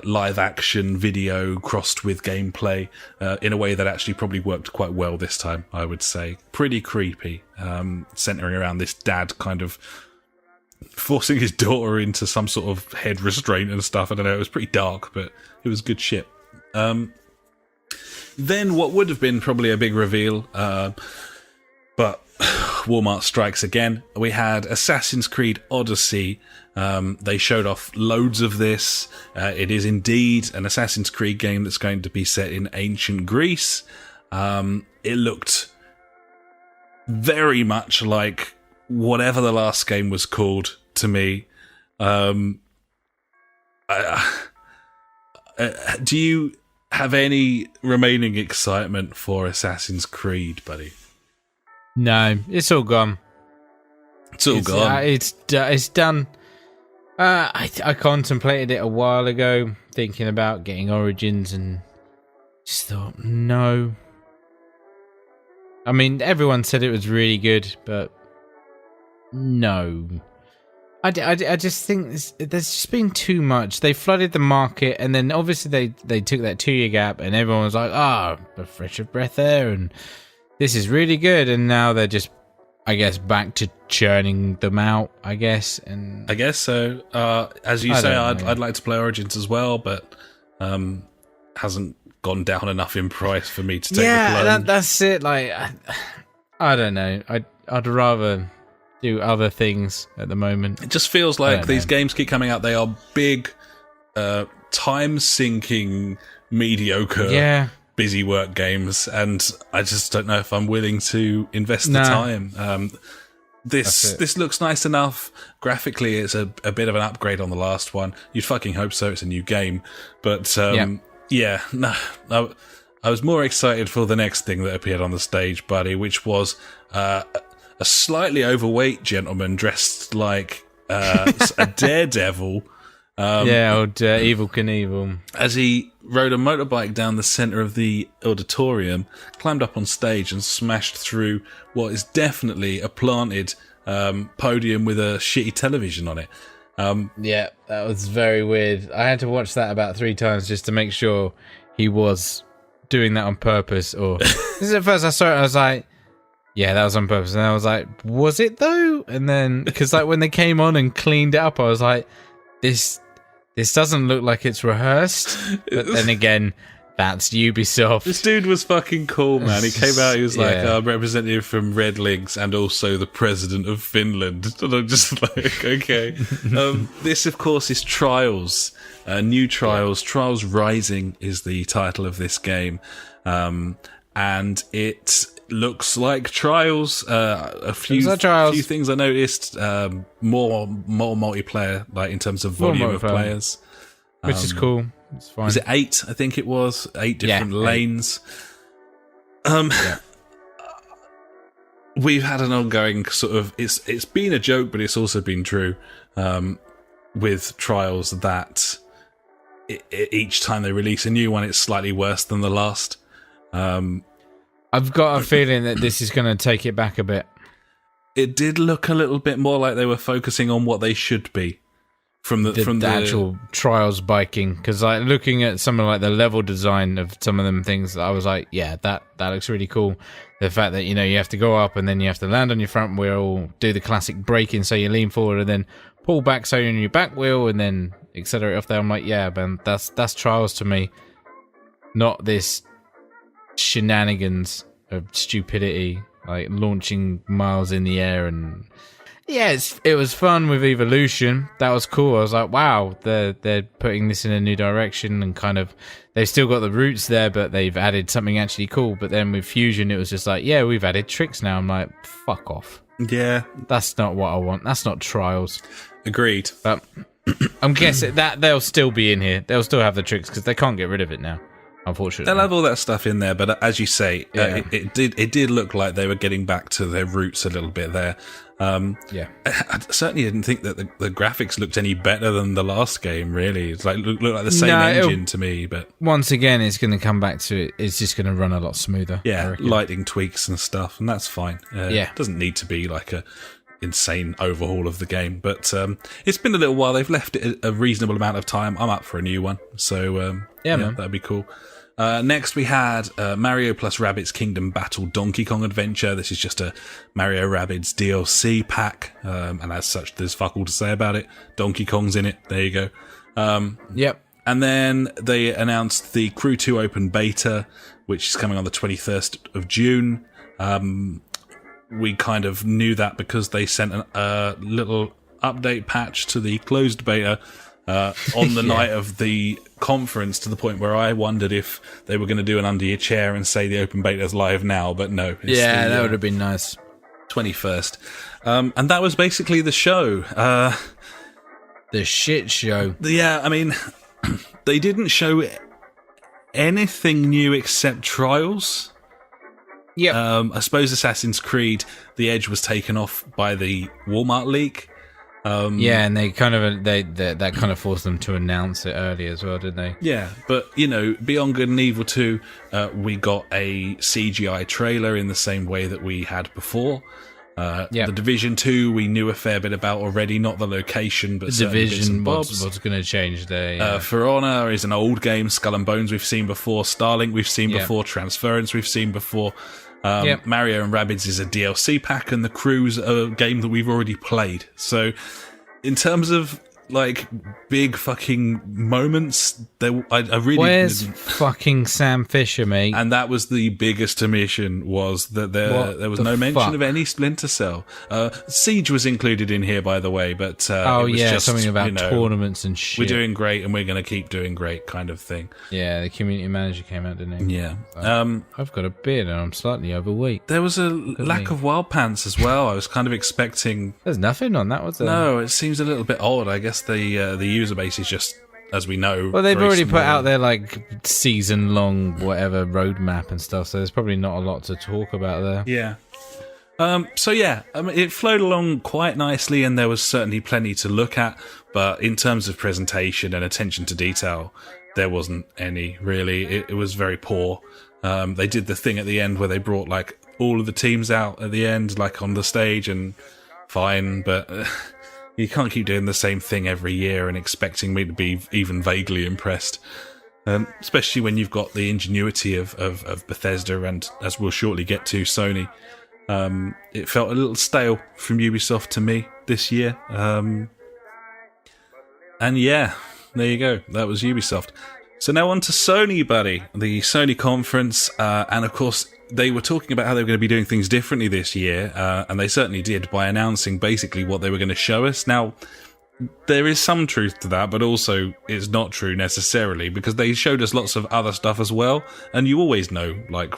live action video crossed with gameplay in a way that actually probably worked quite well this time, I would say. Pretty creepy, centering around this dad kind of forcing his daughter into some sort of head restraint and stuff. I don't know, it was pretty dark, but it was good shit. Then what would have been probably a big reveal, but Walmart strikes again. We had Assassin's Creed Odyssey. They showed off loads of this. It is indeed an Assassin's Creed game that's going to be set in ancient Greece. It looked very much like whatever the last game was called to me. Do you have any remaining excitement for Assassin's Creed, buddy? No, it's all gone. It's gone. It's done. I contemplated it a while ago, thinking about getting Origins, and just thought, no. I mean, everyone said it was really good, but no. I just think there's just been too much. They flooded the market, and then obviously they took that 2-year gap, and everyone was like, a fresh of breath there, and this is really good. And now they're just, I guess, back to churning them out, I guess. And I guess so. As you say, I'd like to play Origins as well, but hasn't gone down enough in price for me to take the plunge. That's it. Like, I don't know. I'd rather do other things at the moment. It just feels like these games keep coming out. They are big, time-sinking, mediocre, busy work games, and I just don't know if I'm willing to invest the time. This looks nice enough. Graphically, it's a bit of an upgrade on the last one. You'd fucking hope so. It's a new game. But, I was more excited for the next thing that appeared on the stage, buddy, which was a slightly overweight gentleman dressed like a daredevil Old Evil Knievel. As he rode a motorbike down the centre of the auditorium, climbed up on stage and smashed through what is definitely a planted podium with a shitty television on it. Yeah, that was very weird. I had to watch that about 3 times just to make sure he was doing that on purpose. Or this is at first I saw it, I was like, yeah, that was on purpose. And I was like, was it though? And then, because like when they came on and cleaned it up, I was like, this doesn't look like it's rehearsed. But then again, that's Ubisoft. This dude was fucking cool, man. He came out, he was like, I'm representative from Red Links and also the president of Finland. And I'm just like, okay. This, of course, is Trials. New Trials. Trials Rising is the title of this game. And it looks like Trials. A few things I noticed. More multiplayer, like in terms of volume of players. Which is cool. It's fine. Was it 8? I think it was 8 different lanes. We've had an ongoing sort of it's been a joke, but it's also been true with Trials that each time they release a new one, it's slightly worse than the last. I've got a feeling that this is going to take it back a bit. It did look a little bit more like they were focusing on what they should be. From the actual Trials biking, because like looking at some of like the level design of some of them things, I was like, yeah, that looks really cool. The fact that, you know, you have to go up and then you have to land on your front wheel, do the classic braking, so you lean forward and then pull back so you're on your back wheel and then accelerate off there. I'm like, yeah, man, that's Trials to me, not this shenanigans of stupidity, like launching miles in the air. And yeah, it was fun with Evolution. That was cool. I was like, wow, they're putting this in a new direction, and kind of they've still got the roots there, but they've added something actually cool. But then with Fusion, it was just like, yeah, we've added tricks now. I'm like, fuck off. Yeah, that's not what I want. That's not Trials. Agreed. But I'm guessing that they'll still be in here. They'll still have the tricks because they can't get rid of it now. Unfortunately, they'll have all that stuff in there, but as you say, it did look like they were getting back to their roots a little bit there. I certainly didn't think that the graphics looked any better than the last game. Really, it's like looked like the same engine to me. But once again, it's going to come back to it. It's just going to run a lot smoother. Yeah, lighting tweaks and stuff, and that's fine. It doesn't need to be like a insane overhaul of the game, but it's been a little while. They've left it a reasonable amount of time. I'm up for a new one, so man, that'd be cool. Next we had Mario plus Rabbids Kingdom Battle Donkey Kong Adventure. This is just a Mario Rabbids DLC pack, and as such there's fuck all to say about it. Donkey Kong's in it, there you go. And then they announced the Crew 2 Open Beta, which is coming on the 21st of June. We kind of knew that because they sent a little update patch to the closed beta on the night of the conference, to the point where I wondered if they were going to do an under your chair and say the open beta is live now, but no. That would have been nice. 21st. And that was basically the show. The shit show. Yeah, I mean, they didn't show anything new except Trials. Yeah. I suppose Assassin's Creed, the edge was taken off by the Walmart leak. And they kind of that kind of forced them to announce it early as well, didn't they? Yeah, but you know, Beyond Good and Evil 2, we got a CGI trailer in the same way that we had before. The Division 2, we knew a fair bit about already, not the location, but the Division what's going to change there. Yeah. For Honor is an old game. Skull and Bones we've seen before. Starlink we've seen before. Transference we've seen before. Mario and Rabbids is a DLC pack, and The Crew's a game that we've already played. So, in terms of like big fucking moments, I really where's fucking Sam Fisher, mate? And that was the biggest omission, was that there was no mention of any Splinter Cell. Siege was included in here, by the way, but it was just something about tournaments and shit. We're doing great, and we're going to keep doing great, kind of thing. Yeah, the community manager came out, didn't he? Yeah. I've got a beard and I'm slightly overweight. There was a lack of wild pants as well. I was kind of expecting. There's nothing on that, was there? No, it seems a little bit odd. I guess the user base is just, as we know. Well, they've already put out their like season-long whatever roadmap and stuff, so there's probably not a lot to talk about there. Yeah. So yeah, I mean, it flowed along quite nicely, and there was certainly plenty to look at. But in terms of presentation and attention to detail, there wasn't any really. It was very poor. They did the thing at the end where they brought like all of the teams out at the end, like on the stage, and fine, but you can't keep doing the same thing every year and expecting me to be even vaguely impressed. Especially when you've got the ingenuity of Bethesda and, as we'll shortly get to, Sony. It felt a little stale from Ubisoft to me this year. And yeah, there you go. That was Ubisoft. So now on to Sony, buddy. The Sony conference. And of course, they were talking about how they were going to be doing things differently this year. And they certainly did by announcing basically what they were going to show us. Now, there is some truth to that, but also it's not true necessarily, because they showed us lots of other stuff as well. And you always know, like,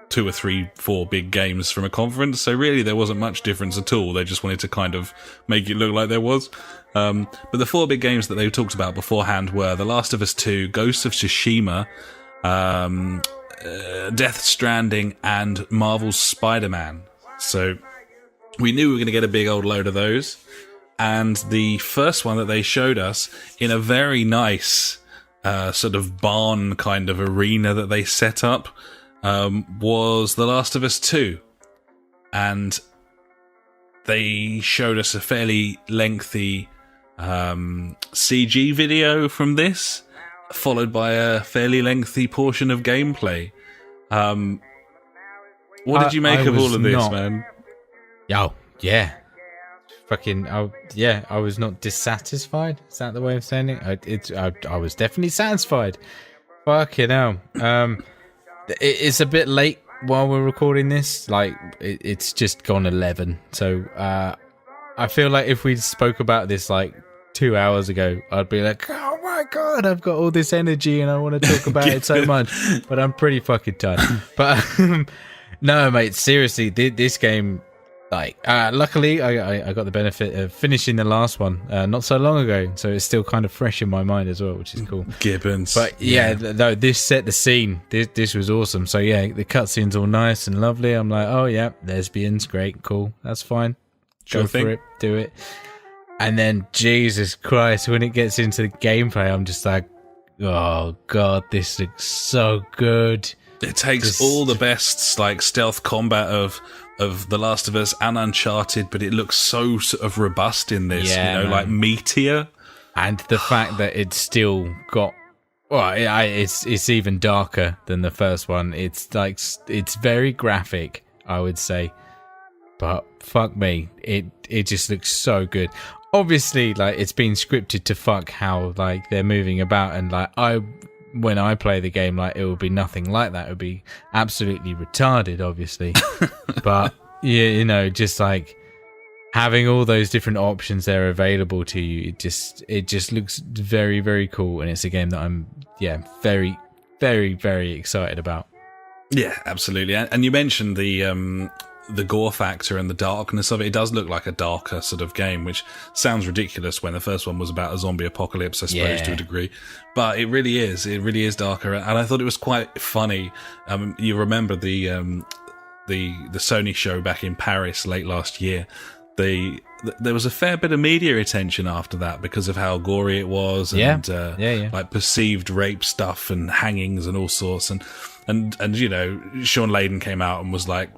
2 or 3, 4 big games from a conference, so really there wasn't much difference at all. They just wanted to kind of make it look like there was. But the 4 big games that they talked about beforehand were The Last of Us 2, Ghost of Tsushima, Death Stranding, and Marvel's Spider-Man. So we knew we were going to get a big old load of those. And the first one that they showed us in a very nice sort of barn kind of arena that they set up was The Last of Us 2. And they showed us a fairly lengthy CG video from this, followed by a fairly lengthy portion of gameplay. What did you make of all of this, man? Oh, yeah. I was not dissatisfied. Is that the way of saying it? I was definitely satisfied. Fucking hell. It's a bit late while we're recording this. Like, it's just gone 11. So, I feel like if we spoke about this like 2 hours ago, I'd be like, oh my God, I've got all this energy and I want to talk about it so much. But I'm pretty fucking tired. But, no, mate, seriously, this game, like, luckily I got the benefit of finishing the last one not so long ago, so it's still kind of fresh in my mind as well, which is cool. Gibbons. But yeah, no, this set the scene. This was awesome. So yeah, the cutscene's all nice and lovely. I'm like, oh yeah, lesbians, great, cool, that's fine. Go for it, do it. And then Jesus Christ, when it gets into the gameplay, I'm just like, oh God, this looks so good. It takes all the best like stealth combat of The Last of Us and Uncharted, but it looks so sort of robust in this, like meatier. And the fact that it's still got, well, it's even darker than the first one. It's like, it's very graphic, I would say. But fuck me, it just looks so good. Obviously, like, it's been scripted to fuck how, like, they're moving about, and like, when I play the game, like, it will be nothing like that. It would be absolutely retarded, obviously. But yeah, just like having all those different options there available to you, it just looks very, very cool, and it's a game that I'm very, very, very excited about. Yeah, absolutely. And you mentioned the gore factor and the darkness of it. It does look like a darker sort of game, which sounds ridiculous when the first one was about a zombie apocalypse, I suppose, to a degree. But it really is. It really is darker. And I thought it was quite funny. You remember the Sony show back in Paris late last year. There was a fair bit of media attention after that because of how gory it was, and like perceived rape stuff and hangings and all sorts. And Sean Layden came out and was like,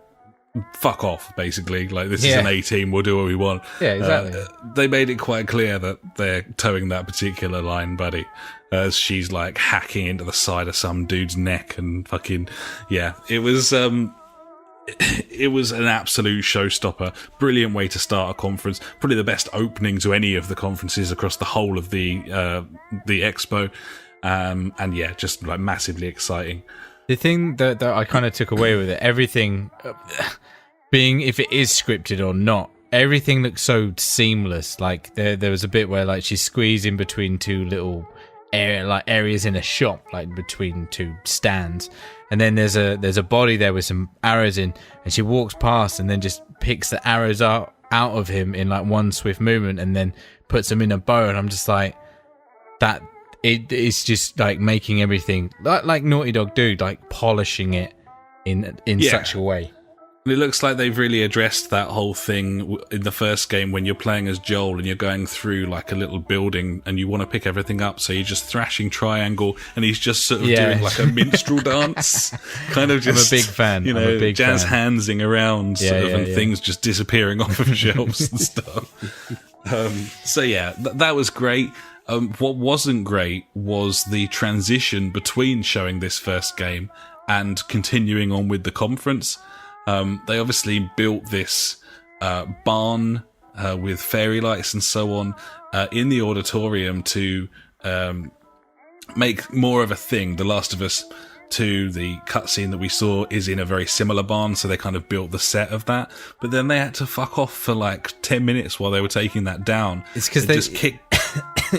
fuck off, basically. Like, this is an 18, we'll do what we want. Yeah, exactly. They made it quite clear that they're towing that particular line, buddy, as she's like hacking into the side of some dude's neck and fucking, it was an absolute showstopper. Brilliant way to start a conference. Probably the best opening to any of the conferences across the whole of the expo. And just like massively exciting. The thing that I kind of took away with it, everything being, if it is scripted or not, everything looks so seamless. Like there was a bit where like she's squeezing between two little areas in a shop, like between two stands, and then there's a body there with some arrows in, and she walks past and then just picks the arrows out of him in like one swift movement, and then puts them in a bow, and I'm just like, that. It's just like making everything like Naughty Dog do, like polishing it in such a way. It looks like they've really addressed that whole thing in the first game when you're playing as Joel and you're going through like a little building and you want to pick everything up, so you're just thrashing triangle and he's just sort of doing like a minstrel dance, kind of just. I'm a big fan. You know, jazz handsing around, and things just disappearing off of shelves and stuff. So yeah, that was great. What wasn't great was the transition between showing this first game and continuing on with the conference. They obviously built this barn with fairy lights and so on in the auditorium to make more of a thing. The Last of Us 2, the cutscene that we saw, is in a very similar barn, so they kind of built the set of that. But then they had to fuck off for like 10 minutes while they were taking that down. It's because they just kicked.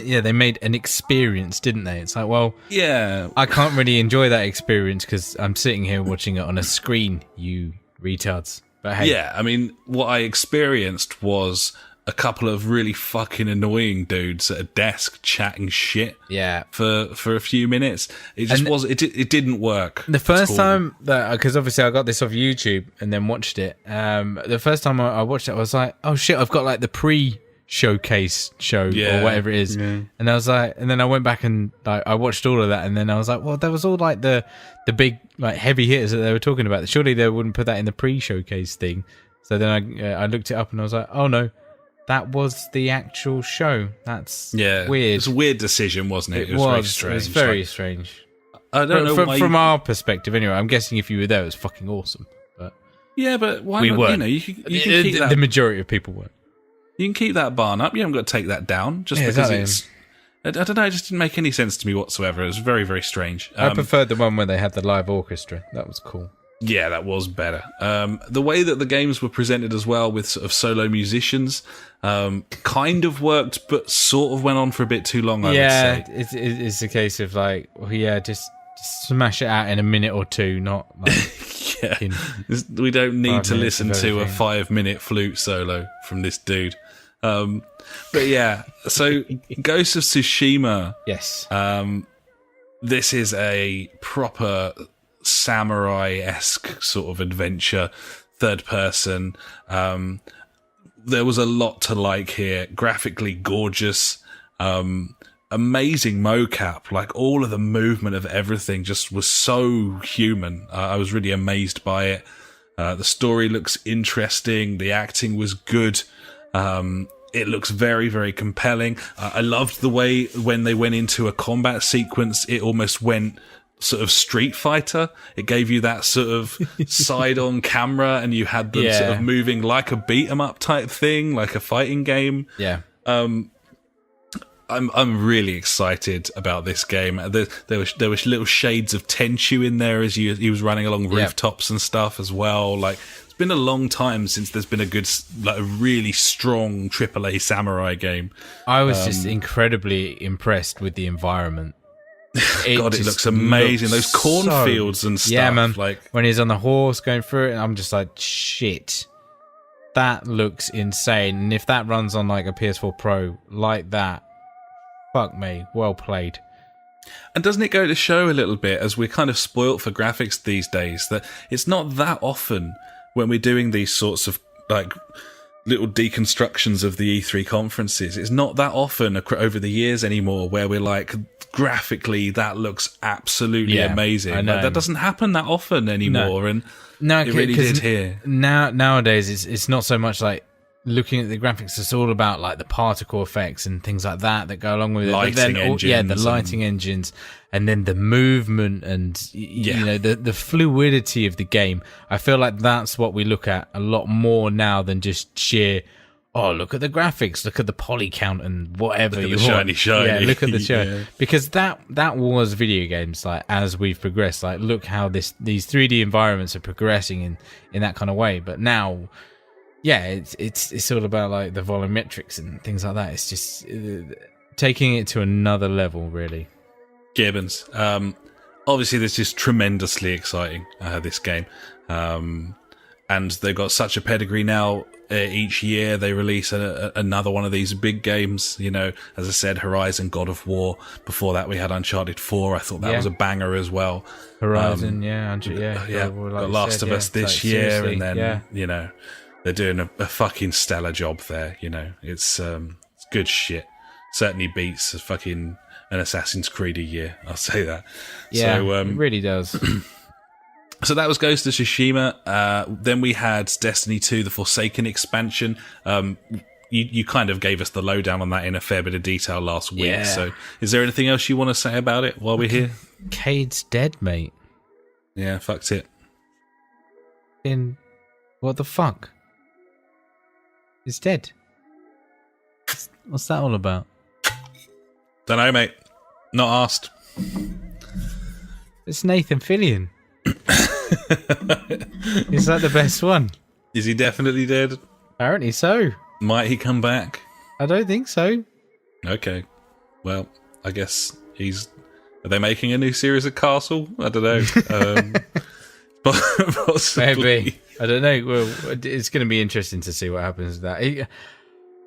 Yeah, they made an experience, didn't they? It's like, well, yeah, I can't really enjoy that experience because I'm sitting here watching it on a screen, you retards. But hey. Yeah, I mean, what I experienced was a couple of really fucking annoying dudes at a desk chatting shit. Yeah, for a few minutes. It just it didn't work. The first time that, because obviously I got this off YouTube and then watched it. The first time I watched it, I was like, oh shit, I've got like the pre-showcase show or whatever it is. Yeah. And I was like, and then I went back and like I watched all of that, and then I was like, well, there was all like the big like heavy hitters that they were talking about. Surely they wouldn't put that in the pre-showcase thing. So then I looked it up and I was like, oh no, that was the actual show. That's weird. It was a weird decision, wasn't it? It was very strange. It was very strange. I don't know from our perspective anyway. I'm guessing if you were there, it was fucking awesome. But yeah, but why not? Weren't. You can keep that. The majority of people weren't. You can keep that barn up. You haven't got to take that down just because it's. I don't know. It just didn't make any sense to me whatsoever. It was very, very strange. I preferred the one where they had the live orchestra. That was cool. Yeah, that was better. The way that the games were presented as well, with sort of solo musicians, kind of worked, but sort of went on for a bit too long. I would say. It's a case of like, well, yeah, just smash it out in a minute or two, not like. Yeah, we don't need to listen to a 5-minute flute solo from this dude. But yeah, so Ghost of Tsushima. Yes. This is a proper samurai-esque sort of adventure, third person. There was a lot to like here. Graphically gorgeous, amazing mocap. Like all of the movement of everything just was so human. I was really amazed by it. The story looks interesting. The acting was good. It looks very, very compelling. I loved the way when they went into a combat sequence, it almost went sort of Street Fighter. It gave you that sort of side-on camera, and you had them sort of moving like a beat-em-up type thing, like a fighting game. Yeah. I'm really excited about this game. There were little shades of Tenchu in there as he was running along rooftops and stuff as well. Like, it's been a long time since there's been a good, like a really strong AAA samurai game. I was just incredibly impressed with the environment. It looks amazing. Those cornfields and stuff. Yeah, man. Like when he's on the horse going through it, I'm just like, shit. That looks insane. And if that runs on like a PS4 Pro like that, fuck me. Well played. And doesn't it go to show a little bit, as we're kind of spoilt for graphics these days, that it's not that often when we're doing these sorts of like little deconstructions of the E3 conferences, it's not that often over the years anymore where we're like, graphically that looks absolutely amazing. I know. Like, that doesn't happen that often anymore, and it really did here. Nowadays it's not so much like looking at the graphics, it's all about like the particle effects and things like that go along with it. Lighting engines. The lighting engines, and then the movement and you know the fluidity of the game. I feel like that's what we look at a lot more now than just sheer, oh, look at the graphics, look at the poly count and whatever look at you the want. shiny. Yeah, look at the show. Because that was video games. Like, as we've progressed, like, look how these 3D environments are progressing in that kind of way. But now, yeah, it's all about like the volumetrics and things like that. It's just taking it to another level, really. Gibbons. Obviously, this is tremendously exciting, this game. And they've got such a pedigree now each year they release another one of these big games. You know, as I said, Horizon, God of War. Before that, we had Uncharted 4. I thought that was a banger as well. Horizon, got Last of Us this year, and then you know they're doing a fucking stellar job there. You know, it's good shit. Certainly beats fucking an Assassin's Creed a year. I'll say that. Yeah, so, it really does. So that was Ghost of Tsushima. Then we had Destiny 2, the Forsaken expansion. You kind of gave us the lowdown on that in a fair bit of detail last week. Yeah. So is there anything else you want to say about it while we're here? Cade's dead, mate. Yeah, fucked it. What the fuck? He's dead. What's that all about? Don't know, mate. Not asked. It's Nathan Fillion. Is that the best one? Is he definitely dead? Apparently so. Might he come back? I don't think so. Okay. Well, I guess are they making a new series of Castle? I don't know. Possibly. Maybe. I don't know. Well, it's going to be interesting to see what happens with that.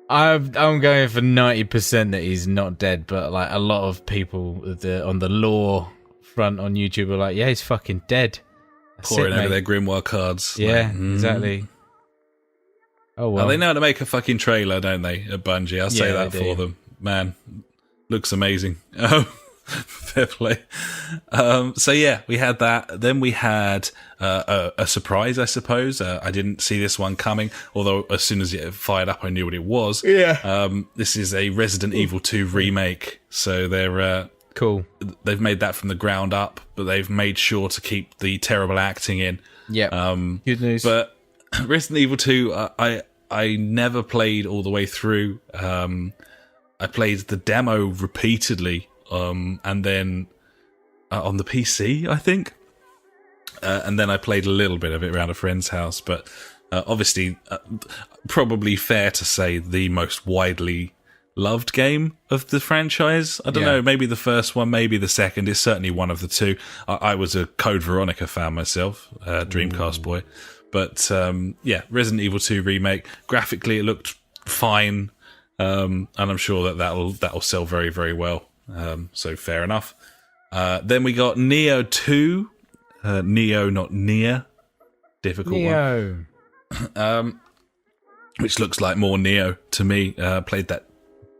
I'm going for 90% that he's not dead, but like a lot of people on the lore front on YouTube are like, yeah, he's fucking dead. Pouring over their Grimoire cards. Yeah, like, exactly. Oh well. They know how to make a fucking trailer, don't they, at Bungie? I'll say that for them. Man, looks amazing. Fair play. So yeah, we had that. Then we had a surprise, I suppose. I didn't see this one coming, although as soon as it fired up, I knew what it was. Yeah. This is a Resident Evil 2 remake. So they're... Cool. They've made that from the ground up, but they've made sure to keep the terrible acting in. Yeah. Good news. But Resident Evil 2, I never played all the way through. I played the demo repeatedly, and then on the PC, I think. And then I played a little bit of it around a friend's house. But obviously, probably fair to say the most widely loved game of the franchise. I don't know, maybe the first one, maybe the second. Is certainly one of the two. I was a Code Veronica fan myself, Dreamcast boy. But Resident Evil 2 remake. Graphically, it looked fine, and I'm sure that'll sell very, very well. So fair enough. Then we got Neo 2. Neo, not Nier. Difficult Neo. one. Which looks like more Neo to me. Played that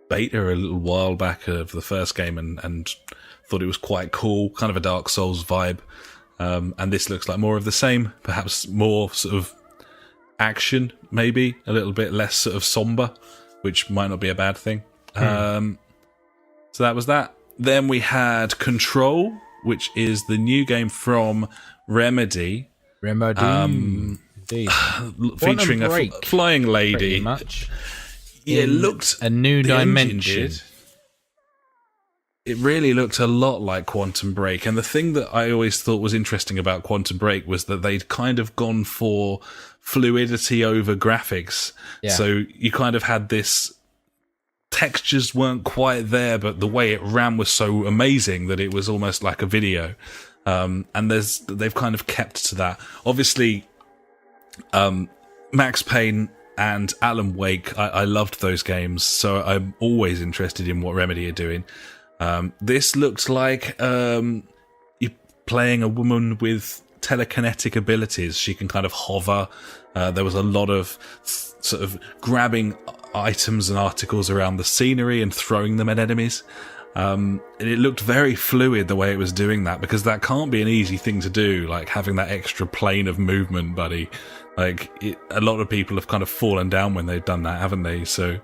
beta a little while back of the first game and thought it was quite cool, kind of a Dark Souls vibe. And this looks like more of the same, perhaps more sort of action, maybe a little bit less sort of somber, which might not be a bad thing. So that was that. Then we had Control, which is the new game from Remedy. Indeed. Featuring a flying lady. Pretty much. Yeah, it looked a new dimension. It really looked a lot like Quantum Break. And the thing that I always thought was interesting about Quantum Break was that they'd kind of gone for fluidity over graphics. Yeah. So you kind of had this... Textures weren't quite there, but the way it ran was so amazing that it was almost like a video. And they've kind of kept to that. Obviously, Max Payne and Alan Wake, I loved those games, so I'm always interested in what Remedy are doing. This looked like you're playing a woman with telekinetic abilities. She can kind of hover. There was a lot of sort of grabbing items and articles around the scenery and throwing them at enemies. And it looked very fluid the way it was doing that, because that can't be an easy thing to do, like having that extra plane of movement, buddy. Like, a lot of people have kind of fallen down when they've done that, haven't they? So,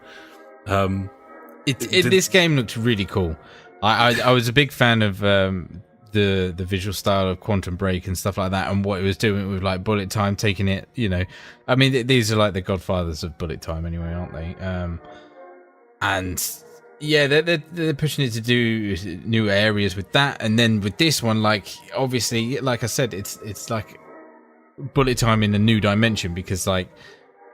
this game looked really cool. I was a big fan of the visual style of Quantum Break and stuff like that, and what it was doing with like bullet time, taking it, you know. I mean, these are like the godfathers of bullet time anyway, aren't they? And yeah, they're pushing it to do new areas with that, and then with this one, like obviously, like I said, it's like bullet time in a new dimension, because like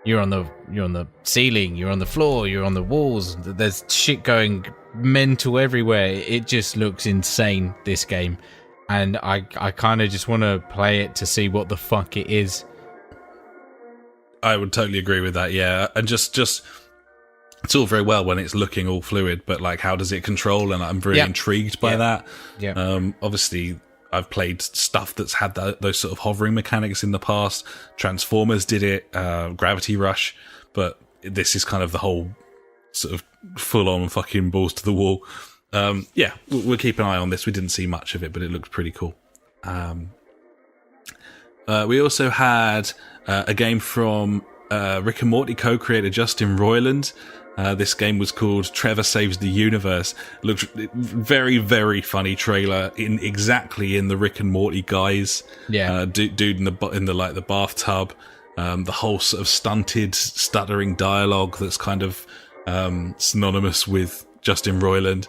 you're on the ceiling, you're on the floor, you're on the walls. There's shit going mental everywhere. It just looks insane, this game, and I kind of just want to play it to see what the fuck it is. I would totally agree with that. Yeah, and just it's all very well when it's looking all fluid, but like, how does it control? And I'm very intrigued by that. Yeah. Obviously, I've played stuff that's had those sort of hovering mechanics in the past. Transformers did it, Gravity Rush, but this is kind of the whole sort of full-on fucking balls to the wall. We'll keep an eye on this. We didn't see much of it, but it looked pretty cool. We also had a game from Rick and Morty co-creator Justin Roiland. This game was called Trevor Saves the Universe. It looked very, very funny trailer exactly in the Rick and Morty guise. Yeah, dude in the bathtub. The whole sort of stunted, stuttering dialogue that's kind of synonymous with Justin Roiland.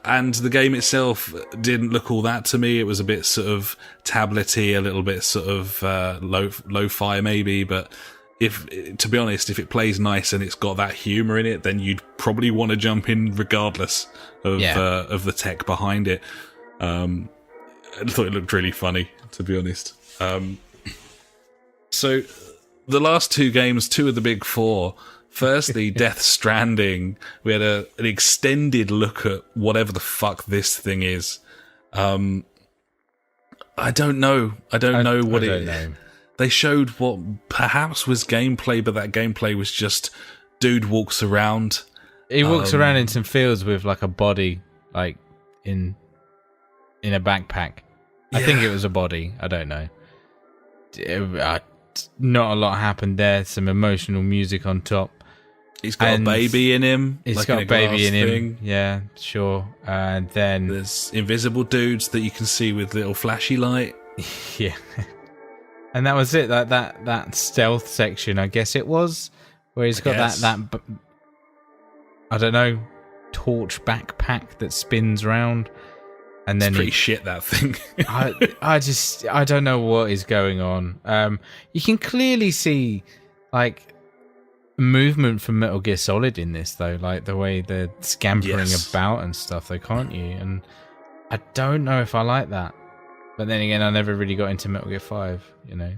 And the game itself didn't look all that to me. It was a bit sort of tablety, a little bit sort of lo-fi maybe, but to be honest, if it plays nice and it's got that humour in it, then you'd probably want to jump in regardless of the tech behind it. I thought it looked really funny, to be honest. So the last two games, two of the big four. Firstly, Death Stranding. We had an extended look at whatever the fuck this thing is. I don't know. I don't know what it is. They showed what perhaps was gameplay, but that gameplay was just dude walks around. He walks around in some fields with like a body, like in a backpack. I think it was a body. I don't know. Not a lot happened there. Some emotional music on top. He's got a baby in him. He's got a baby in him. Yeah, sure. And then there's invisible dudes that you can see with little flashy light. Yeah. And that was it. That stealth section, I guess it was, where he's got that I don't know, torch backpack that spins round, and then it's pretty shit, that thing. I don't know what is going on. You can clearly see like movement from Metal Gear Solid in this, though, like the way they're scampering about and stuff, though, can't you? And I don't know if I like that. But then again, I never really got into Metal Gear 5, you know.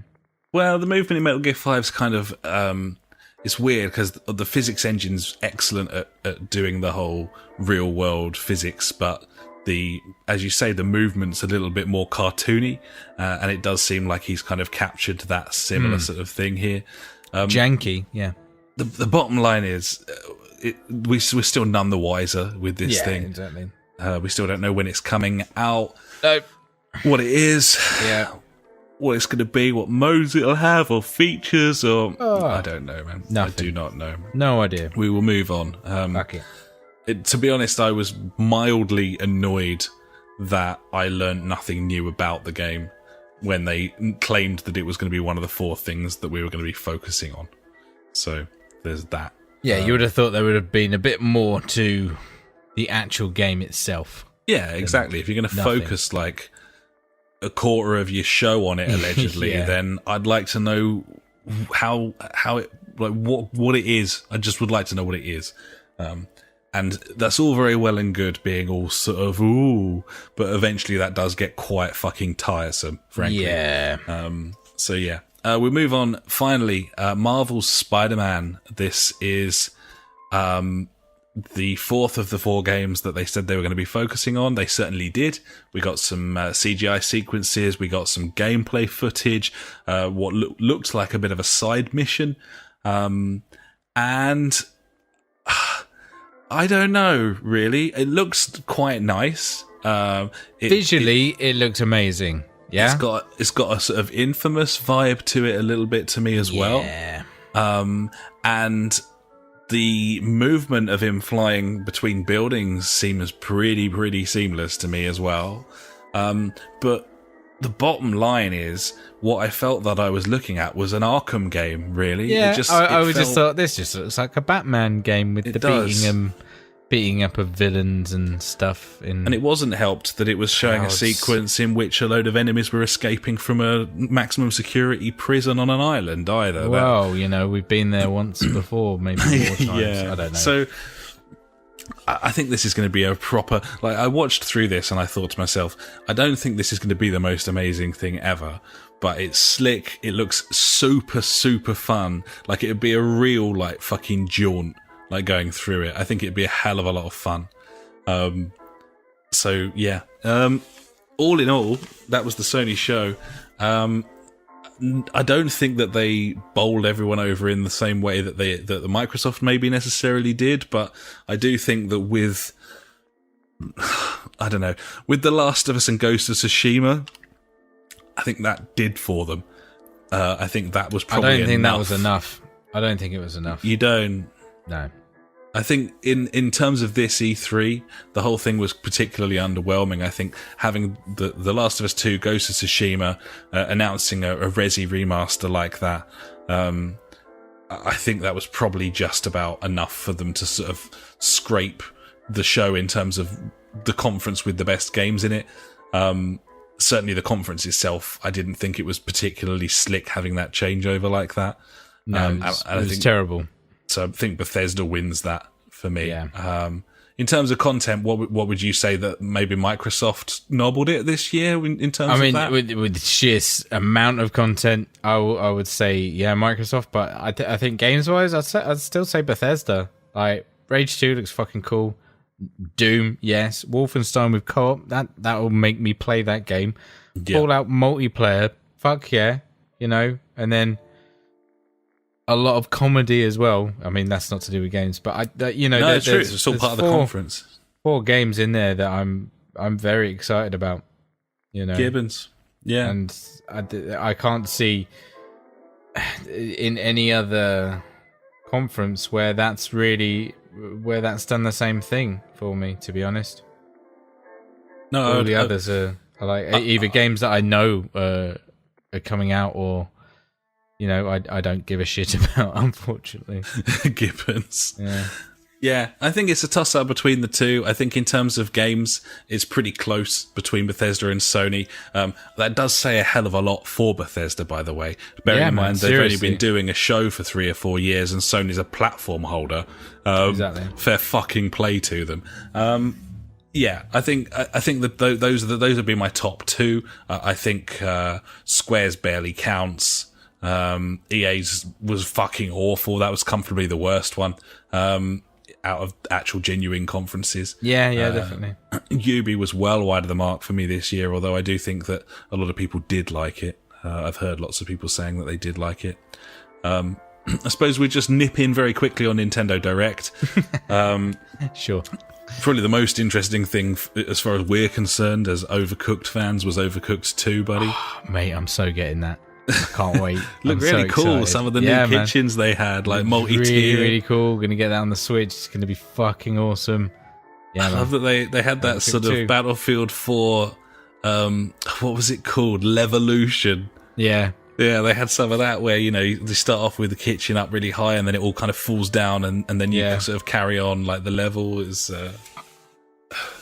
Well, the movement in Metal Gear 5 is kind of it's weird because the physics engine's excellent at doing the whole real world physics, but as you say, the movement's a little bit more cartoony, and it does seem like he's kind of captured that similar sort of thing here. Janky, yeah. The bottom line is, we're still none the wiser with this thing. Exactly. We still don't know when it's coming out. No. What it is. Yeah. What it's going to be, what modes it'll have, or features, or... I don't know, man. Nothing. I do not know. No idea. We will move on. Okay. To be honest, I was mildly annoyed that I learned nothing new about the game when they claimed that it was going to be one of the four things that we were going to be focusing on. So, there's that. Yeah, you would have thought there would have been a bit more to the actual game itself. Yeah, exactly. If you're going to focus, like, a quarter of your show on it, allegedly, then I'd like to know how it, like, what it is. I just would like to know what it is. And that's all very well and good being all sort of, ooh, but eventually that does get quite fucking tiresome, frankly. Yeah. So yeah. We'll move on. Finally, Marvel's Spider-Man. This is the fourth of the four games that they said they were going to be focusing on. They certainly did. We got some CGI sequences. We got some gameplay footage. What looked like a bit of a side mission. And I don't know, really. It looks quite nice. Visually, it looked amazing. Yeah, it's got a sort of Infamous vibe to it a little bit to me as well. And the movement of him flying between buildings seems pretty seamless to me as well. But the bottom line is, what I felt that I was looking at was an Arkham game, really. Yeah, just thought this just looks like a Batman game with beating up of villains and stuff. And it wasn't helped that it was showing a sequence in which a load of enemies were escaping from a maximum security prison on an island either. Well, we've been there once before, maybe 4 times. I don't know. So I think this is going to be a proper... Like, I watched through this and I thought to myself, I don't think this is going to be the most amazing thing ever, but it's slick, it looks super, super fun. Like, it'd be a real, like, fucking jaunt, like, going through it. I think it'd be a hell of a lot of fun. So, yeah. All in all, that was the Sony show. I don't think that they bowled everyone over in the same way that the Microsoft maybe necessarily did, but I do think that with, I don't know, with The Last of Us and Ghost of Tsushima, I think that did for them. I think that was probably enough. I don't think that was enough. I don't think it was enough. You don't? No. I think in terms of this E3, the whole thing was particularly underwhelming. I think having the Last of Us 2, Ghost of Tsushima, announcing a Resi remaster like that, I think that was probably just about enough for them to sort of scrape the show in terms of the conference with the best games in it. Certainly the conference itself, I didn't think it was particularly slick having that changeover like that. No, it was terrible. So I think Bethesda wins that for me. Yeah. In terms of content, what would you say that maybe Microsoft nobbled it this year in terms of that? with the sheer amount of content, I would say, yeah, Microsoft. But I think games-wise, I'd still say Bethesda. Like, Rage 2 looks fucking cool. Doom, yes. Wolfenstein with co-op, that will make me play that game. Yeah. Fallout multiplayer, fuck yeah. You know, and then a lot of comedy as well. I mean, that's not to do with games, but no, it's true. It's all part of the conference. 4 games in there that I'm very excited about. You know, Gibbons, yeah, and I can't see in any other conference where that's done the same thing for me. To be honest, no, all the others are like either games that I know are coming out or. You know, I don't give a shit about, unfortunately. Gibbons. Yeah, I think it's a toss-up between the two. I think in terms of games, it's pretty close between Bethesda and Sony. That does say a hell of a lot for Bethesda, by the way. Bearing in mind they've only been doing a show for 3 or 4 years, and Sony's a platform holder. Exactly. Fair fucking play to them. Yeah, I think that those would be my top 2. I think Square's barely counts. EA's was fucking awful. That was comfortably the worst one out of actual genuine conferences. Yeah, definitely. Ubi was well wide of the mark for me this year, although I do think that a lot of people did like it. I've heard lots of people saying that they did like it. I suppose we just nip in very quickly on Nintendo Direct. Sure. Probably the most interesting thing as far as we're concerned as Overcooked fans was Overcooked 2, buddy. Oh, mate, I'm so getting that. I can't wait. Look really cool. Excited. Some of the new kitchens they had, like multi-tier. Really cool. Going to get that on the Switch. It's going to be fucking awesome. Yeah, I love that they had that sort of Battlefield 4, what was it called? Levolution. Yeah. Yeah, they had some of that where, you know, they start off with the kitchen up really high and then it all kind of falls down and then you sort of carry on, like the level is...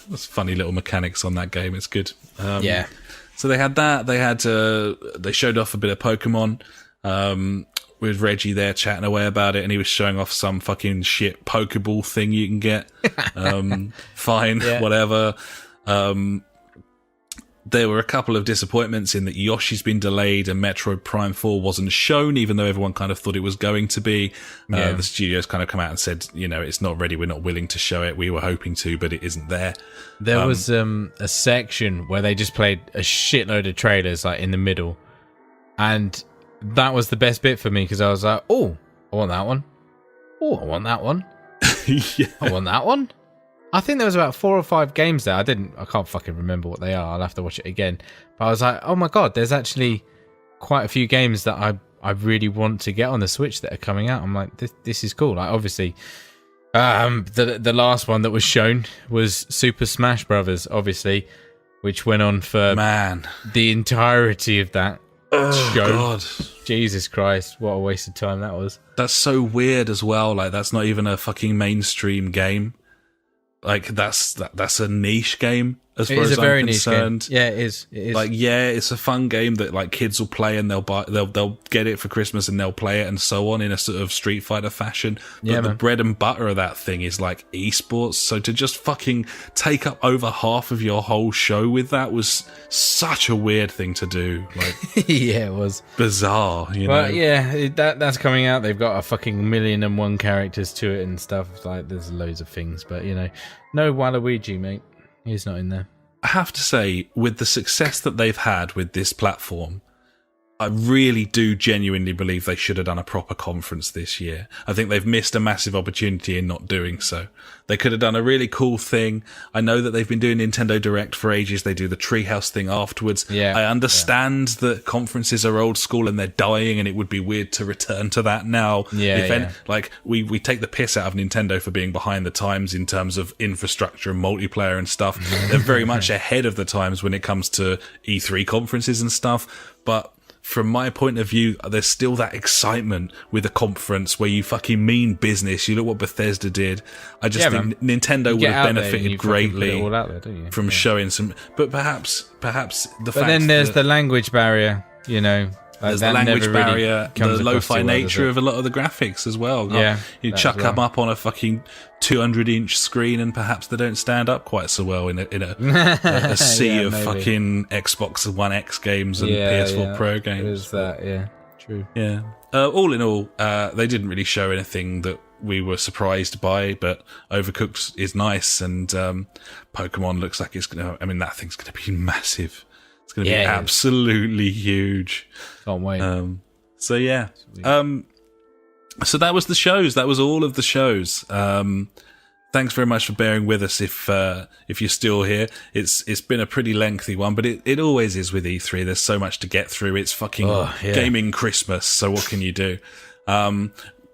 there's funny little mechanics on that game. It's good. Yeah. So they had that. They had they showed off a bit of Pokemon with Reggie there chatting away about it, and he was showing off some fucking shit Pokeball thing you can get. Fine, whatever. There were a couple of disappointments in that Yoshi's been delayed and Metroid Prime 4 wasn't shown, even though everyone kind of thought it was going to be. The studios kind of come out and said, you know, it's not ready, we're not willing to show it. We were hoping to, but it isn't there. There was a section where they just played a shitload of trailers, like in the middle. And that was the best bit for me, because I was like, oh, I want that one. Oh, I want that one. Yeah. I want that one. I think there was about 4 or 5 games there. I can't fucking remember what they are. I'll have to watch it again. But I was like, oh my god, there's actually quite a few games that I really want to get on the Switch that are coming out. I'm like, this is cool. Like, obviously, the last one that was shown was Super Smash Brothers, obviously, which went on for the entirety of that show. God. Jesus Christ, what a waste of time that was. That's so weird as well. Like, that's not even a fucking mainstream game. Like, that's a niche game. as It far is as a very I'm niche game. concerned. Yeah, it is. It is. Like, yeah, it's a fun game that like kids will play and they'll get it for Christmas and they'll play it and so on in a sort of Street Fighter fashion. But Yeah, the man. bread and butter of that thing is like esports. So to just fucking take up over half of your whole show with that was such a weird thing to do. Like, yeah, it was. bizarre, you know? But yeah, that's coming out. They've got a fucking 1,000,001 characters to it and stuff. Like, there's loads of things. But, you know, no Waluigi, mate. He's not in there. I have to say, with the success that they've had with this platform, I really do genuinely believe they should have done a proper conference this year. I think they've missed a massive opportunity in not doing so. They could have done a really cool thing. I know that they've been doing Nintendo Direct for ages. They do the Treehouse thing afterwards. Yeah, I understand that conferences are old school and they're dying, and it would be weird to return to that now. Yeah, Like, we take the piss out of Nintendo for being behind the times in terms of infrastructure and multiplayer and stuff. They're very much ahead of the times when it comes to E3 conferences and stuff. But from my point of view, there's still that excitement with a conference where you fucking mean business. You look what Bethesda did. I just think Nintendo would have benefited greatly from showing some. But perhaps the fact. But then there's the language barrier, you know. There's the language barrier, the lo-fi nature of a lot of the graphics as well. Yeah, you chuck them up on a fucking 200-inch screen, and perhaps they don't stand up quite so well in a sea of fucking Xbox One X games and PS4 Pro games. There's that, yeah, true. Yeah. All in all, they didn't really show anything that we were surprised by, but Overcooked is nice, and Pokemon looks like it's gonna. I mean, that thing's gonna be massive. It's going to be absolutely huge. Can't wait. So yeah. So that was the shows. That was all of the shows. Thanks very much for bearing with us. If you're still here, it's been a pretty lengthy one, but it always is with E3. There's so much to get through. It's fucking gaming Christmas. So what can you do?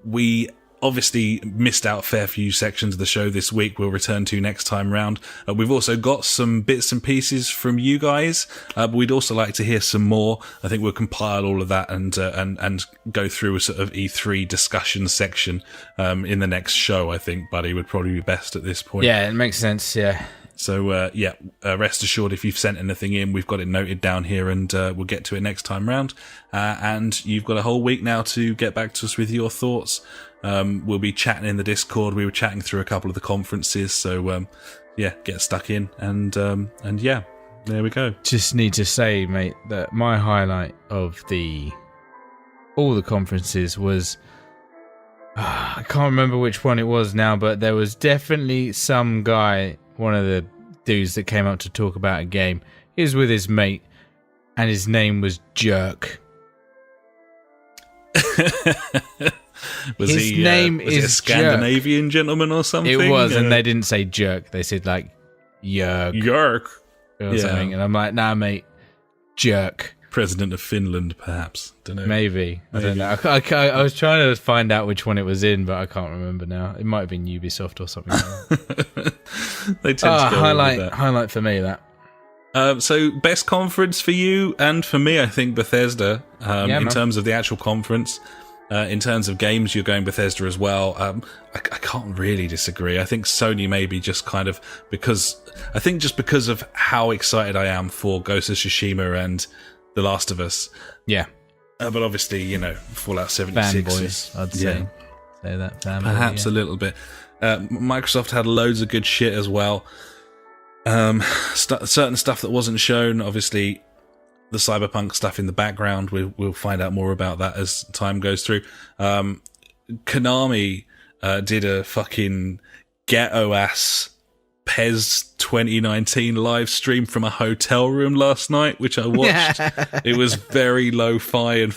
We obviously missed out a fair few sections of the show this week. We'll return to next time round. We've also got some bits and pieces from you guys, but we'd also like to hear some more. I think we'll compile all of that and go through a sort of E3 discussion section in the next show. I think, Buddy, would probably be best at this point. Yeah, it makes sense. Yeah. So, rest assured, if you've sent anything in, we've got it noted down here, and we'll get to it next time round. And you've got a whole week now to get back to us with your thoughts. We'll be chatting in the Discord. We were chatting through a couple of the conferences, so get stuck in, and there we go. Just need to say, mate, that my highlight of all the conferences was I can't remember which one it was now, but there was definitely some guy, one of the dudes that came up to talk about a game. He was with his mate, and his name was Jerk. Was he a Scandinavian gentleman or something? It was, and they didn't say jerk. They said like Yerk or something. And I'm like, nah, mate, Jerk. President of Finland, perhaps. Don't know. Maybe. I don't know. I was trying to find out which one it was in, but I can't remember now. It might have been Ubisoft or something. They tend to go highlight for me, that. So best conference for you and for me, I think Bethesda. In terms of the actual conference. In terms of games, you're going Bethesda as well. I can't really disagree. I think Sony maybe just kind of because of how excited I am for Ghost of Tsushima and The Last of Us. Yeah. But obviously, Fallout 76. Fanboys, I'd say. Say that. Fanboy, perhaps a little bit. Microsoft had loads of good shit as well. Certain stuff that wasn't shown, obviously. The Cyberpunk stuff in the background, we'll find out more about that as time goes through. Konami did a fucking ghetto-ass PES 2019 live stream from a hotel room last night, which I watched. It was very lo-fi and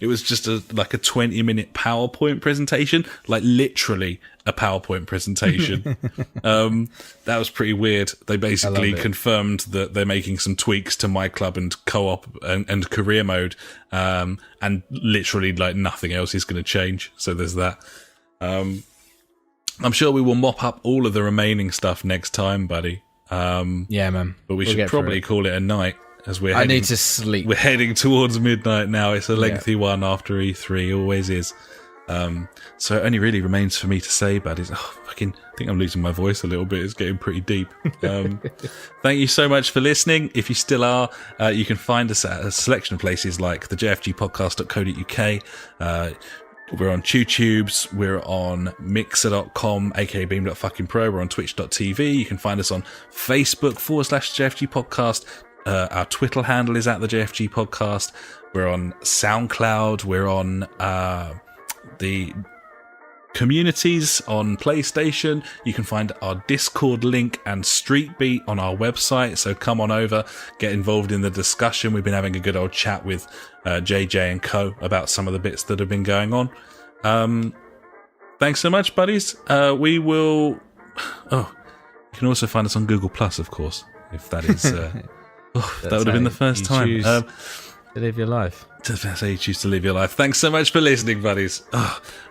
it was just a 20-minute PowerPoint presentation, like literally a PowerPoint presentation. That was pretty weird. They basically confirmed that they're making some tweaks to My Club and co-op and career mode, and literally nothing else is going to change. So there's that. I'm sure we will mop up all of the remaining stuff next time, buddy. Yeah, man. But we should probably call it a night, as I need to sleep. We're heading towards midnight now. It's a lengthy one after E3, always is. So it only really remains for me to say, buddies, I think I'm losing my voice a little bit. It's getting pretty deep. Thank you so much for listening. If you still are, you can find us at a selection of places like the JfG Podcast.co.uk. We're on TubeTubes. We're on Mixer.com, aka Beam.fucking.pro. We're on Twitch.tv. You can find us on Facebook /JfG Podcast. Our Twitter handle is at the JfG Podcast. We're on SoundCloud. We're on the communities on PlayStation. You can find our Discord link and Street Beat on our website, so come on over, get involved in the discussion. We've been having a good old chat with JJ and co about some of the bits that have been going on. Thanks so much, buddies. We will you can also find us on Google Plus, of course, if that is that would have been the first time to live your life. That's how you choose to live your life. Thanks so much for listening, buddies.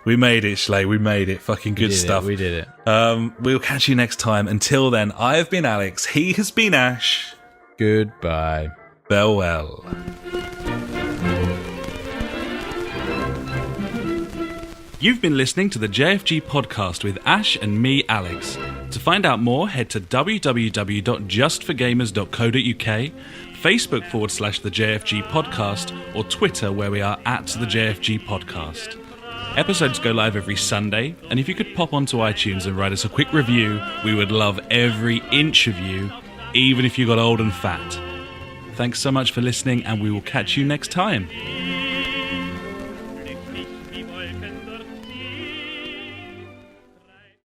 We made it, Schley. We made it. Fucking good stuff. We did it. We'll catch you next time. Until then, I have been Alex. He has been Ash. Goodbye. Farewell. You've been listening to the JfG Podcast with Ash and me, Alex. To find out more, head to www.justforgamers.co.uk, Facebook /the JfG Podcast, or Twitter, where we are at the JfG Podcast. Episodes go live every Sunday, and if you could pop onto iTunes and write us a quick review, we would love every inch of you, even if you got old and fat. Thanks so much for listening, and we will catch you next time.